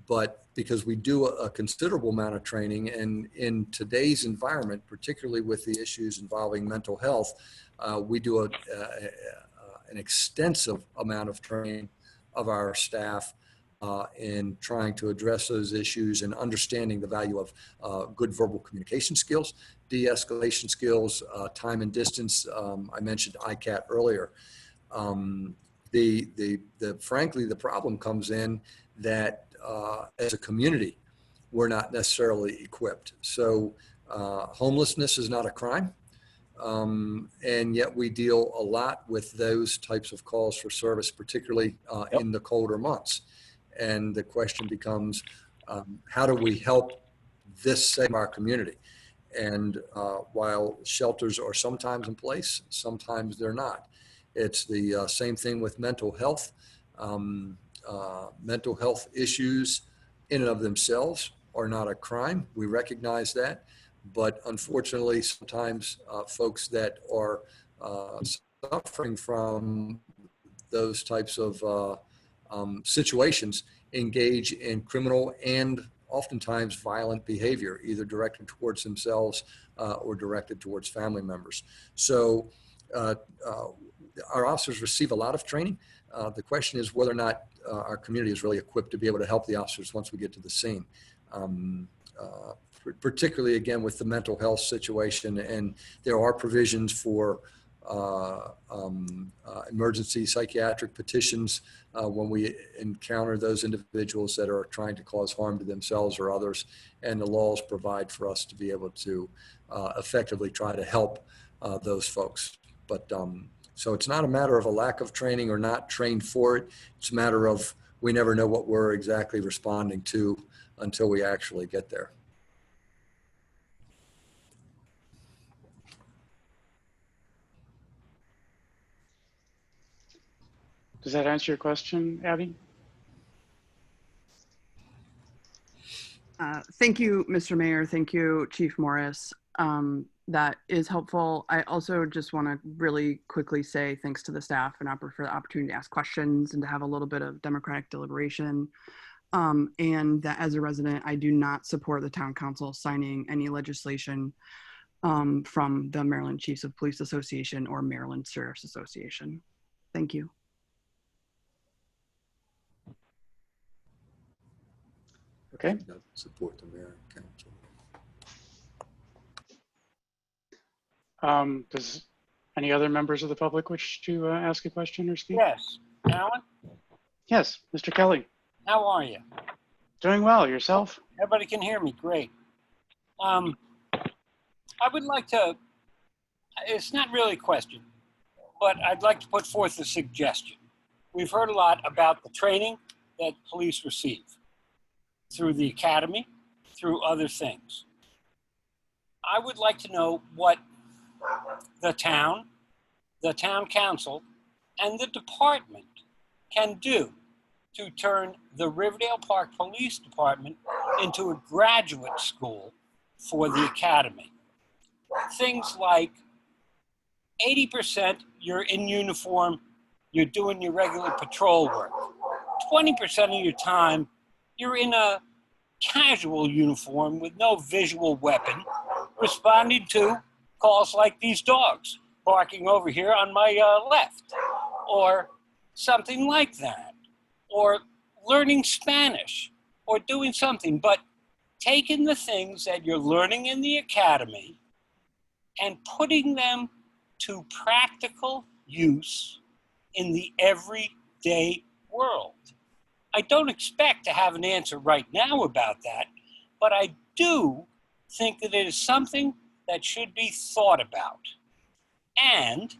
but because we do a considerable amount of training. And in today's environment, particularly with the issues involving mental health, we do an extensive amount of training of our staff in trying to address those issues and understanding the value of good verbal communication skills, de-escalation skills, time and distance. I mentioned ICAT earlier. Frankly, the problem comes in that as a community, we're not necessarily equipped. So homelessness is not a crime. And yet we deal a lot with those types of calls for service, particularly in the colder months. And the question becomes, how do we help this segment of our community? And while shelters are sometimes in place, sometimes they're not. It's the same thing with mental health. Mental health issues in and of themselves are not a crime. We recognize that. But unfortunately, sometimes folks that are suffering from those types of situations engage in criminal and oftentimes violent behavior, either directed towards themselves or directed towards family members. So our officers receive a lot of training. The question is whether or not our community is really equipped to be able to help the officers once we get to the scene. Particularly again with the mental health situation, and there are provisions for emergency psychiatric petitions when we encounter those individuals that are trying to cause harm to themselves or others, and the laws provide for us to be able to effectively try to help those folks. But so it's not a matter of a lack of training or not trained for it. It's a matter of we never know what we're exactly responding to until we actually get there. Does that answer your question, Abby? Thank you, Mr. Mayor. Thank you, Chief Morris. That is helpful. I also just want to really quickly say thanks to the staff and for the opportunity to ask questions and to have a little bit of democratic deliberation. And that as a resident, I do not support the town council signing any legislation from the Maryland Chiefs of Police Association or Maryland Sheriff's Association. Thank you. Okay. Support the mayor and council. Does any other members of the public wish to ask a question or speak? Yes. Alan, Yes, Mr. Kelly. how are you? Doing well. Yourself? Everybody can hear me. Great. I would like to, it's not really a question, but I'd like to put forth a suggestion. We've heard a lot about the training that police receive through the academy, through other things. I would like to know what the town council, and the department can do to turn the Riverdale Park Police Department into a graduate school for the academy. Things like 80% you're in uniform, you're doing your regular patrol work. 20% of your time, you're in a casual uniform with no visual weapon, responding to calls like these dogs barking over here on my left, or something like that, or learning Spanish, or doing something, but taking the things that you're learning in the academy and putting them to practical use in the everyday world. I don't expect to have an answer right now about that, but I do think that it is something that should be thought about. And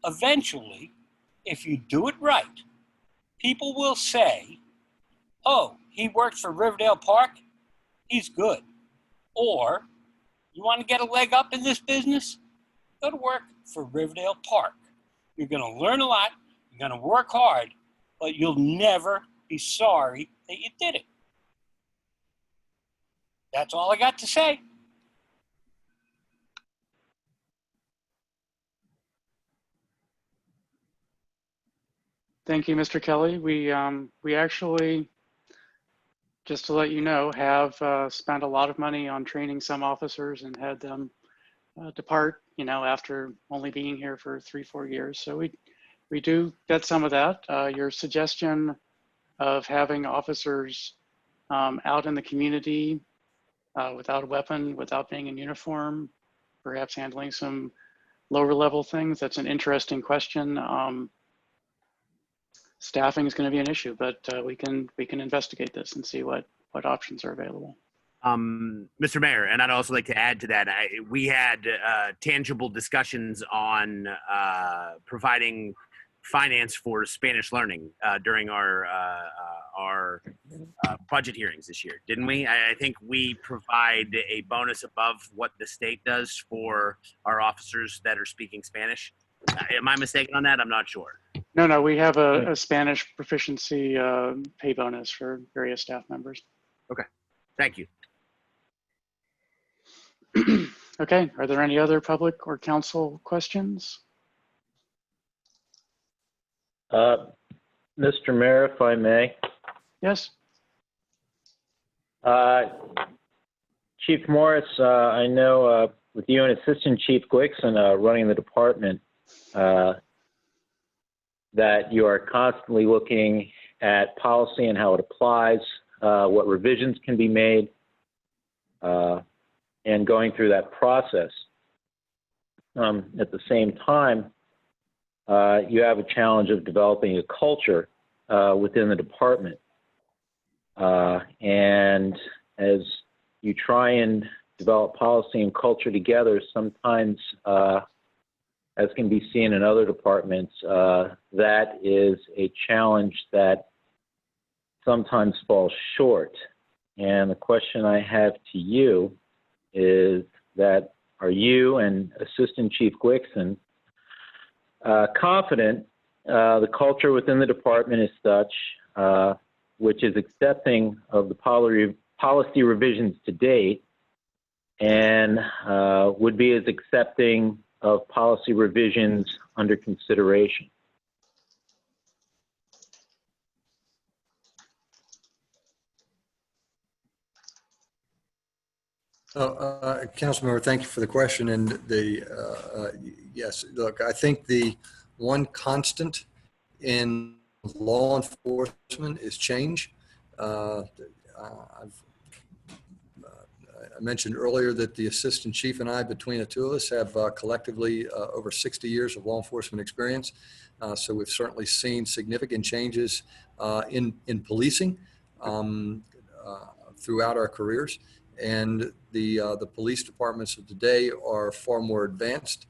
eventually, if you do it right, people will say, oh, he worked for Riverdale Park, he's good. Or, you want to get a leg up in this business? Go to work for Riverdale Park. You're going to learn a lot, you're going to work hard, but you'll never be sorry that you did it. That's all I got to say. Thank you, Mr. Kelly. We actually, just to let you know, have spent a lot of money on training some officers and had them depart, after only being here for 3-4 years. So we do get some of that. Your suggestion of having officers out in the community without a weapon, without being in uniform, perhaps handling some lower level things, that's an interesting question. Staffing is going to be an issue, but we can investigate this and see what options are available. Mr. Mayor, and I'd also like to add to that, we had tangible discussions on providing finance for Spanish learning during our budget hearings this year, didn't we? I think we provide a bonus above what the state does for our officers that are speaking Spanish. Am I mistaken on that? I'm not sure. No, we have a Spanish proficiency pay bonus for various staff members. Okay, thank you. Okay, are there any other public or council questions? Mr. Mayor, if I may. Yes. Chief Morris, I know with you and Assistant Chief Glickson running the department, that you are constantly looking at policy and how it applies, what revisions can be made, and going through that process. At the same time, you have a challenge of developing a culture within the department. And as you try and develop policy and culture together, sometimes, as can be seen in other departments, that is a challenge that sometimes falls short. And the question I have to you is that, are you and Assistant Chief Glickson confident the culture within the department is such which is accepting of the policy revisions to date and would be as accepting of policy revisions under consideration? Councilmember, thank you for the question. And yes, look, I think the one constant in law enforcement is change. I mentioned earlier that the assistant chief and I, between the two of us, have collectively over 60 years of law enforcement experience. So we've certainly seen significant changes in policing throughout our careers. And the police departments of today are far more advanced,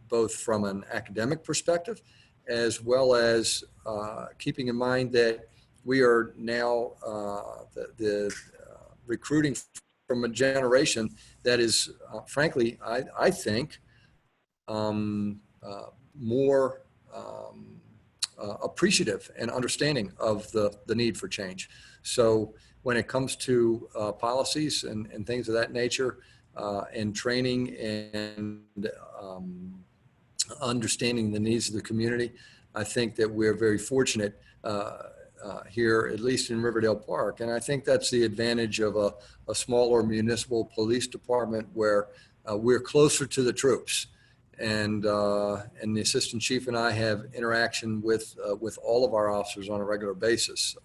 both from an academic perspective, as well as keeping in mind that we are now recruiting from a generation that is, frankly, I think, more appreciative and understanding of the need for change. So when it comes to policies and things of that nature, and training and understanding the needs of the community, I think that we're very fortunate here, at least in Riverdale Park. And I think that's the advantage of a smaller municipal police department where we're closer to the troops. And the assistant chief and I have interaction with all of our officers on a regular basis.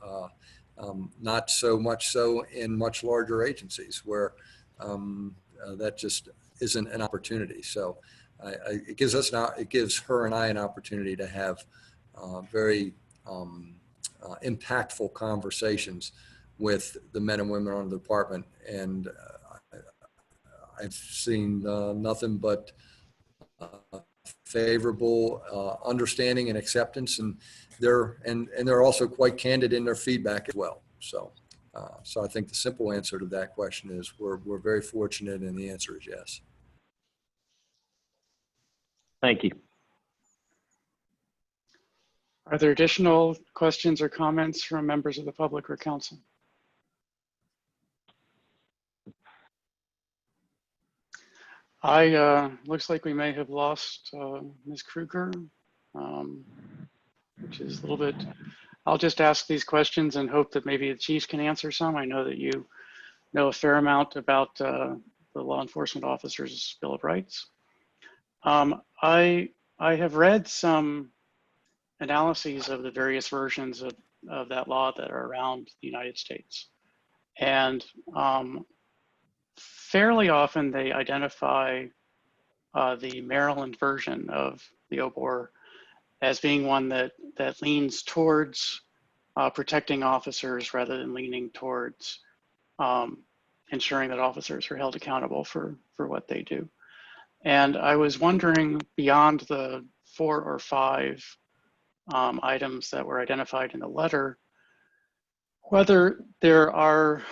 Not so much so in much larger agencies where that just isn't an opportunity. So it gives her and I an opportunity to have very impactful conversations with the men and women on the department. And I've seen nothing but favorable understanding and acceptance, and they're also quite candid in their feedback as well. So I think the simple answer to that question is we're very fortunate, and the answer is yes. Thank you. Are there additional questions or comments from members of the public or council? Looks like we may have lost Ms. Kruger. which is a little bit, I'll just ask these questions and hope that maybe the chiefs can answer some. I know that you know a fair amount about the law enforcement officers' Bill of Rights. I have read some analyses of the various versions of that law that are around the United States. And fairly often they identify the Maryland version of the OBOR as being one that leans towards protecting officers rather than leaning towards ensuring that officers are held accountable for what they do. And I was wondering, beyond the 4 or 5 items that were identified in the letter, whether there are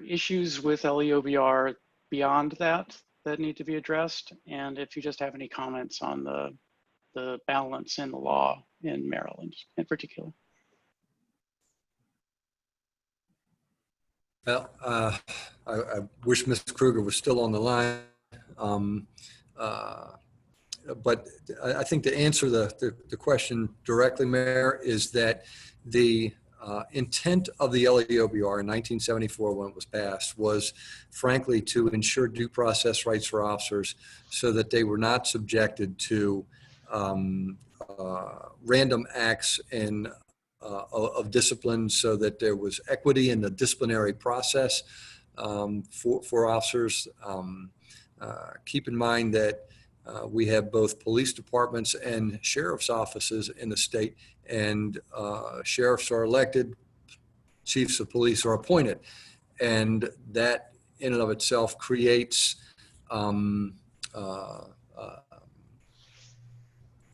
issues with LEOBR beyond that need to be addressed, and if you just have any comments on the balance in the law in Maryland in particular. Well, I wish Mr. Kruger was still on the line. But I think to answer the question directly, Mayor, is that the intent of the LEOBR in 1974 when it was passed was frankly to ensure due process rights for officers so that they were not subjected to random acts of discipline, so that there was equity in the disciplinary process for officers. Keep in mind that we have both police departments and sheriff's offices in the state, and sheriffs are elected, chiefs of police are appointed. And that in and of itself creates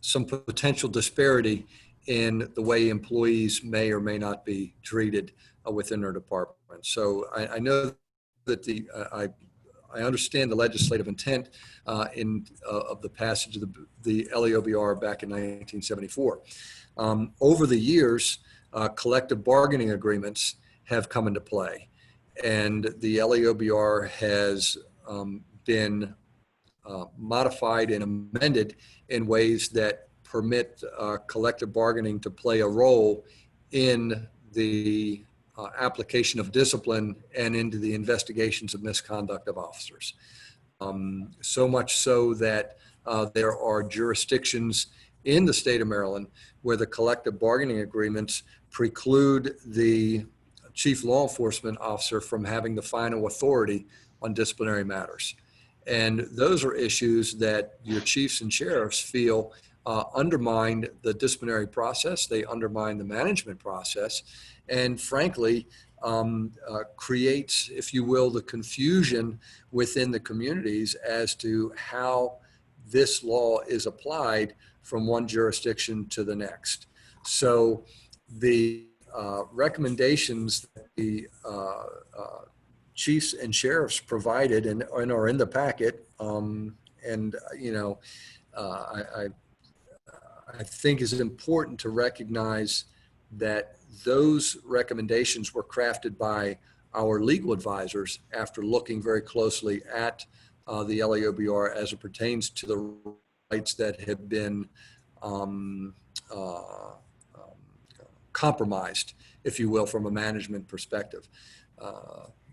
some potential disparity in the way employees may or may not be treated within their department. So I know that I understand the legislative intent of the passage of the LEOBR back in 1974. Over the years, collective bargaining agreements have come into play, and the LEOBR has been modified and amended in ways that permit collective bargaining to play a role in the application of discipline and into the investigations of misconduct of officers. So much so that there are jurisdictions in the state of Maryland where the collective bargaining agreements preclude the chief law enforcement officer from having the final authority on disciplinary matters. And those are issues that your chiefs and sheriffs feel undermine the disciplinary process, they undermine the management process, and frankly, creates, if you will, the confusion within the communities as to how this law is applied from one jurisdiction to the next. So the recommendations that the chiefs and sheriffs provided and are in the packet, I think is important to recognize that those recommendations were crafted by our legal advisors after looking very closely at the LEOBR as it pertains to the rights that have been compromised, if you will, from a management perspective.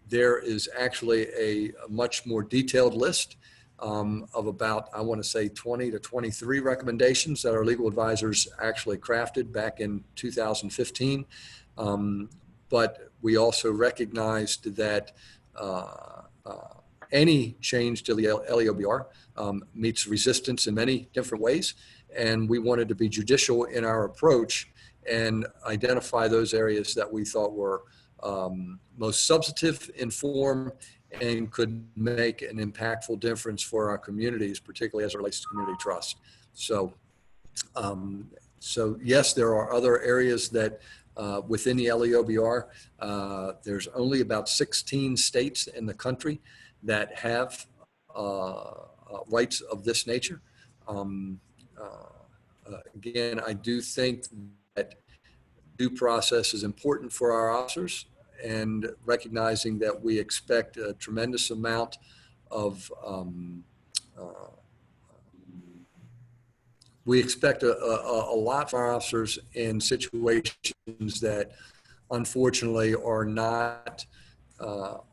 There is actually a much more detailed list of about, I want to say 20 to 23 recommendations that our legal advisors actually crafted back in 2015. But we also recognized that any change to the LEOBR meets resistance in many different ways. And we wanted to be judicial in our approach and identify those areas that we thought were most substantive in form and could make an impactful difference for our communities, particularly as it relates to community trust. So yes, there are other areas that within the LEOBR, there's only about 16 states in the country that have rights of this nature. Again, I do think that due process is important for our officers, and recognizing that we expect a tremendous amount of we expect a lot from our officers in situations that unfortunately are not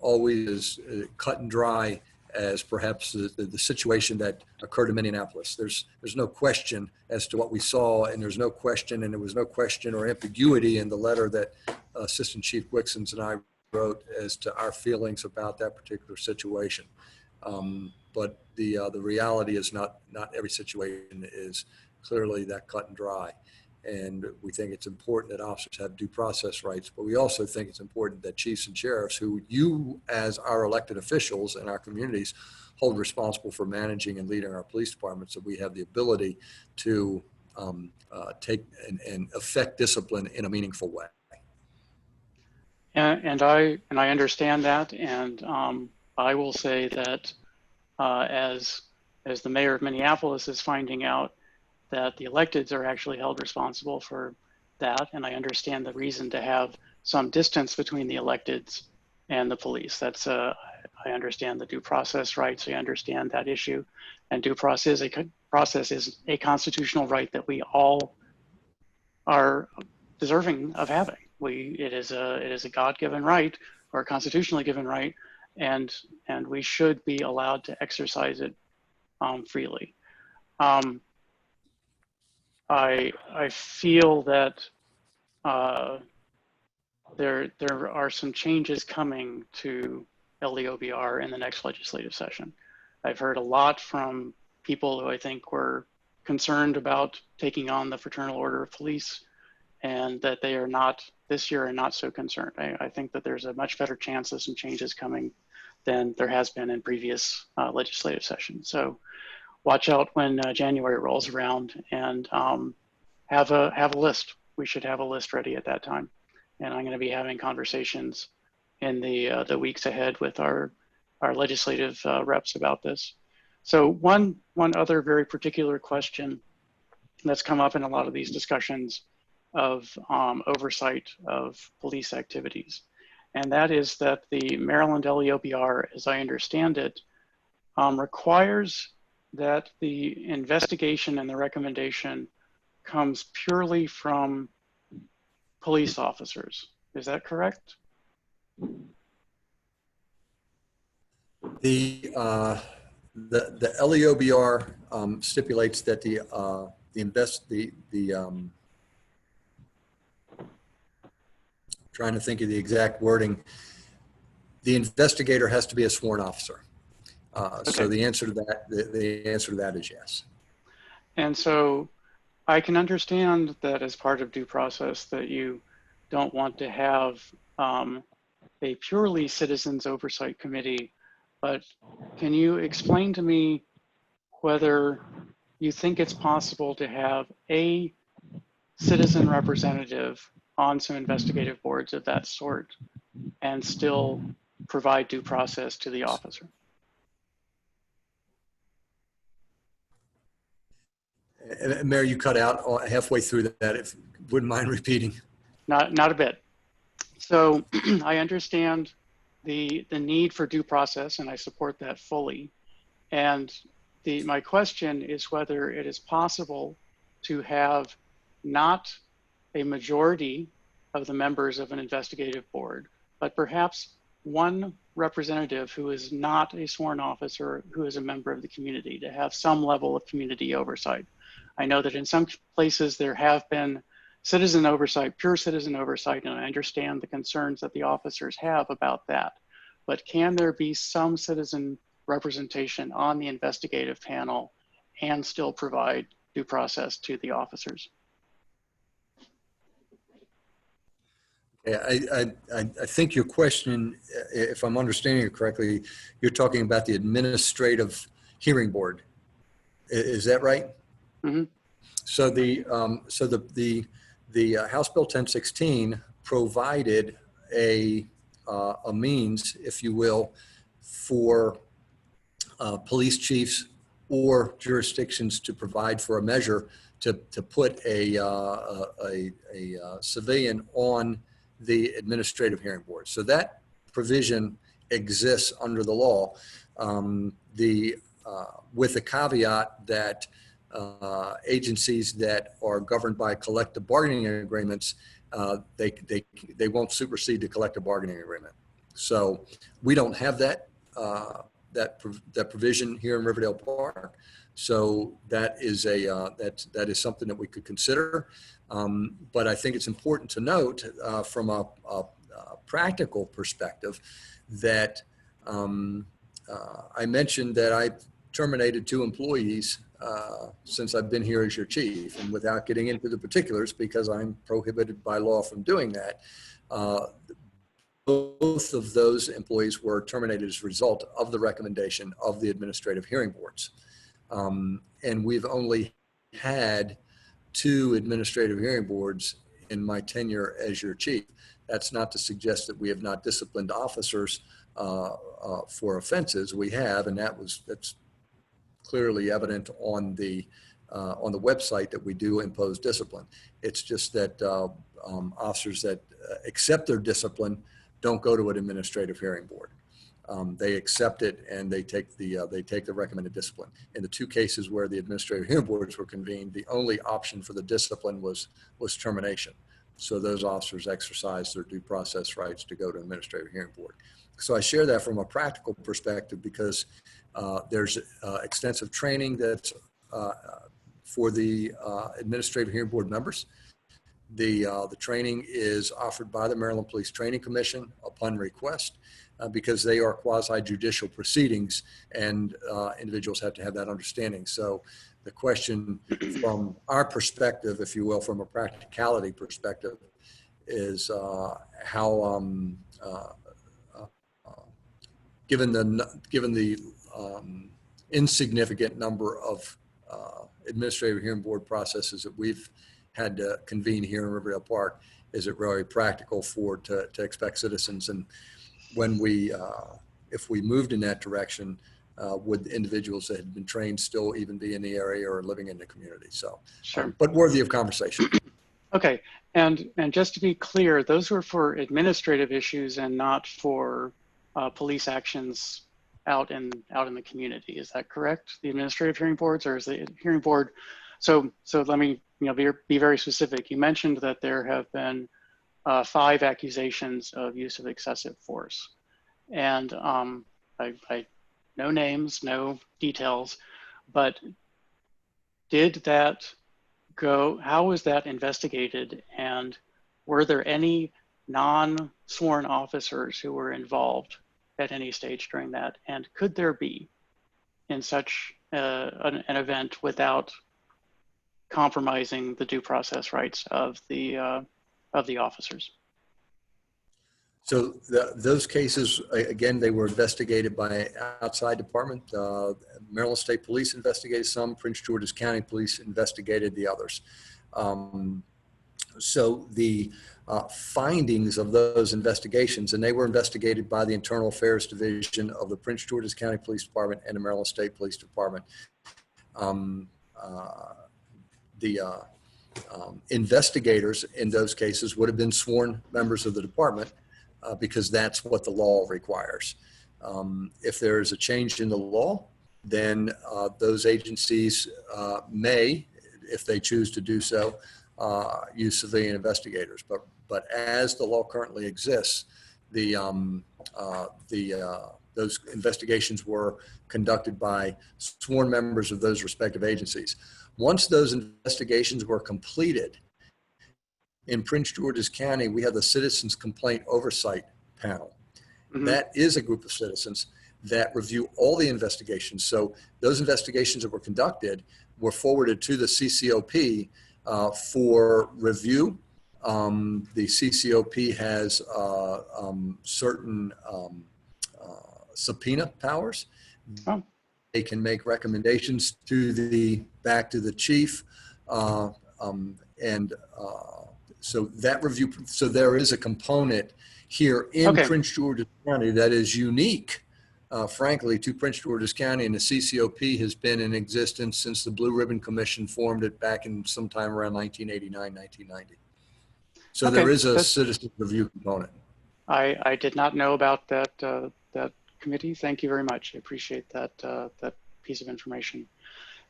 always as cut and dry as perhaps the situation that occurred in Minneapolis. There's no question as to what we saw, and there's no question, and there was no question or ambiguity in the letter that Assistant Chief Wixons and I wrote as to our feelings about that particular situation. But the reality is not every situation is clearly that cut and dry. And we think it's important that officers have due process rights, but we also think it's important that chiefs and sheriffs, who you as our elected officials in our communities hold responsible for managing and leading our police departments, that we have the ability to take and affect discipline in a meaningful way. And I understand that, and I will say that as the mayor of Minneapolis is finding out that the electeds are actually held responsible for that, and I understand the reason to have some distance between the electeds and the police. That's I understand the due process rights. I understand that issue, and due process is a constitutional right that we all are deserving of having. It is a God-given right, or a constitutionally given right, and we should be allowed to exercise it freely. I feel that there are some changes coming to LEOBR in the next legislative session. I've heard a lot from people who I think were concerned about taking on the Fraternal Order of Police, and that they are not, this year, are not so concerned. I think that there's a much better chance of some changes coming than there has been in previous legislative sessions. So watch out when January rolls around, and have a list. We should have a list ready at that time. And I'm going to be having conversations in the weeks ahead with our legislative reps about this. So one other very particular question that's come up in a lot of these discussions of oversight of police activities, and that is that the Maryland LEOBR, as I understand it, requires that the investigation and the recommendation comes purely from police officers. Is that correct? The LEOBR stipulates that trying to think of the exact wording, the investigator has to be a sworn officer. Okay. So the answer to that is yes. And so I can understand that as part of due process that you don't want to have a purely citizens oversight committee, but can you explain to me whether you think it's possible to have a citizen representative on some investigative boards of that sort and still provide due process to the officer? Mayor, you cut out halfway through that, if you wouldn't mind repeating. Not a bit. So I understand the need for due process, and I support that fully. And my question is whether it is possible to have not a majority of the members of an investigative board, but perhaps one representative who is not a sworn officer, who is a member of the community, to have some level of community oversight. I know that in some places there have been citizen oversight, pure citizen oversight, and I understand the concerns that the officers have about that. But can there be some citizen representation on the investigative panel and still provide due process to the officers? Yeah, I think your question, if I'm understanding it correctly, you're talking about the administrative hearing board. Is that right? Mm-hmm. So the House Bill 1016 provided a means, if you will, for police chiefs or jurisdictions to provide for a measure to put a civilian on the administrative hearing board. So that provision exists under the law, with the caveat that agencies that are governed by collective bargaining agreements, they won't supersede the collective bargaining agreement. So we don't have that that provision here in Riverdale Park. So that is that is something that we could consider. But I think it's important to note from a practical perspective that I mentioned that I terminated 2 employees since I've been here as your chief, and without getting into the particulars, because I'm prohibited by law from doing that, both of those employees were terminated as a result of the recommendation of the administrative hearing boards. And we've only had 2 administrative hearing boards in my tenure as your chief. That's not to suggest that we have not disciplined officers for offenses. We have, and that's clearly evident on the website that we do impose discipline. It's just that officers that accept their discipline don't go to an administrative hearing board. They accept it and they take the recommended discipline. In the 2 cases where the administrative hearing boards were convened, the only option for the discipline was termination. So those officers exercised their due process rights to go to an administrative hearing board. So I share that from a practical perspective because there's extensive training that's for the administrative hearing board members. The training is offered by the Maryland Police Training Commission upon request because they are quasi-judicial proceedings and individuals have to have that understanding. So the question from our perspective, if you will, from a practicality perspective, is how, given the insignificant number of administrative hearing board processes that we've had to convene here in Riverdale Park, is it really practical to expect citizens? And when if we moved in that direction, would individuals that had been trained still even be in the area or living in the community? So, Sure. But worthy of conversation. Okay, and just to be clear, those were for administrative issues and not for police actions out in the community. Is that correct? The administrative hearing boards, or is the hearing board? So let me be very specific. You mentioned that there have been 5 accusations of use of excessive force, and I no names, no details, but did that go? How was that investigated? And were there any non-sworn officers who were involved at any stage during that? And could there be in such an event without compromising the due process rights of the officers? So those cases, again, they were investigated by outside department. Maryland State Police investigated some, Prince George's County Police investigated the others. So the findings of those investigations, and they were investigated by the Internal Affairs Division of the Prince George's County Police Department and the Maryland State Police Department. Investigators in those cases would have been sworn members of the department because that's what the law requires. If there is a change in the law, then those agencies may, if they choose to do so, use civilian investigators. But as the law currently exists, those investigations were conducted by sworn members of those respective agencies. Once those investigations were completed, in Prince George's County, we have the Citizens Complaint Oversight Panel. Mm-hmm. That is a group of citizens that review all the investigations. So those investigations that were conducted were forwarded to the CCOP for review. The CCOP has certain subpoena powers. Oh. They can make recommendations back to the chief, so that review. So there is a component here in Prince George's County that is unique, frankly, to Prince George's County, and the CCOP has been in existence since the Blue Ribbon Commission formed it back in sometime around 1989, 1990. So there is a citizen review component. I did not know about that that committee. Thank you very much. I appreciate that that piece of information.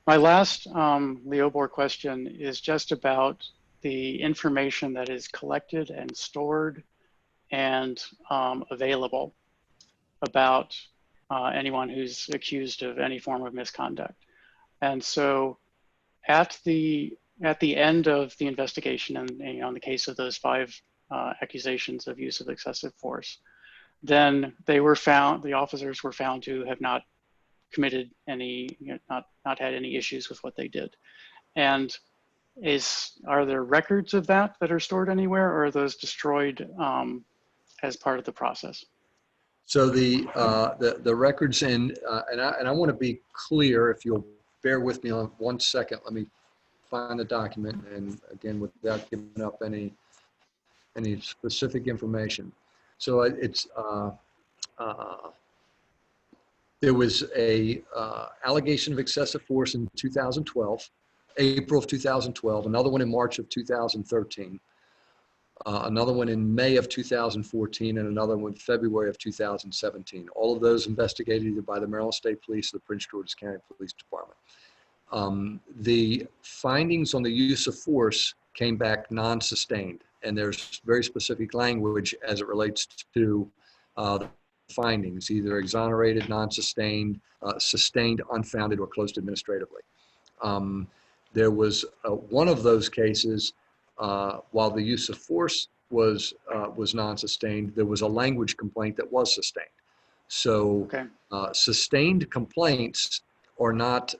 My last Leobor question is just about the information that is collected and stored and available about anyone who's accused of any form of misconduct. And so at the end of the investigation, and in the case of those 5 accusations of use of excessive force, then they were found, the officers were found to have not committed any, not had any issues with what they did. And are there records of that are stored anywhere, or are those destroyed as part of the process? So the records and I want to be clear, if you'll bear with me on 1 second, let me find the document, and again, without giving up any specific information. So it's there was a allegation of excessive force in 2012, April of 2012, another one in March of 2013, another one in May of 2014, and another one in February of 2017. All of those investigated either by the Maryland State Police or the Prince George's County Police Department. The findings on the use of force came back non-sustained, and there's very specific language as it relates to the findings, either exonerated, non-sustained, sustained, unfounded, or closed administratively. There was one of those cases, while the use of force was non-sustained, there was a language complaint that was sustained. So Okay. Sustained complaints are not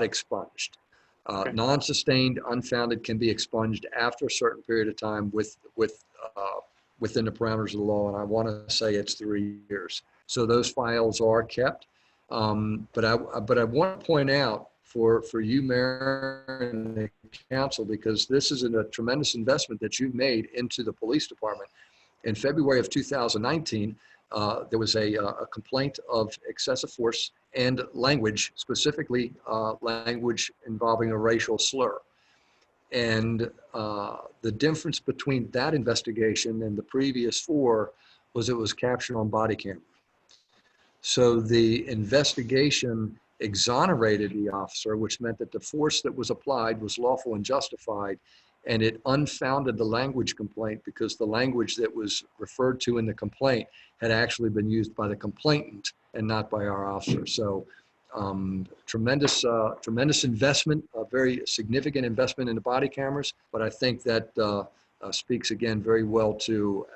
expunged. Okay. Non-sustained, unfounded can be expunged after a certain period of time within the parameters of the law, and I want to say it's 3 years. So those files are kept. But I want to point out for you, Mayor, and the council, because this is a tremendous investment that you made into the police department. In February of 2019, there was a complaint of excessive force and language, specifically language involving a racial slur. And the difference between that investigation and the previous 4 was it was captured on body camera. So the investigation exonerated the officer, which meant that the force that was applied was lawful and justified, and it unfounded the language complaint because the language that was referred to in the complaint had actually been used by the complainant and not by our officer. So tremendous investment, a very significant investment in the body cameras, but I think that speaks again very well to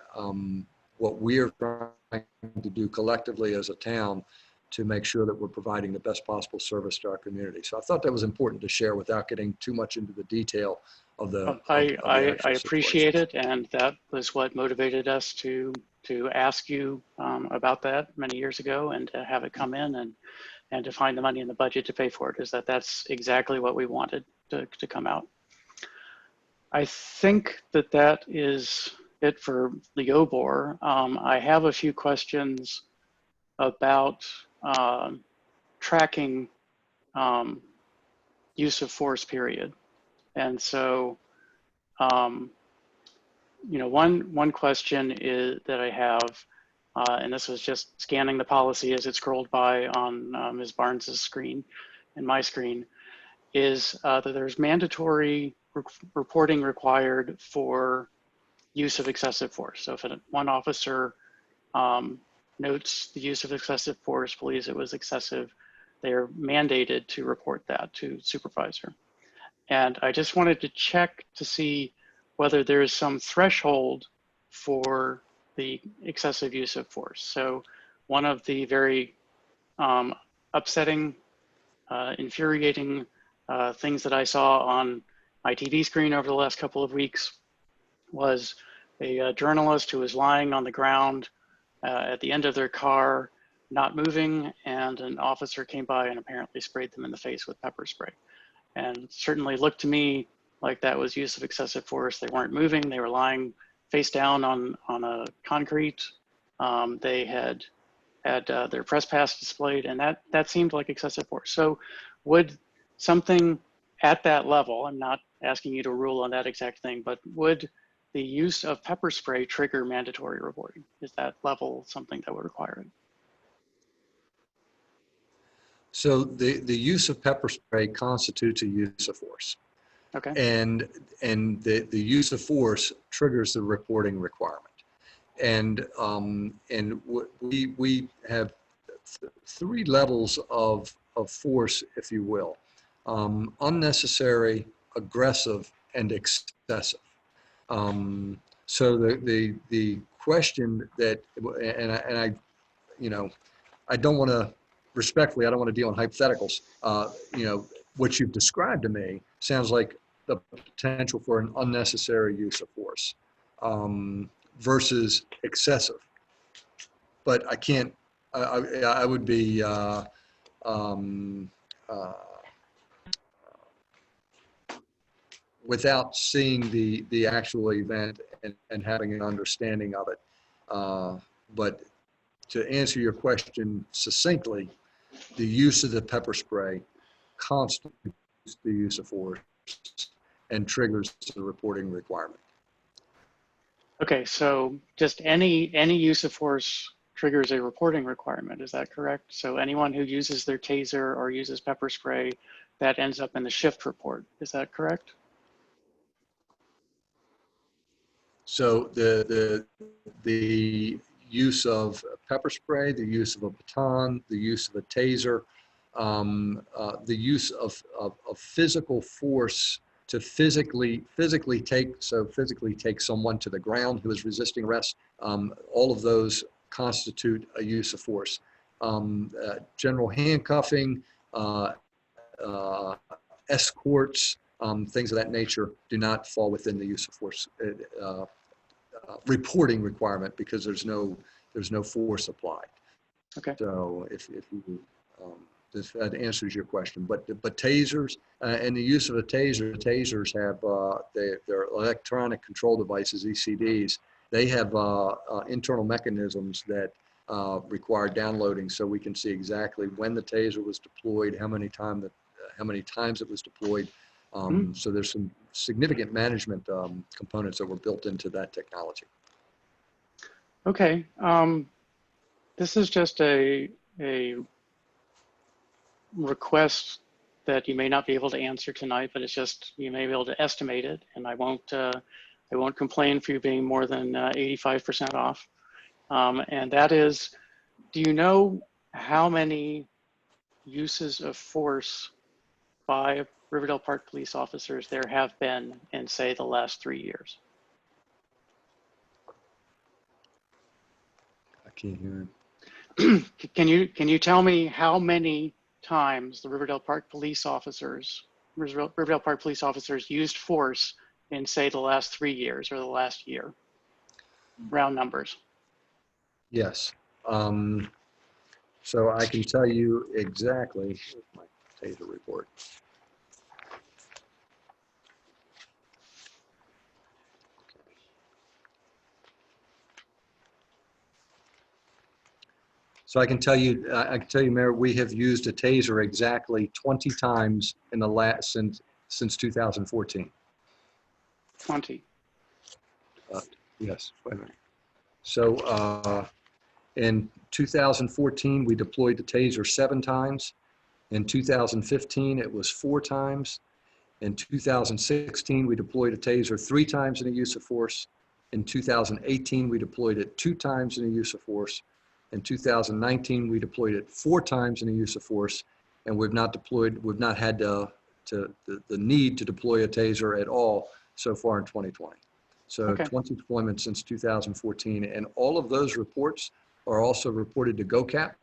what we're trying to do collectively as a town to make sure that we're providing the best possible service to our community. So I thought that was important to share without getting too much into the detail of the I appreciate it, and that was what motivated us to ask you about that many years ago, and to have it come in and to find the money in the budget to pay for it, is that's exactly what we wanted to come out. I think that is it for Leobor. I have a few questions about tracking use of force, period. And so, one question is that I have, and this was just scanning the policy as it scrolled by on Ms. Barnes's screen and my screen, is that there's mandatory reporting required for use of excessive force. So if one officer notes the use of excessive force, believes it was excessive, they're mandated to report that to supervisor. And I just wanted to check to see whether there is some threshold for the excessive use of force. So one of the very upsetting, infuriating things that I saw on my TV screen over the last couple of weeks was a journalist who was lying on the ground at the end of their car, not moving, and an officer came by and apparently sprayed them in the face with pepper spray. And certainly looked to me like that was use of excessive force. They weren't moving, they were lying face down on a concrete. They had their press pass displayed, and that seemed like excessive force. So would something at that level, I'm not asking you to rule on that exact thing, but would the use of pepper spray trigger mandatory reporting? Is that level something that would require it? So the use of pepper spray constitutes a use of force. Okay. And the use of force triggers the reporting requirement. And we have three levels of force, if you will: unnecessary, aggressive, and excessive. So the question that, and I you know, I don't want to, respectfully, I don't want to deal in hypotheticals. You know, what you've described to me sounds like the potential for an unnecessary use of force versus excessive. But I can't, I would be, without seeing the actual event and having an understanding of it. But to answer your question succinctly, the use of the pepper spray constitutes the use of force and triggers the reporting requirement. Okay, so just any use of force triggers a reporting requirement, is that correct? So anyone who uses their taser or uses pepper spray, that ends up in the shift report, is that correct? So the use of pepper spray, the use of a baton, the use of a taser, the use of physical force to physically take someone to the ground who is resisting arrest, all of those constitute a use of force. General handcuffing, escorts, things of that nature do not fall within the use of force reporting requirement because there's no force applied. Okay. So if that answers your question, but tasers and the use of a taser, tasers have they're electronic control devices, ECDs. They have internal mechanisms that require downloading, so we can see exactly when the taser was deployed, how many times it was deployed. So there's some significant management components that were built into that technology. Okay, this is just a request that you may not be able to answer tonight, but it's just, you may be able to estimate it, and I won't complain for you being more than 85% off. And that is, do you know how many uses of force by Riverdale Park police officers there have been in, say, the last 3 years? I can't hear him. Can you tell me how many times the Riverdale Park police officers used force in, say, the last 3 years or the last year? Round numbers. Yes. So I can tell you exactly. Here's my taser report. So I can tell you, Mayor, we have used a taser exactly 20 times in the last since 2014. 20. Yes. Wait a minute. So in 2014, we deployed the taser 7 times. In 2015, it was 4 times. In 2016, we deployed a taser 3 times in a use of force. In 2018, we deployed it 2 times in a use of force. In 2019, we deployed it 4 times in a use of force, and we've not had the need to deploy a taser at all so far in 2020. So Okay. 20 deployments since 2014, and all of those reports are also reported to GOCAP,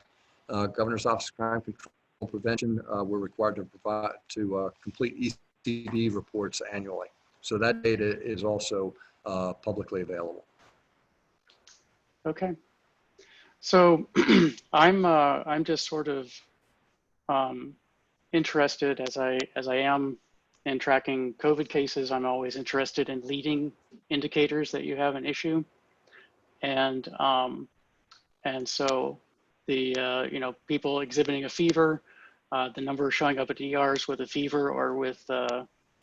Governor's Office of Crime Control and Prevention. We're required to provide complete ECD reports annually. So that data is also publicly available. Okay. So I'm just sort of interested, as I am in tracking COVID cases. I'm always interested in leading indicators that you have an issue, and so the people exhibiting a fever, the number showing up at ERs with a fever or with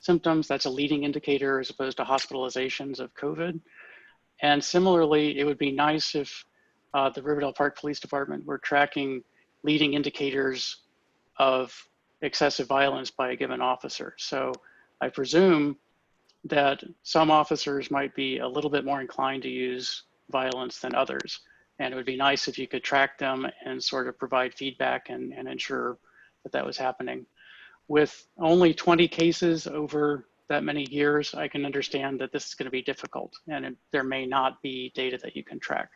symptoms, that's a leading indicator as opposed to hospitalizations of COVID. And similarly, it would be nice if the Riverdale Park Police Department were tracking leading indicators of excessive violence by a given officer. So I presume that some officers might be a little bit more inclined to use violence than others. And it would be nice if you could track them and sort of provide feedback and ensure that that was happening. With only 20 cases over that many years, I can understand that this is going to be difficult and there may not be data that you can track.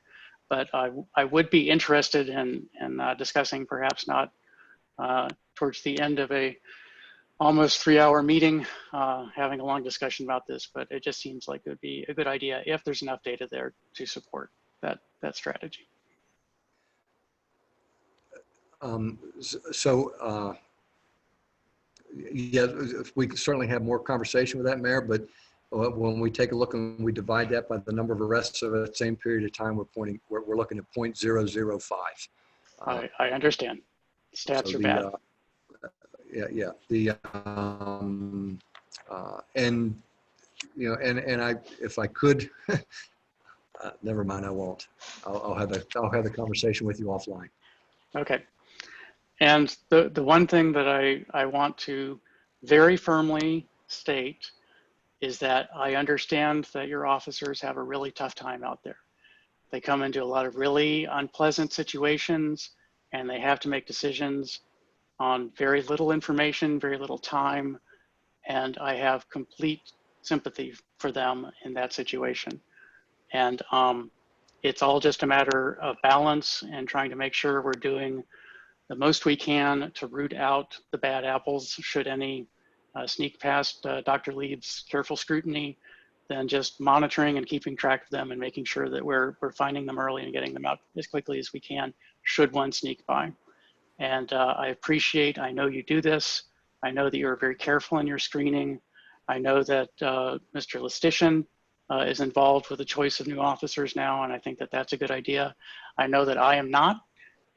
But I would be interested in discussing, perhaps not towards the end of a almost 3-hour meeting, having a long discussion about this, but it just seems like it would be a good idea if there's enough data there to support that strategy. Yeah, we can certainly have more conversation with that, Mayor, but when we take a look and we divide that by the number of arrests over that same period of time, we're looking at 0.005. I understand. Stats are bad. And you know, and if I could, never mind, I won't. I'll have the conversation with you offline. Okay. And the one thing that I want to very firmly state is that I understand that your officers have a really tough time out there. They come into a lot of really unpleasant situations and they have to make decisions on very little information, very little time. And I have complete sympathy for them in that situation. And it's all just a matter of balance and trying to make sure we're doing the most we can to root out the bad apples should any sneak past Dr. Lieb's careful scrutiny, then just monitoring and keeping track of them and making sure that we're finding them early and getting them out as quickly as we can should one sneak by. And I know you do this. I know that you're very careful in your screening. I know that Mr. Listician is involved with the choice of new officers now, and I think that that's a good idea. I know that I am not,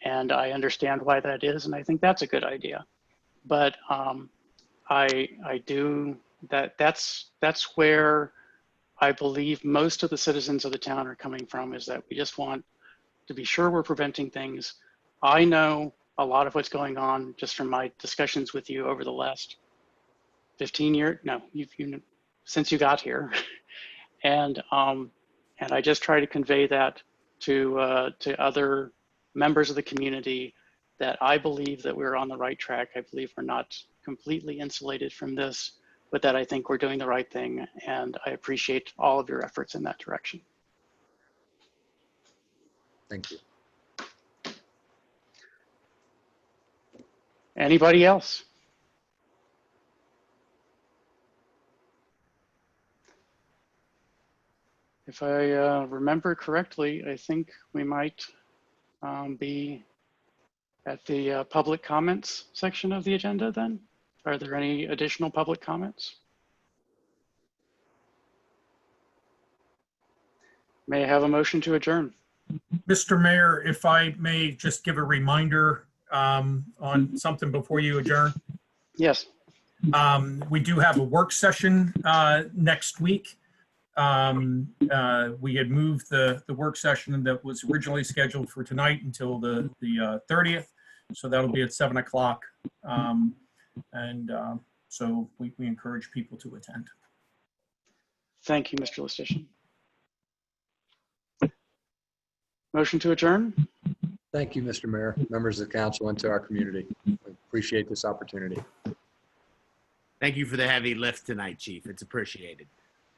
and I understand why that is, and I think that's a good idea. But that's where I believe most of the citizens of the town are coming from, is that we just want to be sure we're preventing things. I know a lot of what's going on just from my discussions with you over the last 15 years, no, since you got here. And I just try to convey that to other members of the community, that I believe that we're on the right track. I believe we're not completely insulated from this, but that I think we're doing the right thing. And I appreciate all of your efforts in that direction. Thank you. Anybody else? If I remember correctly, I think we might be at the public comments section of the agenda then. Are there any additional public comments? May I have a motion to adjourn? Mr. Mayor, if I may just give a reminder on something before you adjourn. Yes. We do have a work session next week. We had moved the work session that was originally scheduled for tonight until the 30th. So that'll be at 7 o'clock. So we encourage people to attend. Thank you, Mr. Listician. Motion to adjourn? Thank you, Mr. Mayor, members of the council, and to our community. We appreciate this opportunity. Thank you for the heavy lift tonight, Chief. It's appreciated.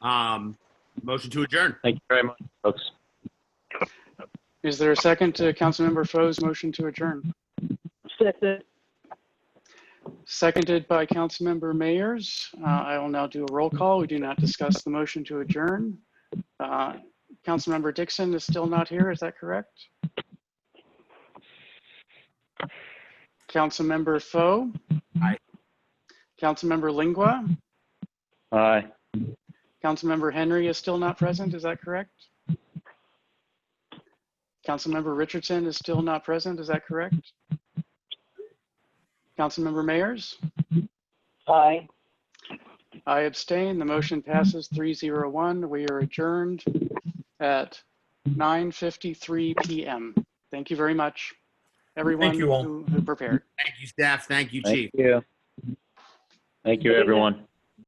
Motion to adjourn. Thank you very much, folks. Is there a second to Councilmember Foe's motion to adjourn? Second. Seconded by Councilmember Mayers. I will now do a roll call. We do not discuss the motion to adjourn. Councilmember Dixon is still not here. Is that correct? Councilmember Foe? Aye. Councilmember Lingua? Aye. Councilmember Henry is still not present. Is that correct? Councilmember Richardson is still not present. Is that correct? Councilmember Mayers? Aye. I abstain. The motion passes 3-0-1. We are adjourned at 9:53 p.m. Thank you very much. everyone you all. who prepared. Thank you, staff. Thank you, Thank Chief. you. Thank you, everyone.